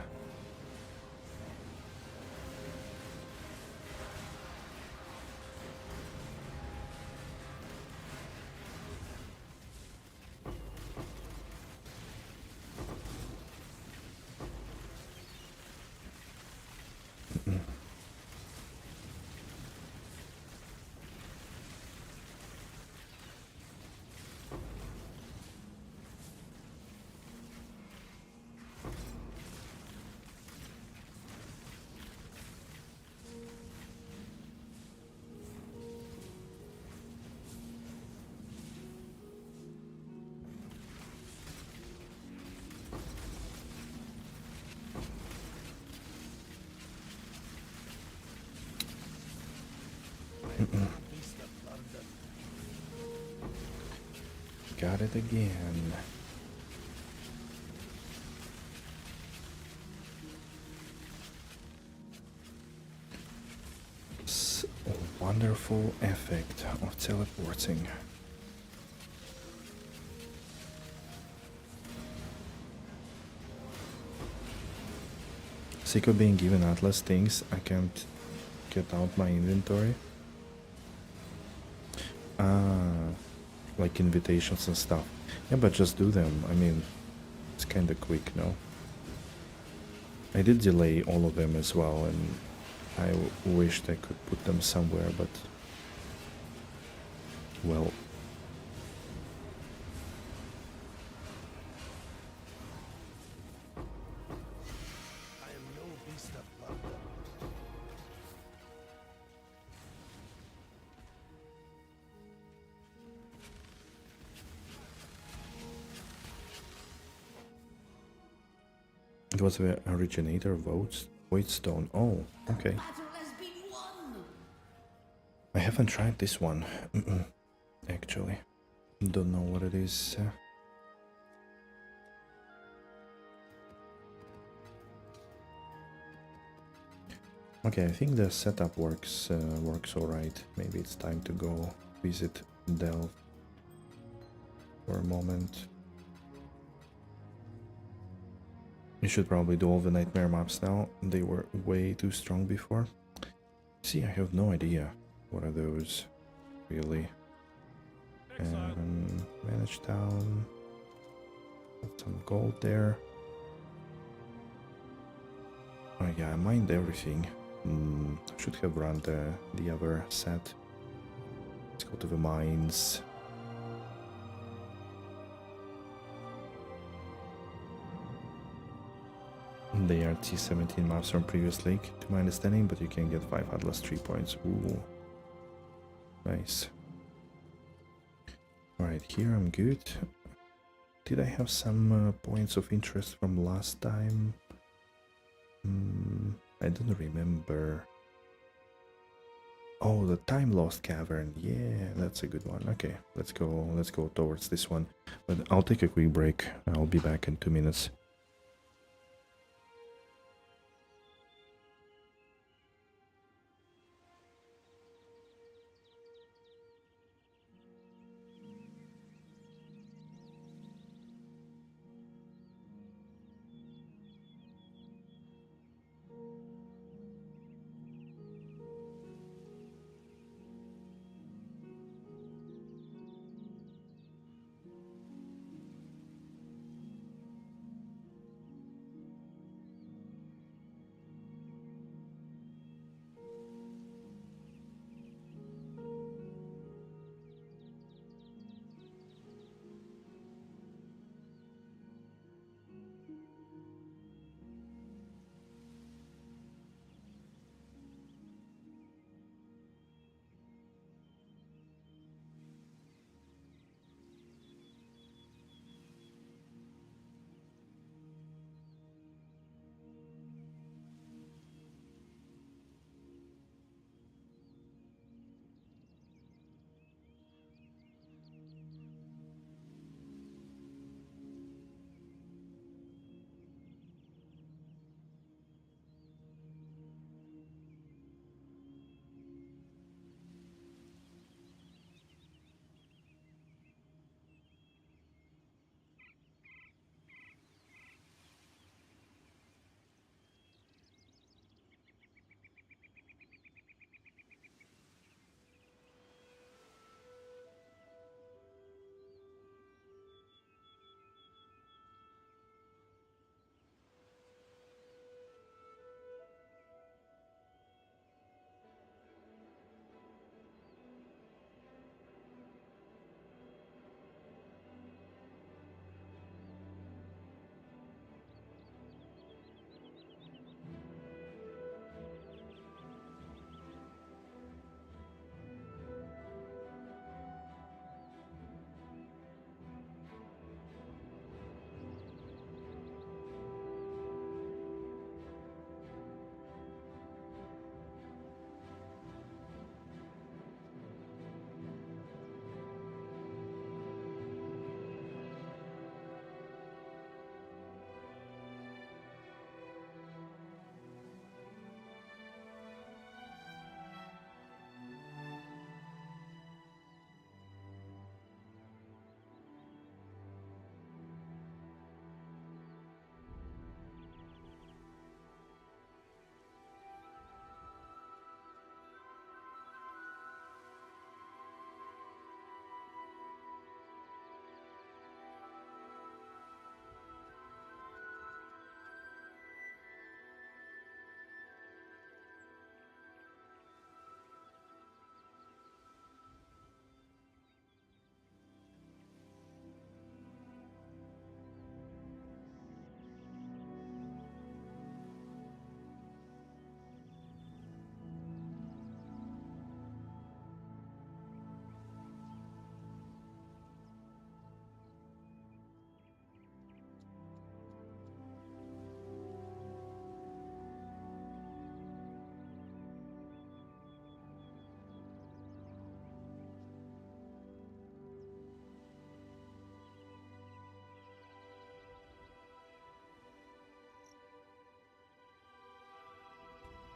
Got it again. It's a wonderful effect of teleporting. Sick of being given Atlas things, I can't get out my inventory. Ah, like invitations and stuff. Yeah, but just do them. I mean, it's kind of quick, no? I did delay all of them as well, and I wished I could put them somewhere, but well. I am no beast of plunder. It was the originator Voidstone. Oh, okay. Battle has been won. I haven't tried this one, actually. Don't know what it is. Okay, I think the setup works alright. Maybe it's time to go visit Delve for a moment. You should probably do all the nightmare maps now. They were way too strong before. See, I have no idea what are those, really. Exile. Manage town. Got some gold there. Oh yeah, I mined everything. I should have run the other set. Let's go to the mines. They are T17 maps from previous league, to my understanding, but you can get 5 Atlas 3 points. Ooh. Nice. Alright, here I'm good. Did I have some points of interest from last time? I don't remember. Oh, the time lost cavern. Yeah, that's a good one. Okay, let's go towards this one. But I'll take a quick break. I'll be back in 2 minutes.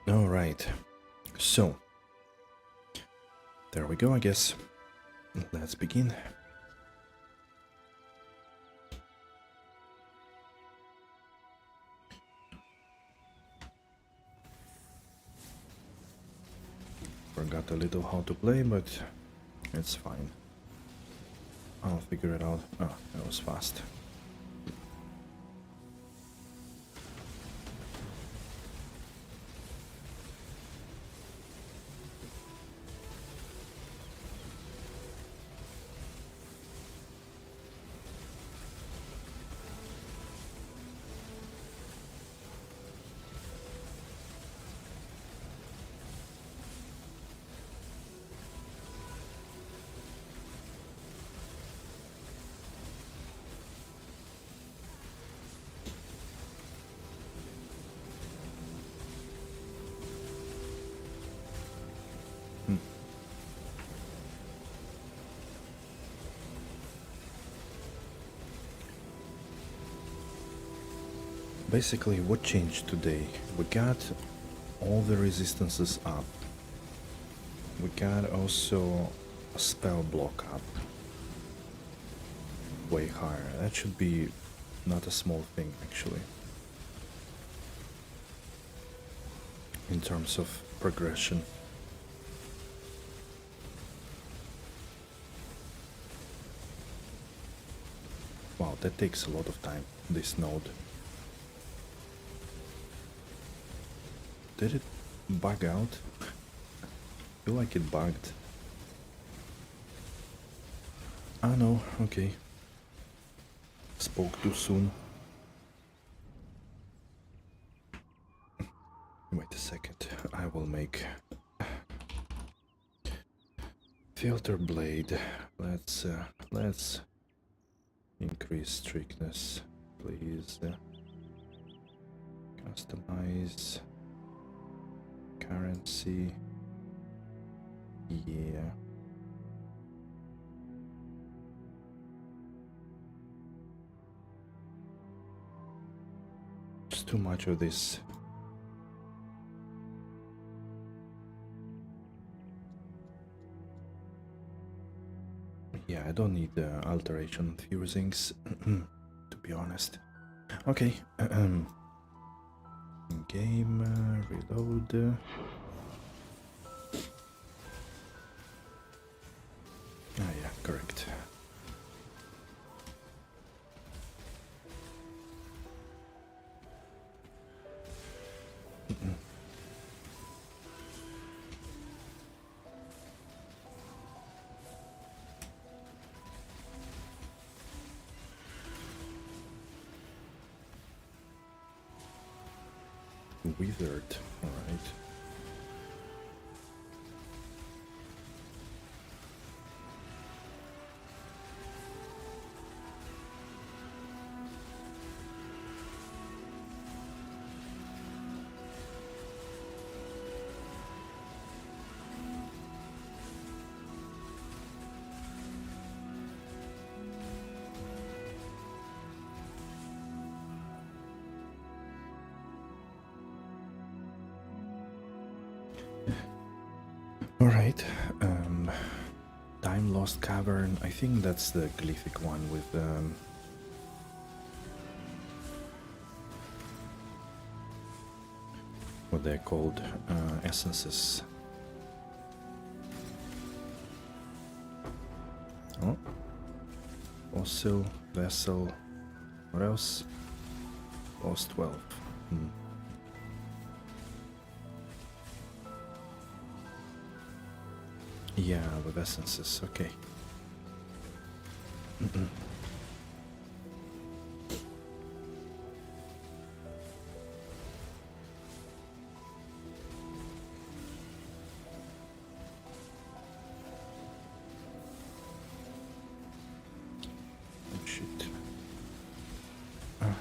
All right. So there we go, I guess. Let's begin. Forgot a little how to play, but it's fine. I'll figure it out. Oh, that was fast. Basically, what changed today? We got all the resistances up. We got also a spell block up. Way higher. That should be not a small thing, actually. In terms of progression. Wow, that takes a lot of time, this node. Did it bug out? I feel like it bugged. Ah no, okay. Spoke too soon. Wait a second, I will make filter blade. Let's increase strictness, please. Customize currency. Yeah. It's too much of this. Yeah, I don't need alteration fusings, to be honest. Okay. Game, reload. Ah, yeah, correct. Withered, alright. Alright, Time Lost Cavern, I think that's the glyphic one with what they're called, essences. Oh, fossil, vessel, what else? Lost 12. Yeah, with essences, okay. Oh shit. Of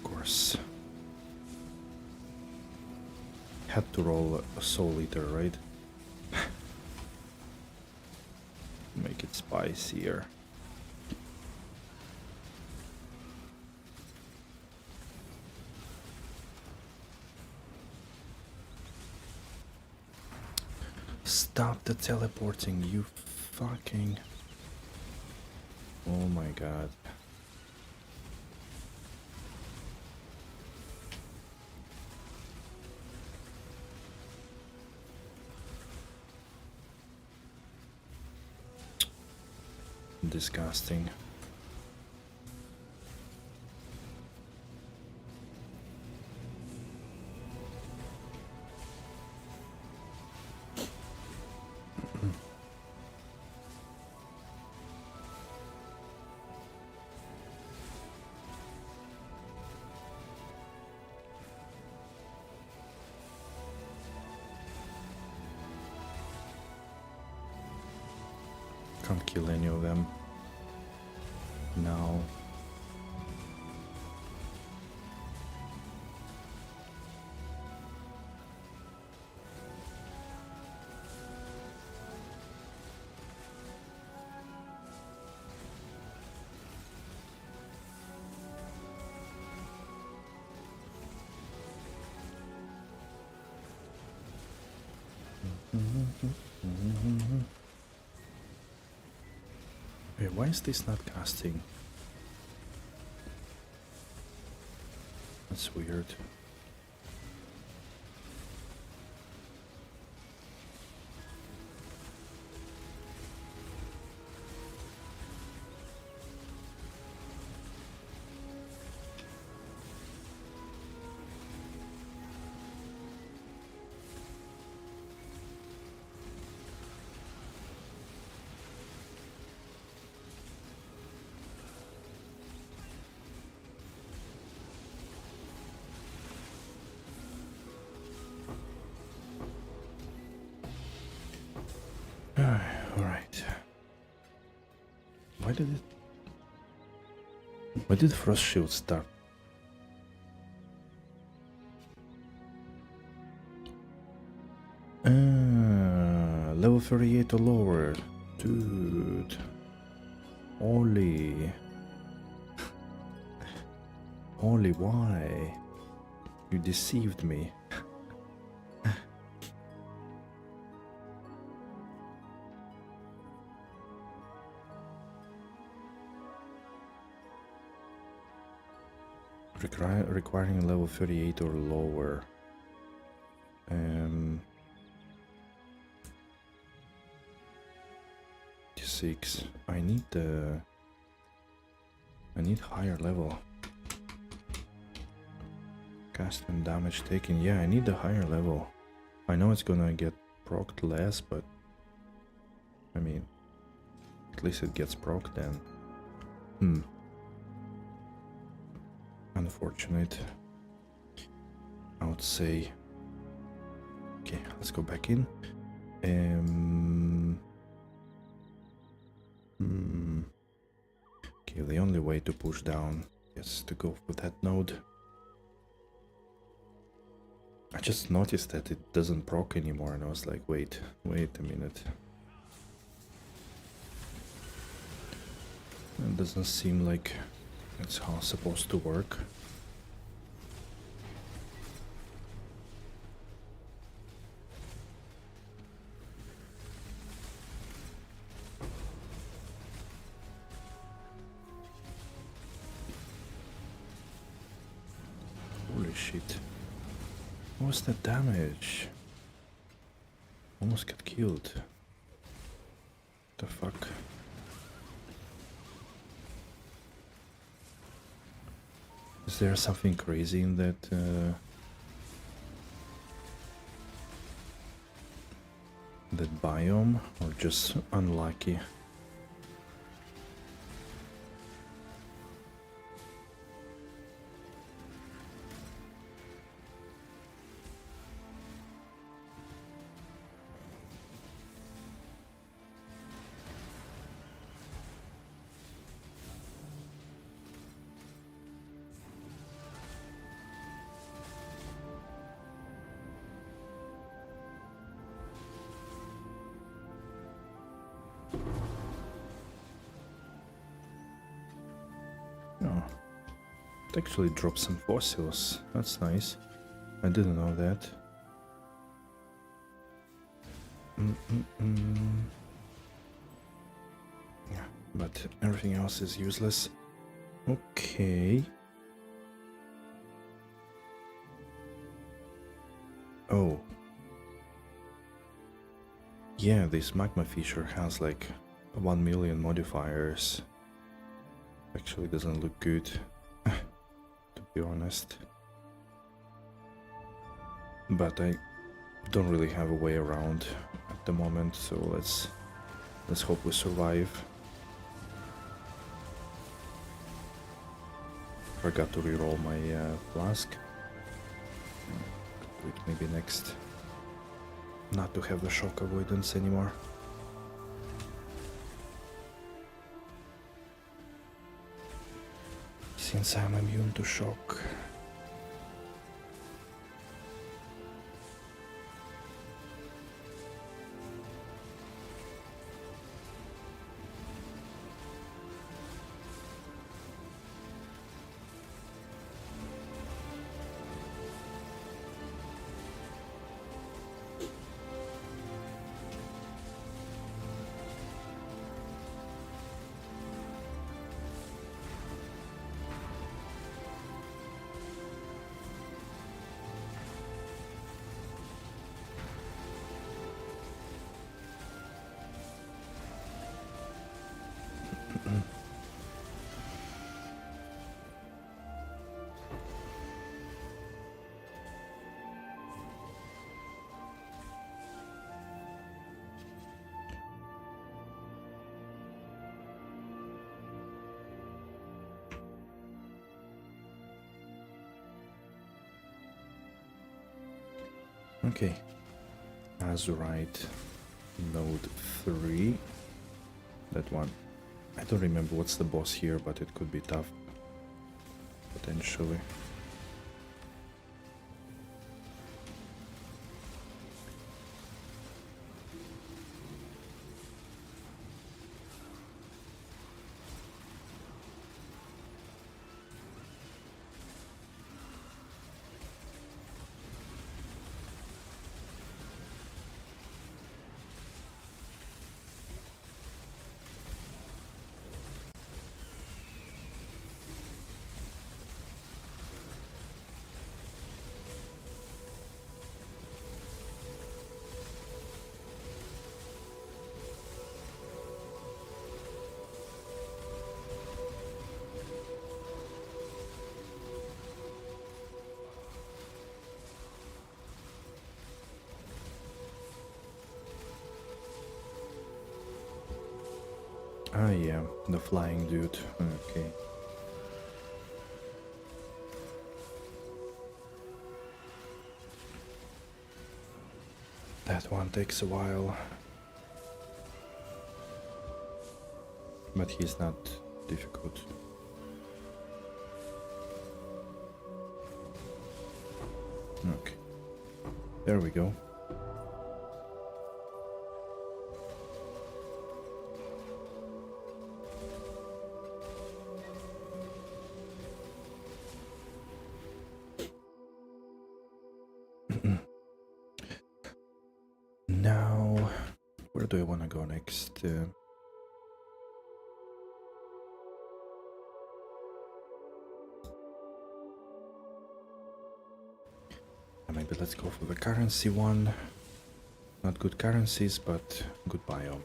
course. Had to roll a Soul Eater, right? Make it spicier. Stop the teleporting, you fucking... Oh my god. Disgusting. Can't kill any of them now. Wait, why is this not casting? That's weird. Alright. Why did Frost Shield start? Level 38 or lower. Dude. Holy. Holy, why? You deceived me. Requiring level 38 or lower. 6. I need higher level. Cast and damage taken. Yeah, I need the higher level. I know it's gonna get procced less, but I mean, at least it gets procced then. Unfortunate, I would say. Okay, let's go back in. Okay, the only way to push down is to go for that node. I just noticed that it doesn't proc anymore, and I was like, wait a minute. It doesn't seem like that's how it's supposed to work. Holy shit. What was that damage? Almost got killed. The fuck? Is there something crazy in that that biome, or just unlucky? It actually dropped some fossils. That's nice. I didn't know that. Yeah, but everything else is useless. Okay. Oh. Yeah, this magma feature has like 1 million modifiers. Actually doesn't look good, to be honest. But I don't really have a way around at the moment, so let's hope we survive. Forgot to reroll my flask. Could do it maybe next. Not to have the shock avoidance anymore. Since I'm immune to shock. Okay, Azurite node 3, that one. I don't remember what's the boss here, but it could be tough, potentially. Ah yeah, the flying dude, okay. That one takes a while. But he's not difficult. Okay. There we go. Now, where do I want to go next? Maybe let's go for the currency one. Not good currencies, but good biome.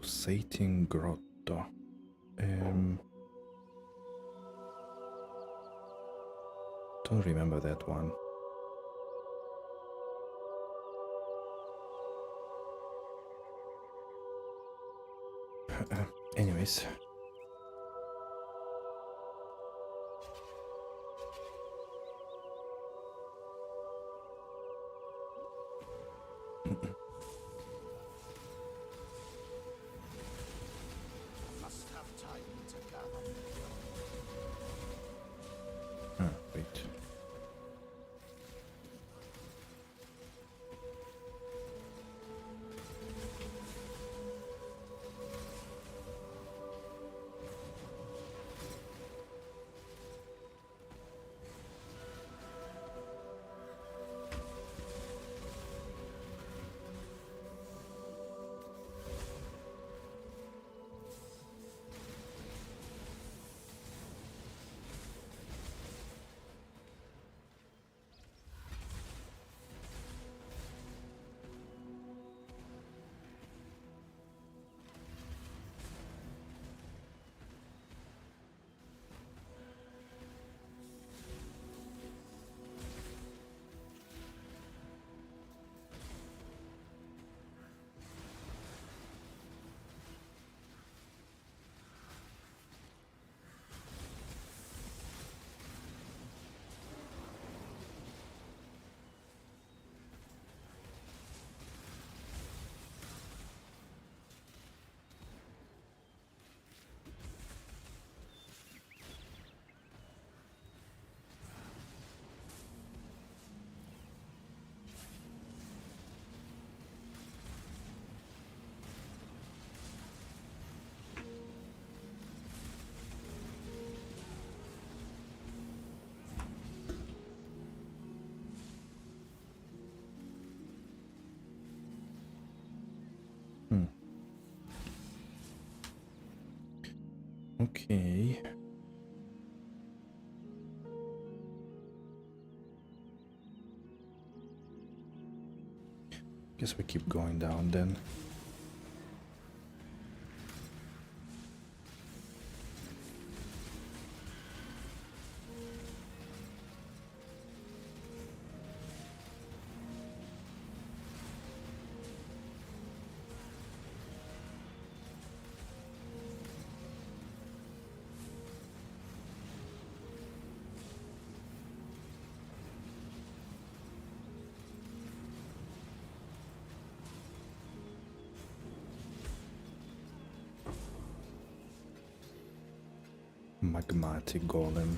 Pulsating grotto. Don't remember that one. Anyways. Must have time to gather. Wait. Okay. Guess we keep going down then. Magmatic golem.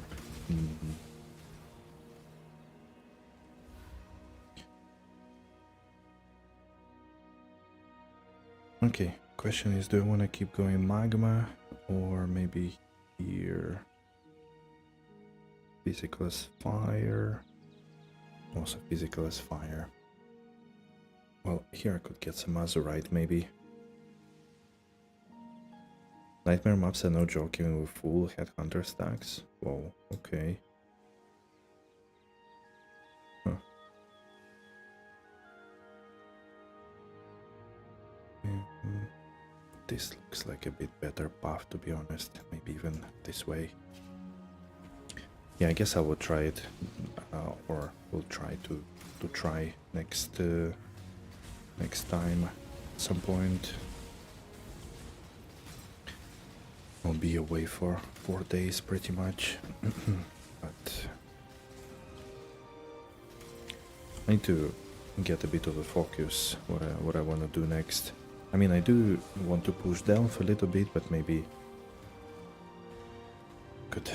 Okay, question is, do I want to keep going magma or maybe here? Physical as fire. Also physical as fire. Well, here I could get some azurite maybe. Nightmare maps are no joke even with full Headhunter stacks. Whoa, okay. Huh. This looks like a bit better path, to be honest. Maybe even this way. Yeah, I guess I will try it, or we'll try to try next next time at some point. I'll be away for 4 days pretty much, but I need to get a bit of a focus what I want to do next. I mean, I do want to push down for a little bit, but maybe could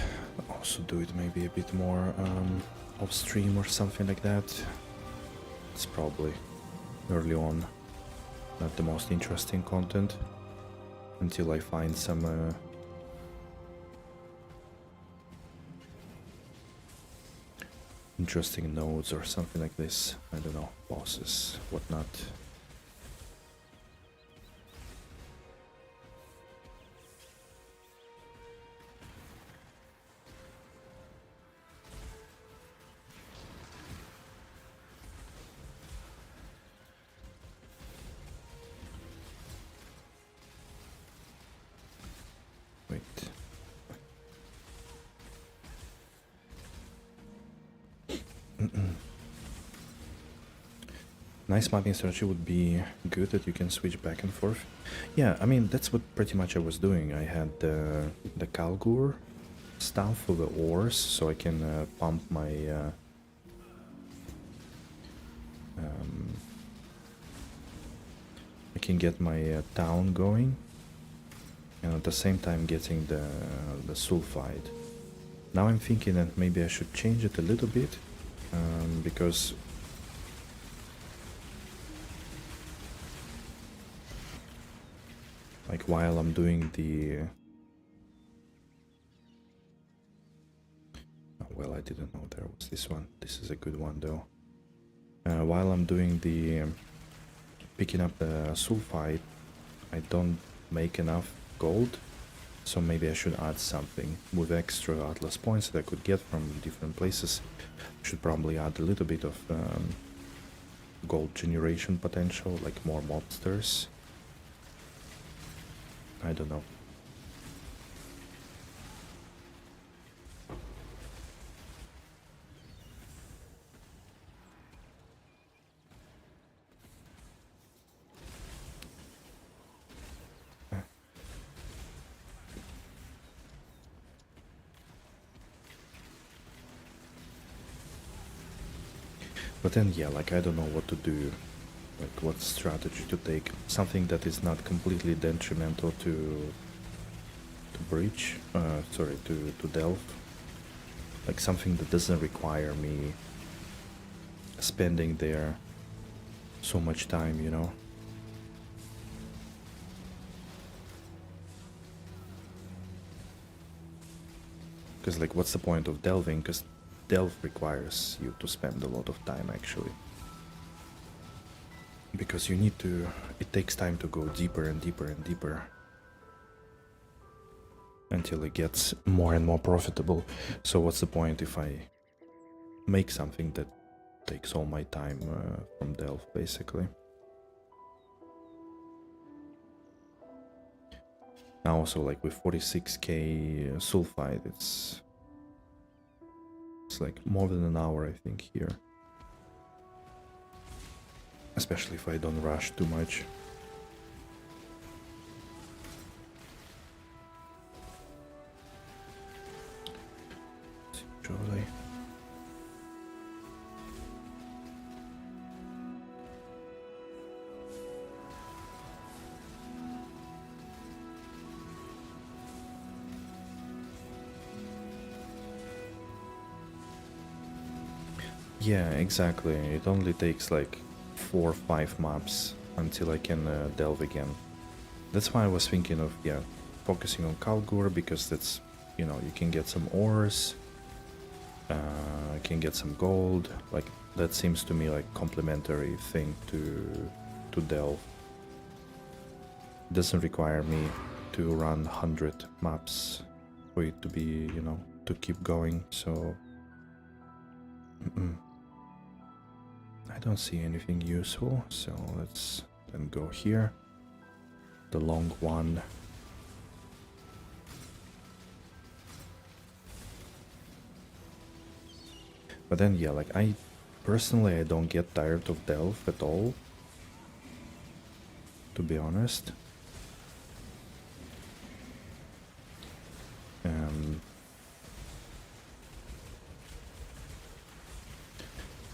also do it maybe a bit more off stream or something like that. It's probably early on not the most interesting content until I find some interesting nodes or something like this. I don't know, bosses, whatnot. Nice mapping strategy would be good that you can switch back and forth. Yeah, I mean, that's what pretty much I was doing. I had the Kalgur stuff for the ores, so I can pump my I can get my town going, and at the same time getting the sulfide. Now I'm thinking that maybe I should change it a little bit, because like while I'm doing the well, I didn't know there was this one. This is a good one though. While I'm doing the picking up the sulfide, I don't make enough gold, so maybe I should add something with extra atlas points that I could get from different places. I should probably add a little bit of gold generation potential, like more mobsters. I don't know. But then, yeah, like I don't know what to do, like what strategy to take. Something that is not completely detrimental to breach, sorry, to delve. Like something that doesn't require me spending there so much time, you know? Because like what's the point of delving? Because delve requires you to spend a lot of time actually. Because you need to, it takes time to go deeper and deeper and deeper until it gets more and more profitable. So what's the point if I make something that takes all my time from delve basically? Now also like with 46k sulfide, it's like more than an hour I think here. Especially if I don't rush too much. Surely. Yeah, exactly. It only takes like 4 or 5 maps until I can delve again. That's why I was thinking of, yeah, focusing on Kalgur, because that's, you know, you can get some ores, you can get some gold. Like that seems to me like complementary thing to delve. It doesn't require me to run 100 maps for it to be, you know, to keep going. So I don't see anything useful, so let's then go here. The long one. But then, yeah, like I personally, I don't get tired of delve at all, to be honest.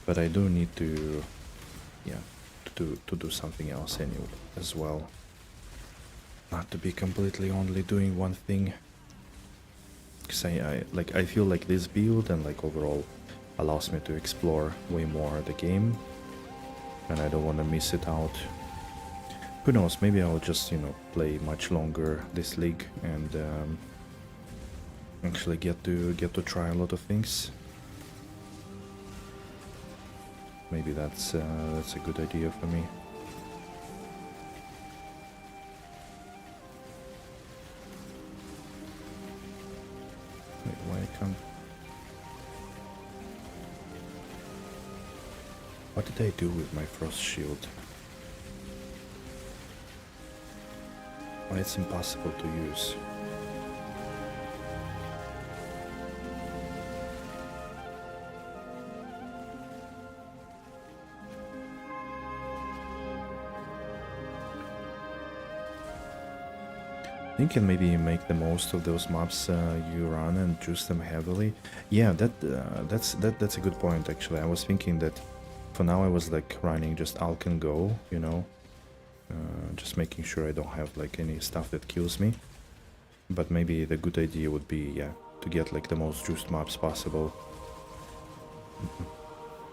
But I do need to, yeah, to do something else anyway as well. Not to be completely only doing one thing. Because I feel like this build and like overall allows me to explore way more the game, and I don't want to miss it out. Who knows? Maybe I'll just, you know, play much longer this league and actually get to try a lot of things. Maybe that's a good idea for me. Wait, why I can't? What did I do with my frost shield? Why it's impossible to use? You can maybe make the most of those mobs you run and juice them heavily. Yeah, that's a good point actually. I was thinking that for now I was like running just Alk and Go, you know, just making sure I don't have like any stuff that kills me. But maybe the good idea would be, yeah, to get like the most juiced mobs possible.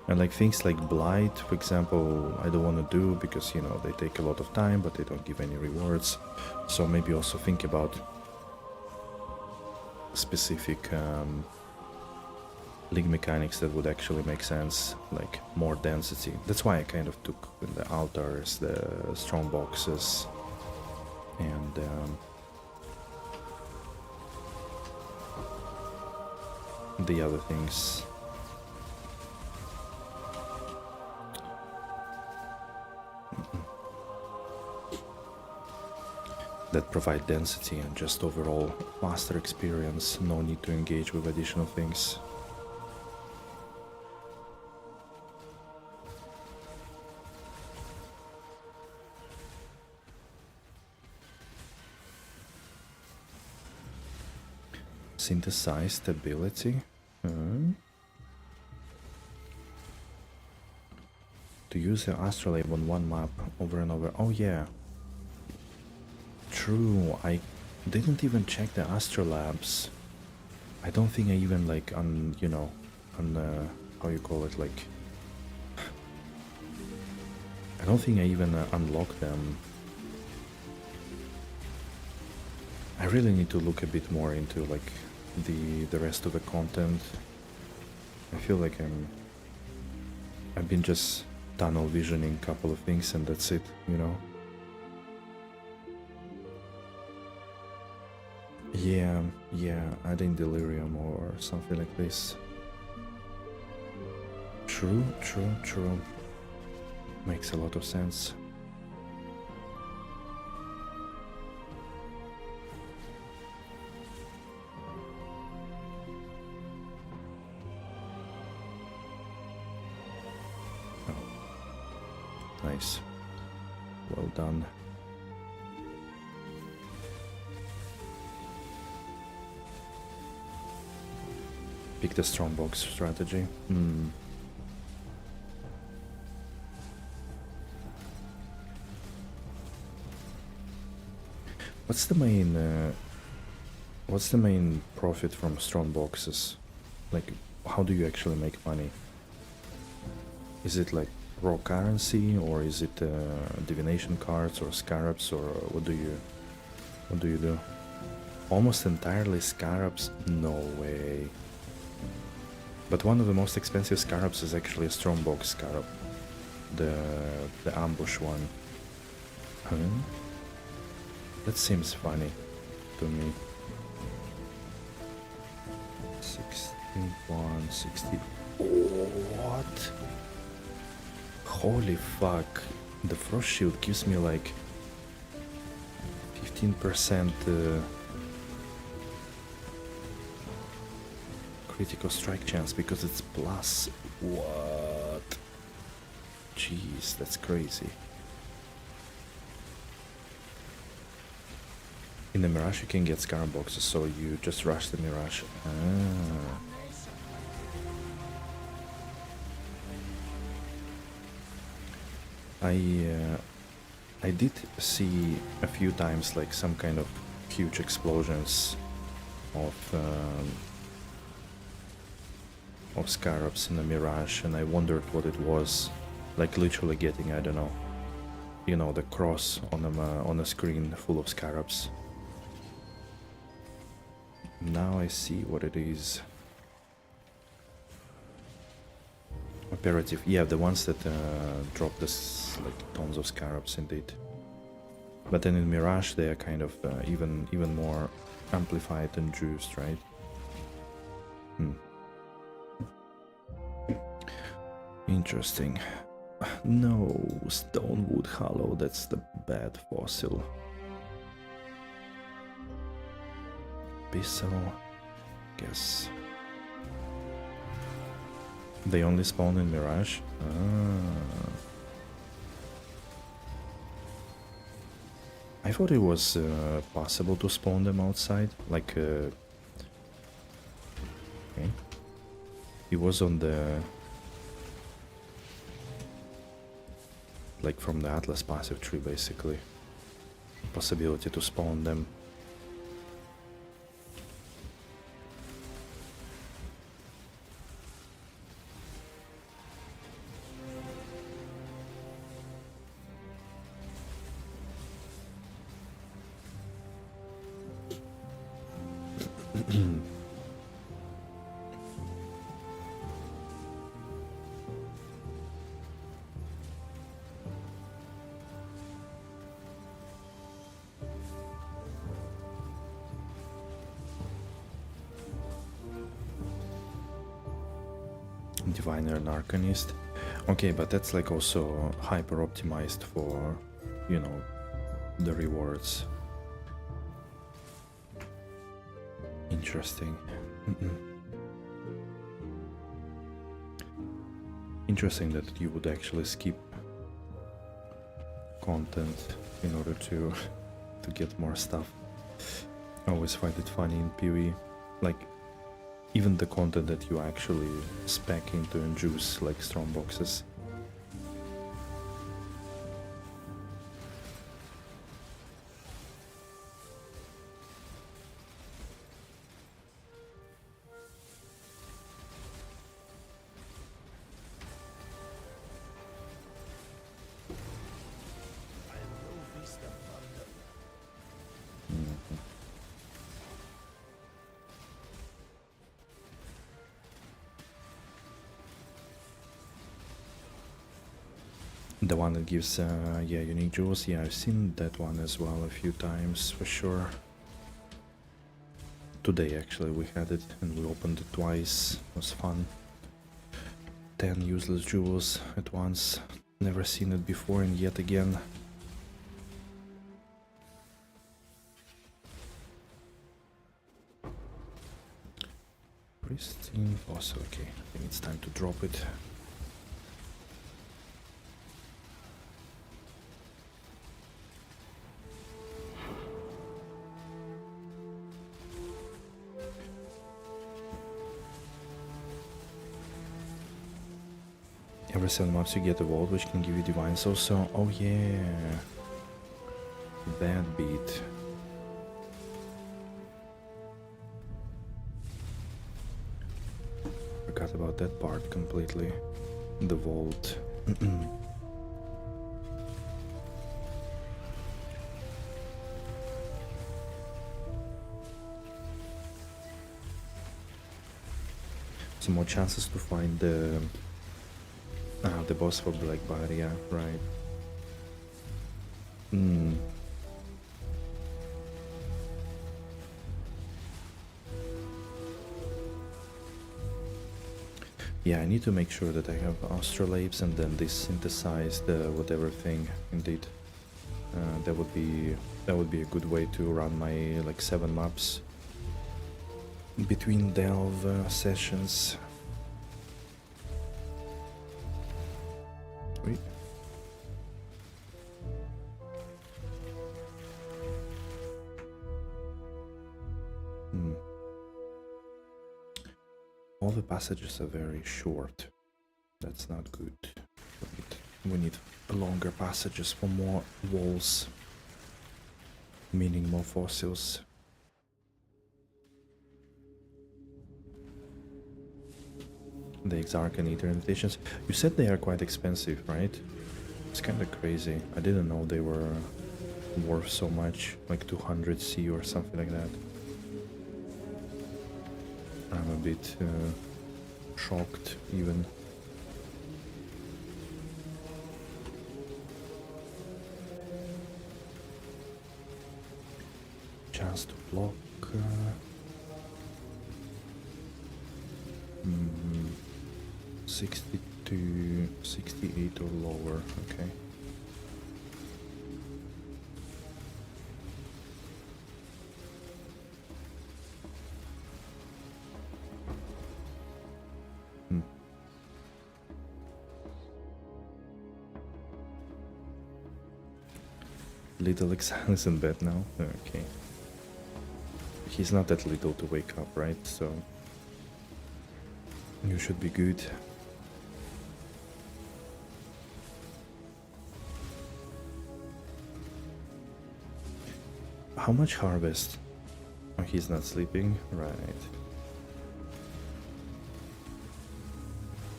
And like things like Blight, for example, I don't want to do because, you know, they take a lot of time, but they don't give any rewards. So maybe also think about specific league mechanics that would actually make sense, like more density. That's why I kind of took the altars, the strong boxes, and the other things. That provide density and just overall faster experience, no need to engage with additional things. Synthesize stability. To use the astrolabe on one map over and over. Oh yeah. True, I didn't even check the astrolabs. I don't think I even like you know, how you call it, like I don't think I even unlocked them. I really need to look a bit more into like the rest of the content. I feel like I've been just tunnel visioning a couple of things and that's it, you know. Yeah, adding delirium or something like this. True. Makes a lot of sense. Oh. Nice. Well done. Pick the strongbox strategy. What's the main profit from strong boxes? Like, how do you actually make money? Is it like raw currency, or is it divination cards or scarabs, or what do you do? Almost entirely scarabs? No way. But one of the most expensive scarabs is actually a strongbox scarab, the ambush one. Huh? That seems funny to me. 61, 60. What? Holy fuck! The frost shield gives me like 15% critical strike chance because it's plus. What? Jeez, that's crazy. In the Mirage you can get scarab boxes, so you just rush the Mirage. I did see a few times like some kind of huge explosions of scarabs in the Mirage, and I wondered what it was. Like literally getting, I don't know, you know, the cross on a screen full of scarabs. Now I see what it is. Operative, yeah, the ones that drop this like tons of scarabs indeed. But then in Mirage they are kind of even more amplified and juiced, right? Interesting. No, Stonewood Hollow, that's the bad fossil. Abyssal, guess. They only spawn in Mirage? Ah. I thought it was possible to spawn them outside, like okay. It was on the like from the Atlas passive tree basically. Possibility to spawn them. Diviner and Arcanist. Okay, but that's like also hyper optimized for, you know, the rewards. Interesting. Interesting that you would actually skip content in order to get more stuff. I always find it funny in PoE, like even the content that you actually spec into and juice, like strong boxes. I am no beast of burden. The one that gives, yeah, unique jewels. Yeah, I've seen that one as well a few times for sure. Today actually we had it and we opened it twice. It was fun. 10 useless jewels at once. Never seen it before and yet again. Pristine fossil. Okay, I think it's time to drop it. Every 7 months you get a vault which can give you divine soul. So, oh yeah, that beat. Forgot about that part completely. The vault. Some more chances to find the boss for Black Bar, yeah, right. Yeah, I need to make sure that I have astrolabes and then this synthesized whatever thing. Indeed, that would be a good way to run my like 7 maps between delve sessions. Wait. All the passages are very short. That's not good. We need longer passages for more walls, meaning more fossils. The Exarch and Ether invitations. You said they are quite expensive, right? It's kind of crazy. I didn't know they were worth so much, like 200 C or something like that. I'm a bit shocked even. Chance to block. 62, 68 or lower, okay. Little Exile is in bed now? Okay. He's not that little to wake up, right? So you should be good. How much harvest? Oh, he's not sleeping, right.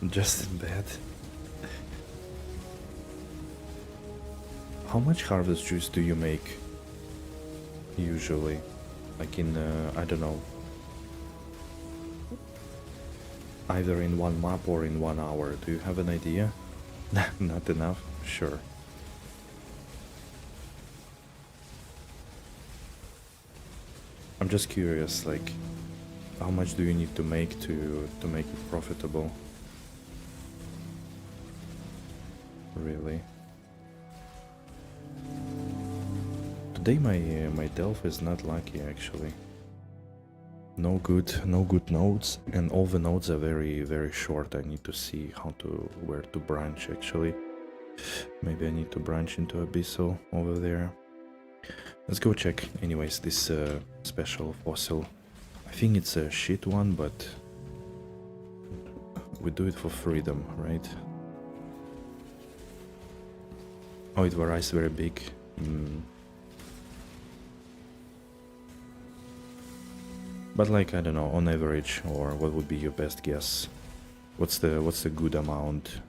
Just in bed. How much harvest juice do you make usually? Like in, I don't know, either in one map or in 1 hour. Do you have an idea? Not enough? Sure. I'm just curious, like, how much do you need to make to make it profitable? Really? Today my Delph is not lucky actually. No good nodes, and all the nodes are very short. I need to see where to branch actually. Maybe I need to branch into Abyssal over there. Let's go check anyways this special fossil. I think it's a shit one, but we do it for freedom, right? Oh, it varies very big. But like, I don't know, on average, or what would be your best guess? What's the good amount?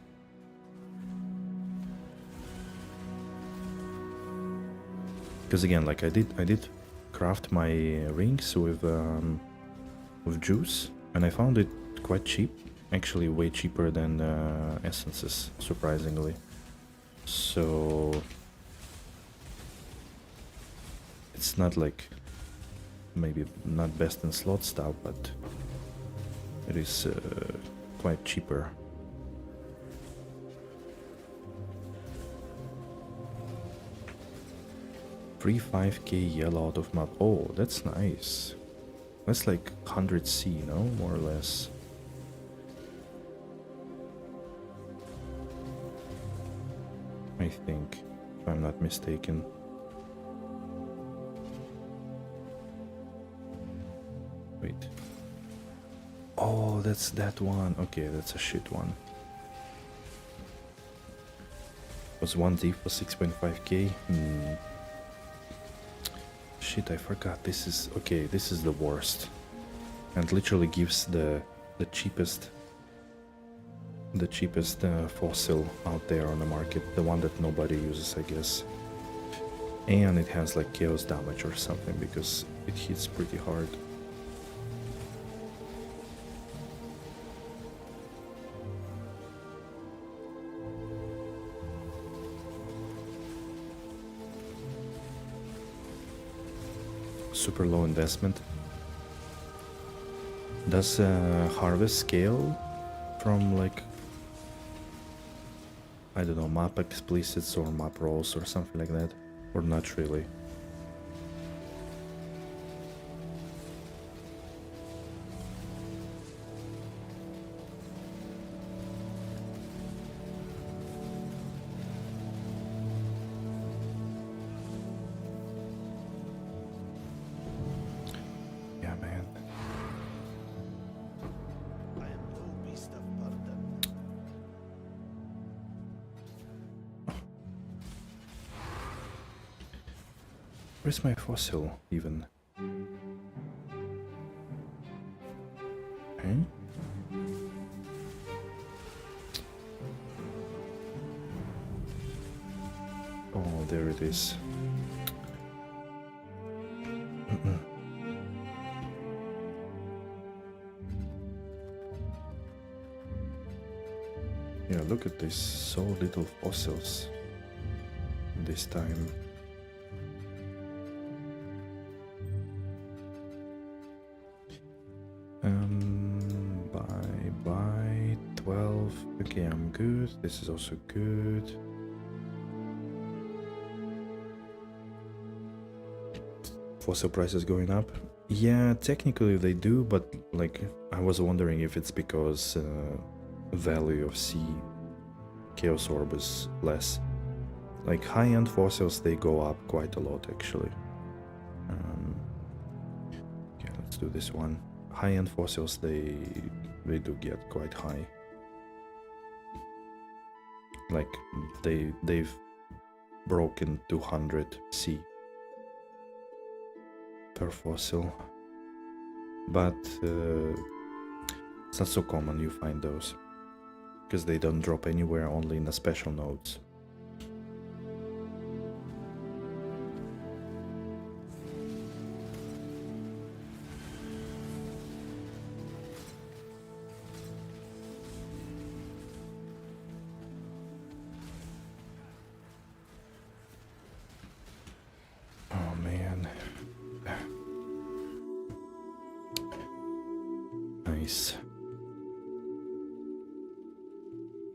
Because again, like I did craft my rings with juice, and I found it quite cheap, actually way cheaper than essences, surprisingly. So it's not like, maybe not best in slot stuff, but it is quite cheaper. Free 5k yellow out of map. Oh, that's nice. That's like 100C, no? More or less. I think, if I'm not mistaken. Wait. Oh, that's that one. Okay, that's a shit one. Was 1 D for 6.5k? Shit, I forgot. This is okay. This is the worst, and literally gives the cheapest fossil out there on the market, the one that nobody uses, I guess. And it has like chaos damage or something because it hits pretty hard. Super low investment. Does harvest scale from like, I don't know, map explicits or map rolls or something like that, or not really? Yeah, man. I am no beast of burden. Where's my fossil even? Okay. Oh, there it is. Yeah, look at this, so little fossils this time. Bye 12. Okay, I'm good. This is also good. Fossil prices going up? Yeah, technically they do, but like I was wondering if it's because value of C Chaos Orb is less. Like high-end fossils, they go up quite a lot actually. Okay, let's do this one. High-end fossils, they do get quite high. Like they've broken 200 C per fossil, but it's not so common you find those because they don't drop anywhere, only in the special nodes. Oh man. Nice.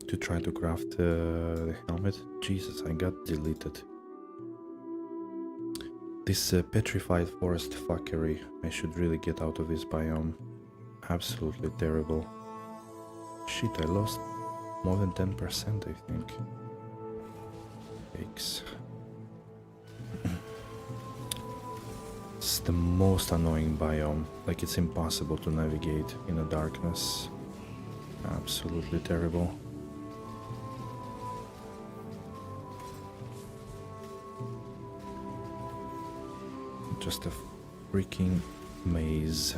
To try to craft the helmet. Jesus, I got deleted. This petrified forest fuckery. I should really get out of this biome. Absolutely terrible. Shit, I lost more than 10%, I think. Yikes. It's the most annoying biome. Like, it's impossible to navigate in the darkness. Absolutely terrible. Just a freaking maze.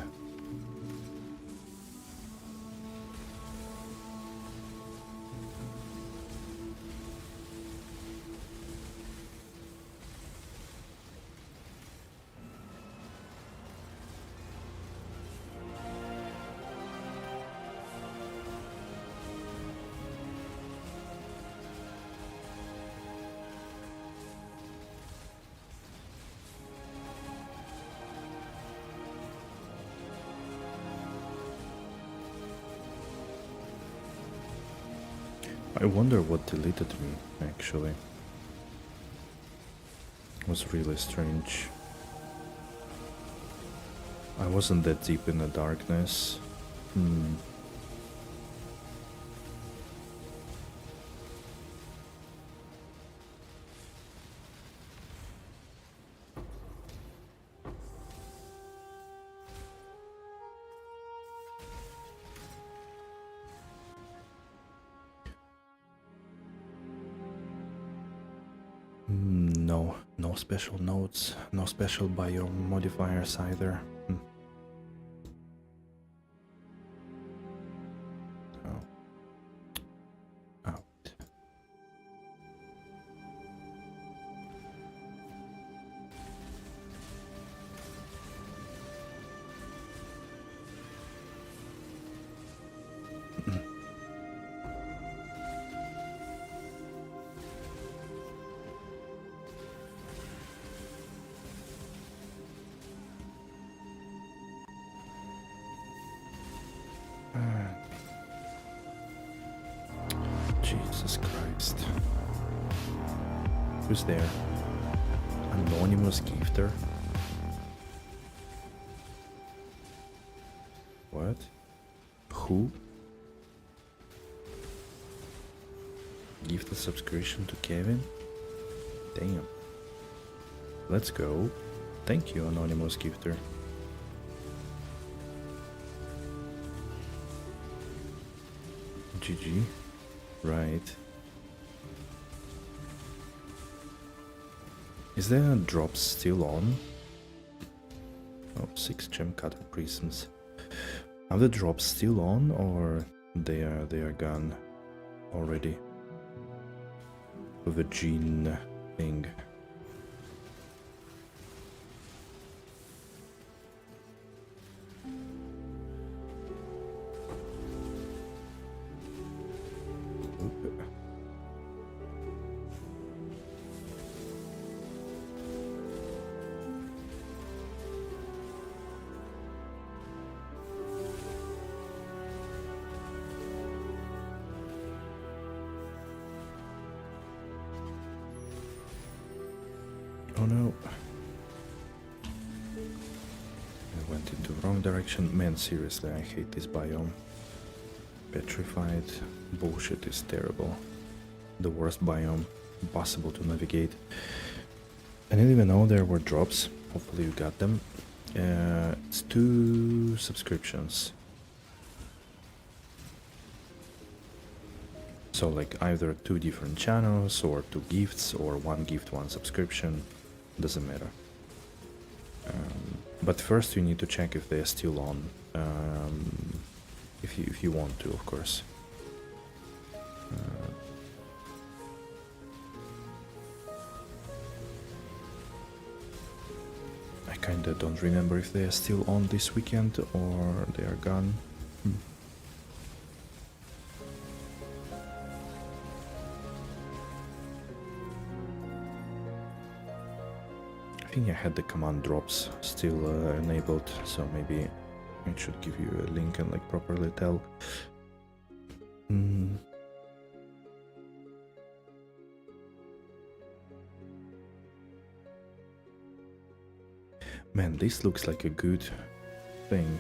I wonder what deleted me, actually. It was really strange. I wasn't that deep in the darkness. No special nodes, no special biome modifiers either. Oh. Out. Jesus Christ. Who's there? Anonymous gifter? What? Who? Gift a subscription to Kevin? Damn. Let's go. Thank you, Anonymous gifter. GG. Right. Is there a drop still on? Oh, 6 gem cutter prisms. Are the drops still on, or they are gone already? With the gene thing. Oh no. I went into the wrong direction. Man, seriously, I hate this biome. Petrified bullshit is terrible. The worst biome. impossible to navigate. I didn't even know there were drops. Hopefully you got them. It's 2 subscriptions. So like either 2 different channels or 2 gifts or 1 gift, 1 subscription. Doesn't matter. But first you need to check if they're still on. If you want to, of course. I kinda don't remember if they are still on this weekend or they are gone. I think I had the command drops still enabled, so maybe it should give you a link and like properly tell. Man, this looks like a good thing.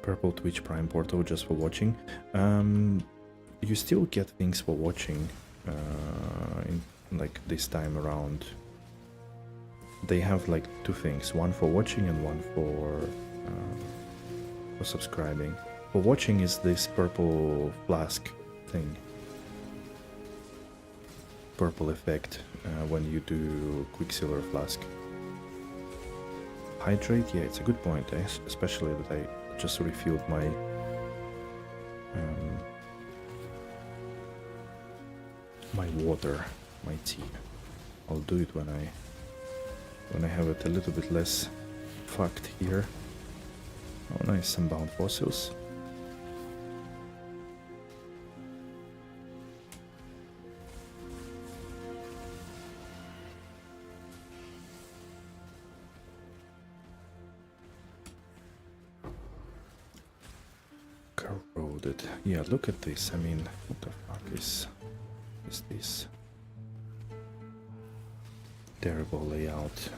Purple Twitch Prime Portal just for watching. You still get things for watching in like this time around. They have like 2 things, one for watching and one for subscribing. For watching is this purple flask thing. Purple effect when you do Quicksilver Flask. Hydrate, yeah, it's a good point, especially that I just refilled my my water, my tea. I'll do it when I have it a little bit less fucked here. Oh nice, some bound fossils. Corroded. Yeah, look at this. I mean, what the fuck is this? Terrible layout.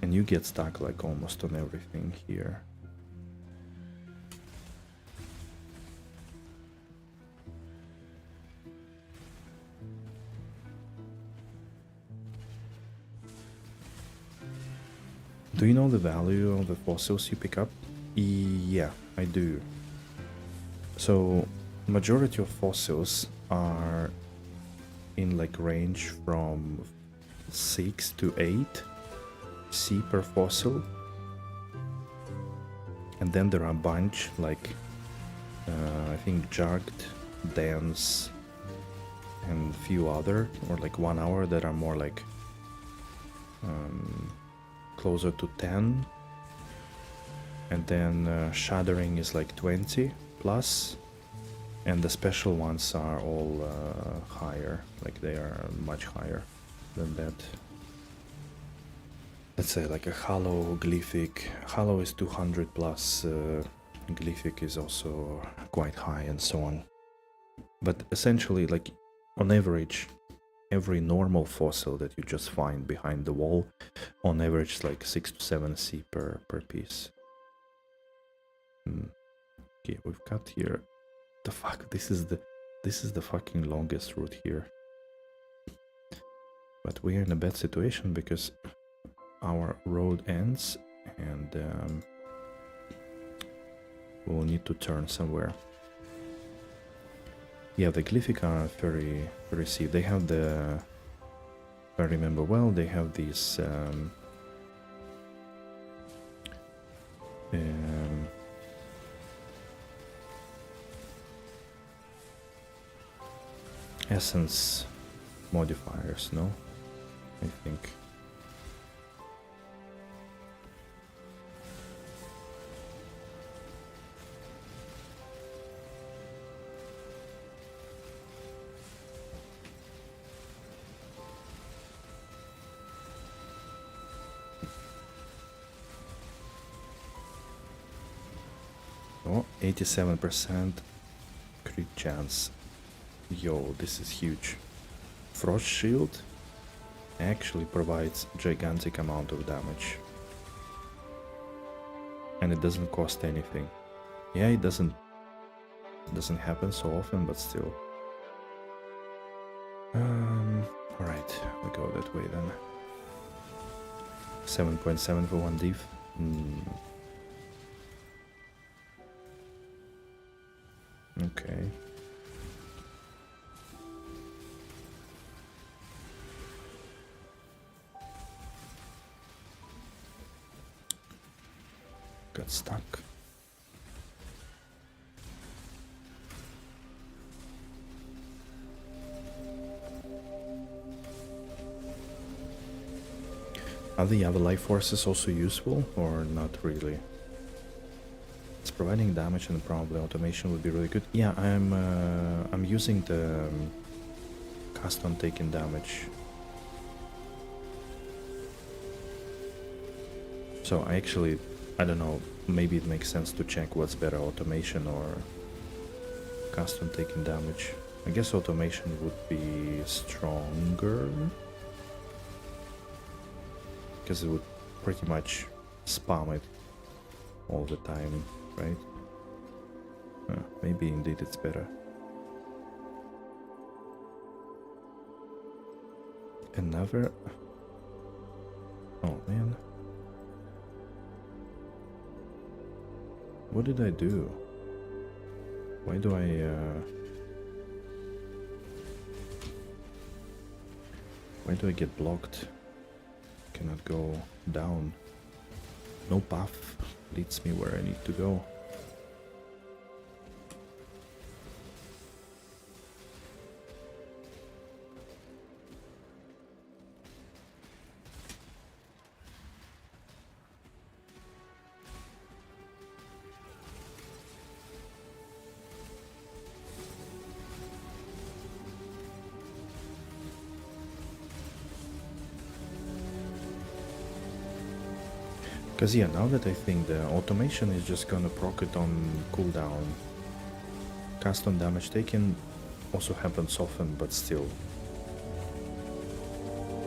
And you get stuck like almost on everything here. Do you know the value of the fossils you pick up? Yeah, I do. So, majority of fossils are in like range from 6 to 8 C per fossil. And then there are a bunch like I think jugged, dense, and few other, or like 1 hour that are more like closer to 10, and then shattering is like 20 plus, and the special ones are all higher, like they are much higher than that. Let's say like a hollow glyphic. Hollow is 200 plus, glyphic is also quite high, and so on. But essentially, like on average, every normal fossil that you just find behind the wall, on average, is like 6 to 7 C per piece. Okay, we've got here. The fuck, this is the fucking longest route here. But we are in a bad situation because our road ends, and we'll need to turn somewhere. Yeah, the glyphic are very safe. They have the, if I remember well, they have these essence modifiers, no? I think. Oh, 87% crit chance. Yo, this is huge. Frost Shield actually provides gigantic amount of damage. and it doesn't cost anything. Yeah, it doesn't happen so often, but still. Alright, we go that way then. 7.7 for one div. Okay. Got stuck. Are the other life forces also useful or not really? It's providing damage and probably automation would be really good. Yeah, I'm using the cast on taking damage. So I don't know, maybe it makes sense to check what's better, automation or cast on taking damage. I guess automation would be stronger, because it would pretty much spam it all the time, right? Maybe indeed it's better. Another... Oh man. What did I do? Why do I get blocked? Cannot go down. No path leads me where I need to go. Because yeah, now that I think, the automation is just gonna proc it on cooldown. Cast on damage taken also happens often, but still.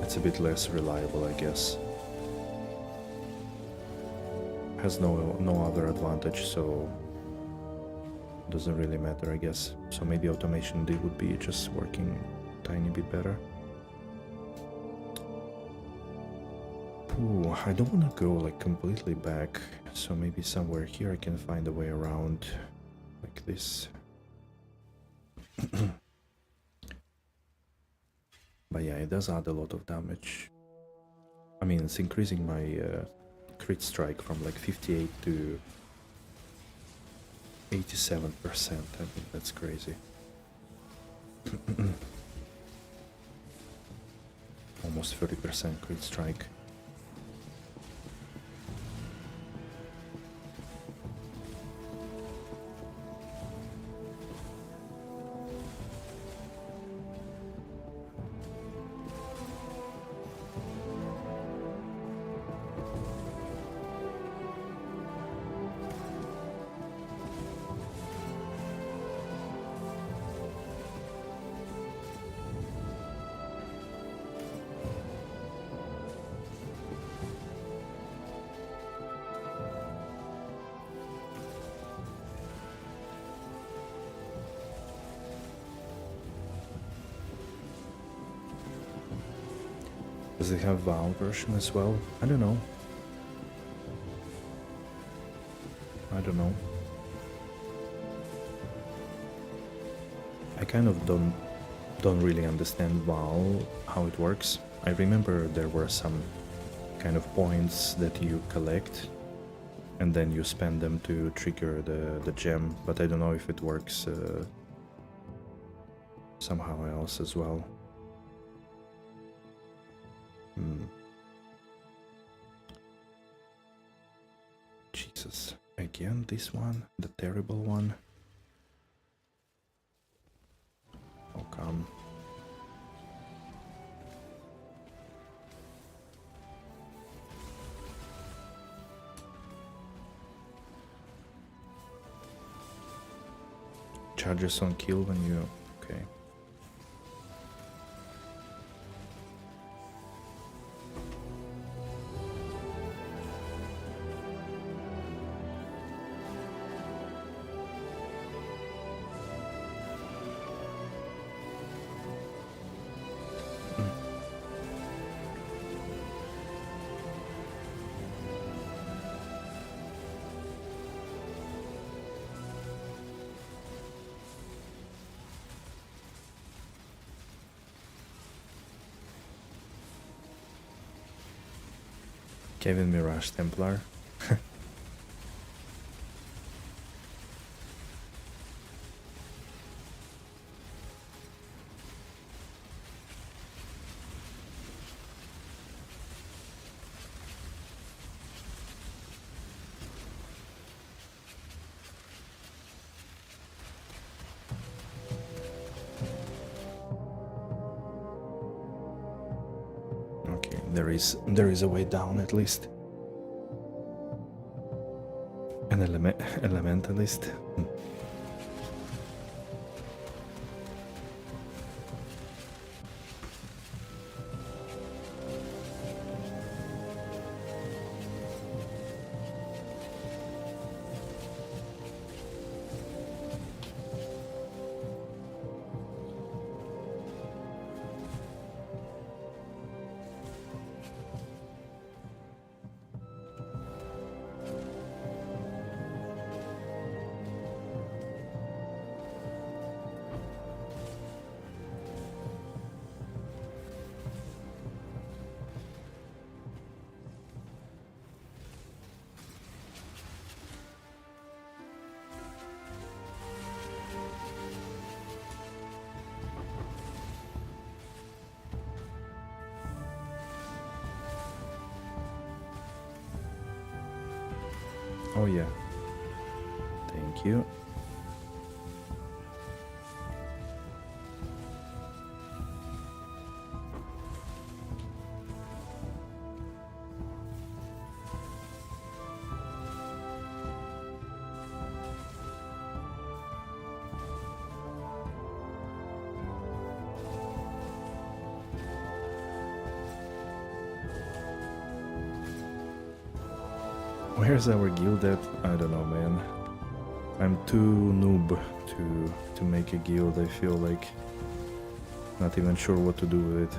It's a bit less reliable, I guess. Has no other advantage, so doesn't really matter, I guess. So maybe automation D would be just working a tiny bit better. Ooh, I don't want to go like completely back, so maybe somewhere here I can find a way around like this. But yeah, it does add a lot of damage. I mean, it's increasing my crit strike from like 58 to 87%. I think that's crazy. Almost 30% crit strike. Does it have VAL version as well? I don't know. I don't know. I kind of don't really understand VAL, how it works. I remember there were some kind of points that you collect and then you spend them to trigger the gem, but I don't know if it works somehow else as well. Jesus, again this one, the terrible one. Oh come. Charges on kill when you... okay. Kevin Mirage Templar. Okay, there is a way down at least. An elementalist. Oh yeah. Thank you. Where's our guild at? I don't know, man. I'm too noob to make a guild. I feel like not even sure what to do with it.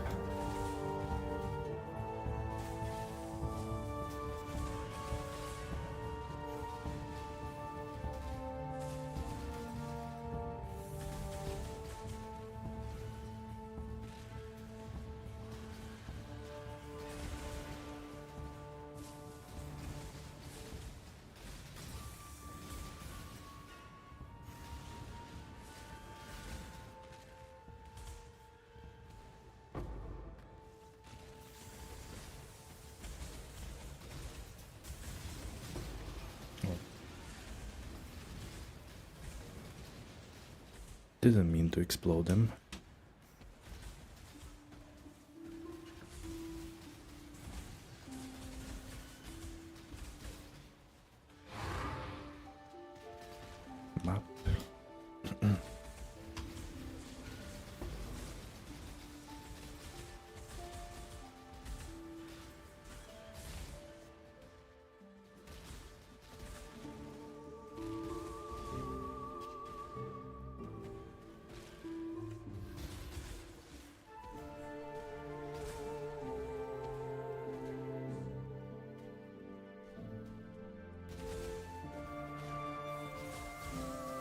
Didn't mean to explode them. Map.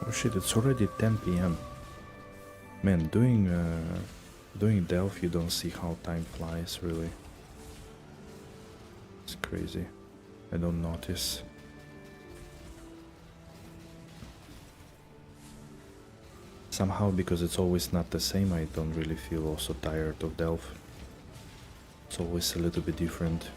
Oh shit, it's already 10 p.m. Man, doing Delph, you don't see how time flies, really. It's crazy. I don't notice. Somehow, because it's always not the same, I don't really feel also tired of Delph. It's always a little bit different.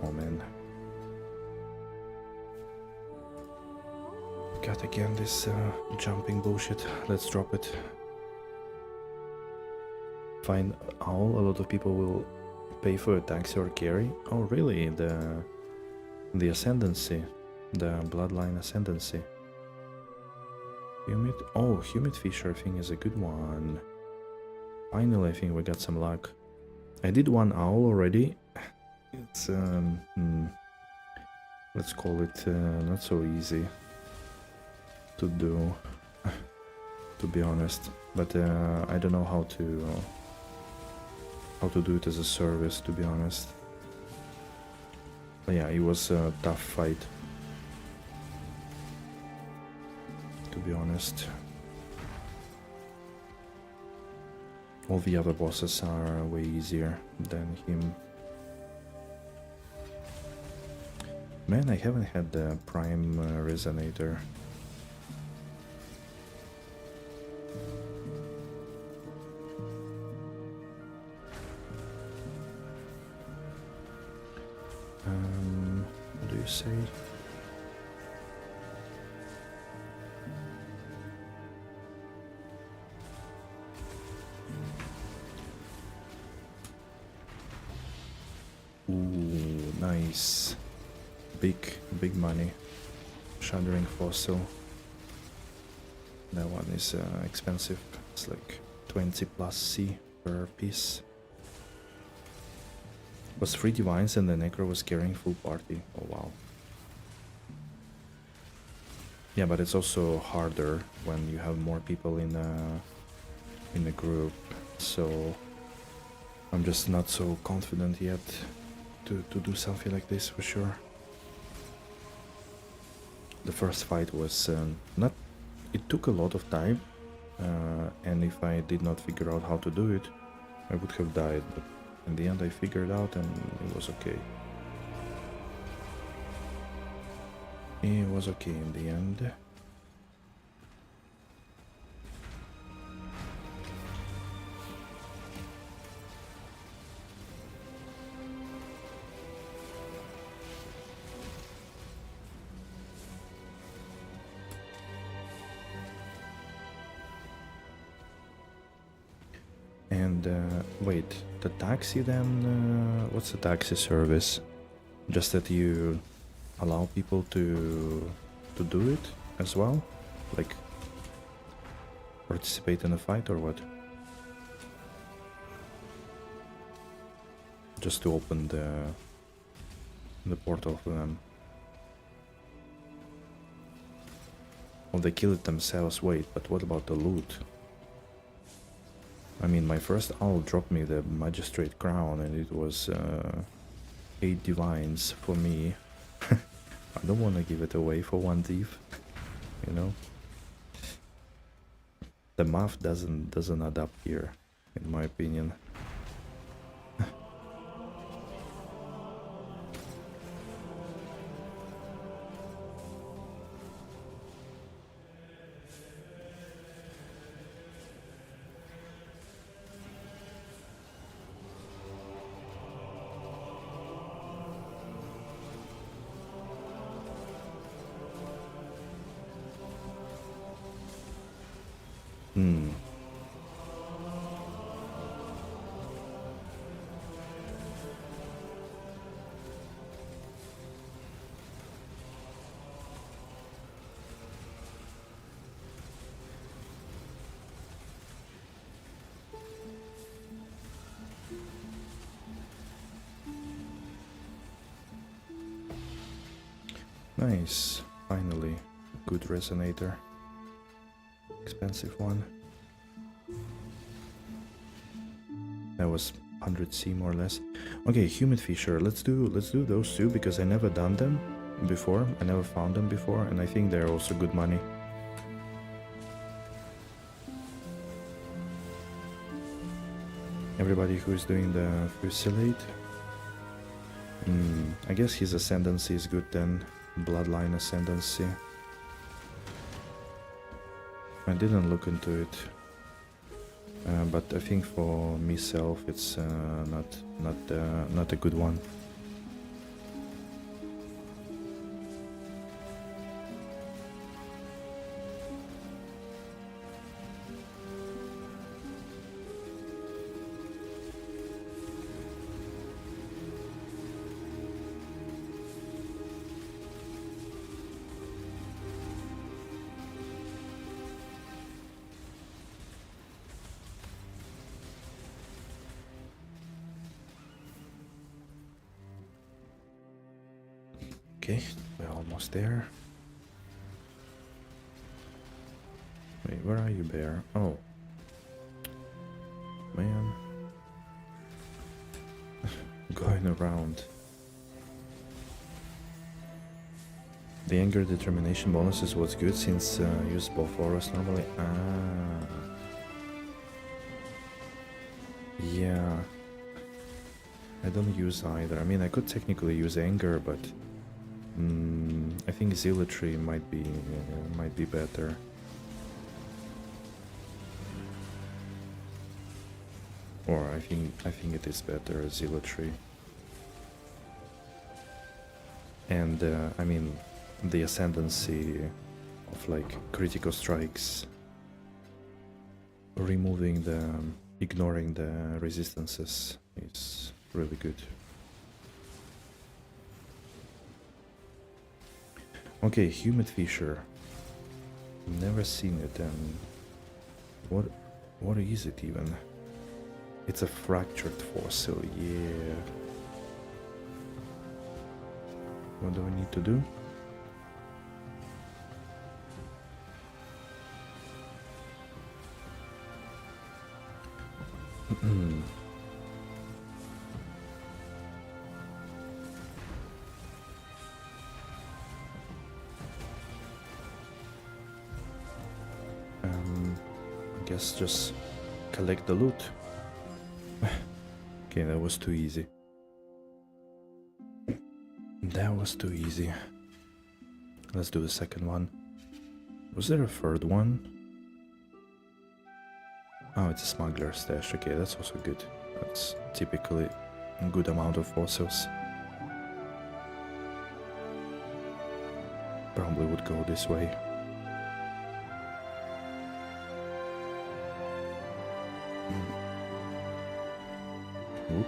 Oh man. God, again this jumping bullshit. Let's drop it. Find owl, a lot of people will pay for a taxi or carry. Oh really? The ascendancy. The bloodline ascendancy. Humid? Oh, humid fisher I think is a good one. Finally I think we got some luck. I did one owl already. It's let's call it not so easy to do, to be honest. But I don't know how to do it as a service, to be honest. But yeah, it was a tough fight, to be honest. All the other bosses are way easier than him. Man, I haven't had the Prime Resonator. What do you say? Ooh, nice. Big money. Shuddering Fossil. That one is expensive. It's like 20 plus C per piece. Was 3 divines and the Necro was carrying full party. Oh wow. Yeah, but it's also harder when you have more people in a group. So I'm just not so confident yet to do something like this for sure. The first fight was not... It took a lot of time, and if I did not figure out how to do it, I would have died, but in the end I figured out and it was okay. It was okay in the end. And wait, the taxi then, what's the taxi service? Just that you allow people to do it as well? Like participate in a fight or what? Just to open the portal for them. Oh, they kill it themselves. Wait, but what about the loot? I mean, my first owl dropped me the Magistrate Crown and it was 8 divines for me. I don't want to give it away for one thief, you know? The math doesn't add up here, in my opinion. Nice, finally, good resonator. Expensive one. That was 100C more or less. Okay, Humid Fisher. Let's do those two because I never done them before. I never found them before, and I think they're also good money. Everybody who is doing the Fusilate. I guess his Ascendancy is good then. Bloodline Ascendancy. I didn't look into it, but I think for myself it's not a good one. Okay, we're almost there. Wait, where are you, bear? Oh. Man. Going around. The anger determination bonuses was good since use both auras normally. Ah. Yeah. I don't use either. I mean, I could technically use anger, but I think zealotry might be better. Or I think it is better zealotry. And I mean, the ascendancy of like critical strikes, ignoring the resistances is really good. Okay, humid fissure. Never seen it, and what is it even? It's a fractured fossil, yeah. What do I need to do? I guess just collect the loot. Okay, that was too easy. That was too easy. Let's do the second one. Was there a third one? Oh, it's a smuggler stash. Okay, that's also good. That's typically a good amount of fossils. Probably would go this way. Oop.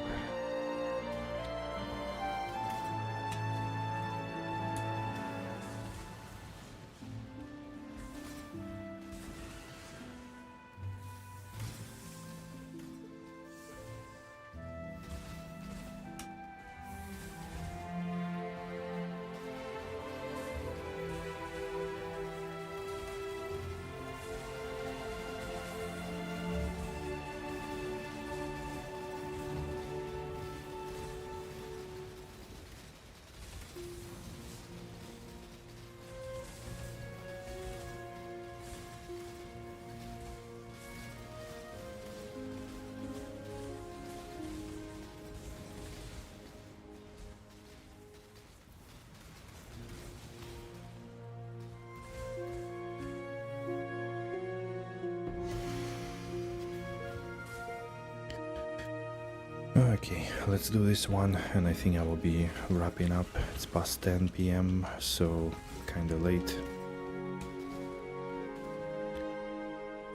Okay, let's do this one, and I think I will be wrapping up. It's past 10 p.m, so kinda late.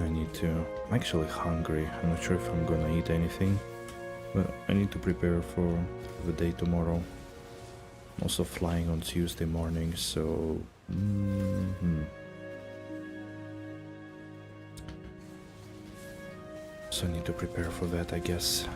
I'm actually hungry. I'm not sure if I'm gonna eat anything, but I need to prepare for the day tomorrow. I'm also flying on Tuesday morning, so so I need to prepare for that, I guess.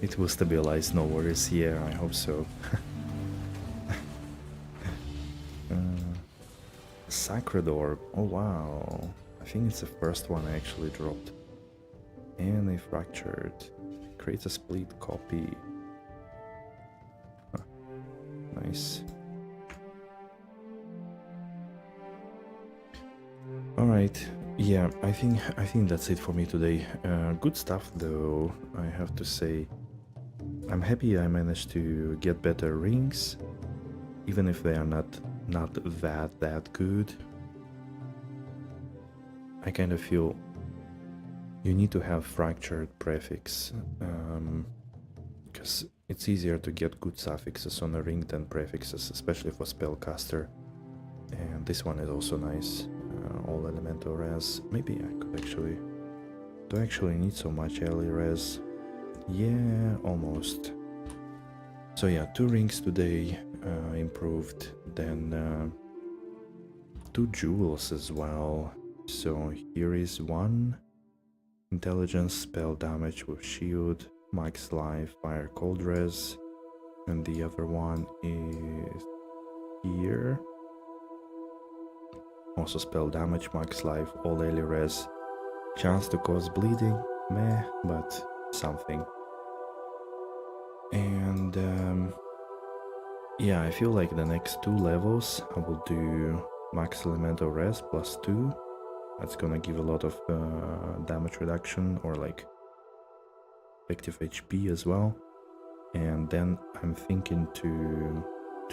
It will stabilize, no worries. Yeah, I hope so. Sacred Orb. Oh wow. I think it's the first one I actually dropped. And they fractured. Creates a split copy. Huh. Nice. Alright. Yeah, I think that's it for me today. Good stuff though, I have to say. I'm happy I managed to get better rings, even if they are not that good. I kind of feel you need to have fractured prefix, because it's easier to get good suffixes on a ring than prefixes, especially for spellcaster. And this one is also nice. All elemental res. Maybe I could actually... Do I actually need so much early res? Yeah, almost. So yeah, 2 rings today improved. Then 2 jewels as well. So here is 1 intelligence spell damage with shield, max life, fire cold res, and the other one is here. Also spell damage, max life, all early res, chance to cause bleeding, meh, but something. And yeah, I feel like the next 2 levels I will do max elemental res plus 2. That's gonna give a lot of damage reduction, or like effective HP as well. And then I'm thinking to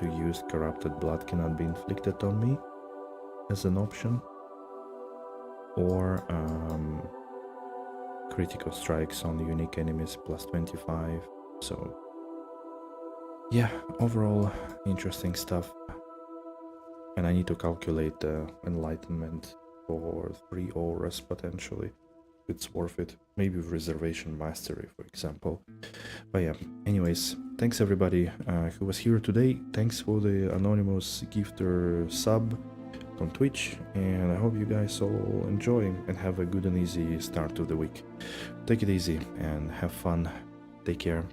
use corrupted blood cannot be inflicted on me as an option, or critical strikes on unique enemies plus 25. So yeah, overall interesting stuff. And I need to calculate the enlightenment for 3 auras potentially. It's worth it. Maybe with reservation mastery, for example. But yeah, anyways, thanks everybody who was here today. Thanks for the anonymous gifter sub on Twitch, and I hope you guys all enjoy and have a good and easy start to the week. Take it easy and have fun. Take care.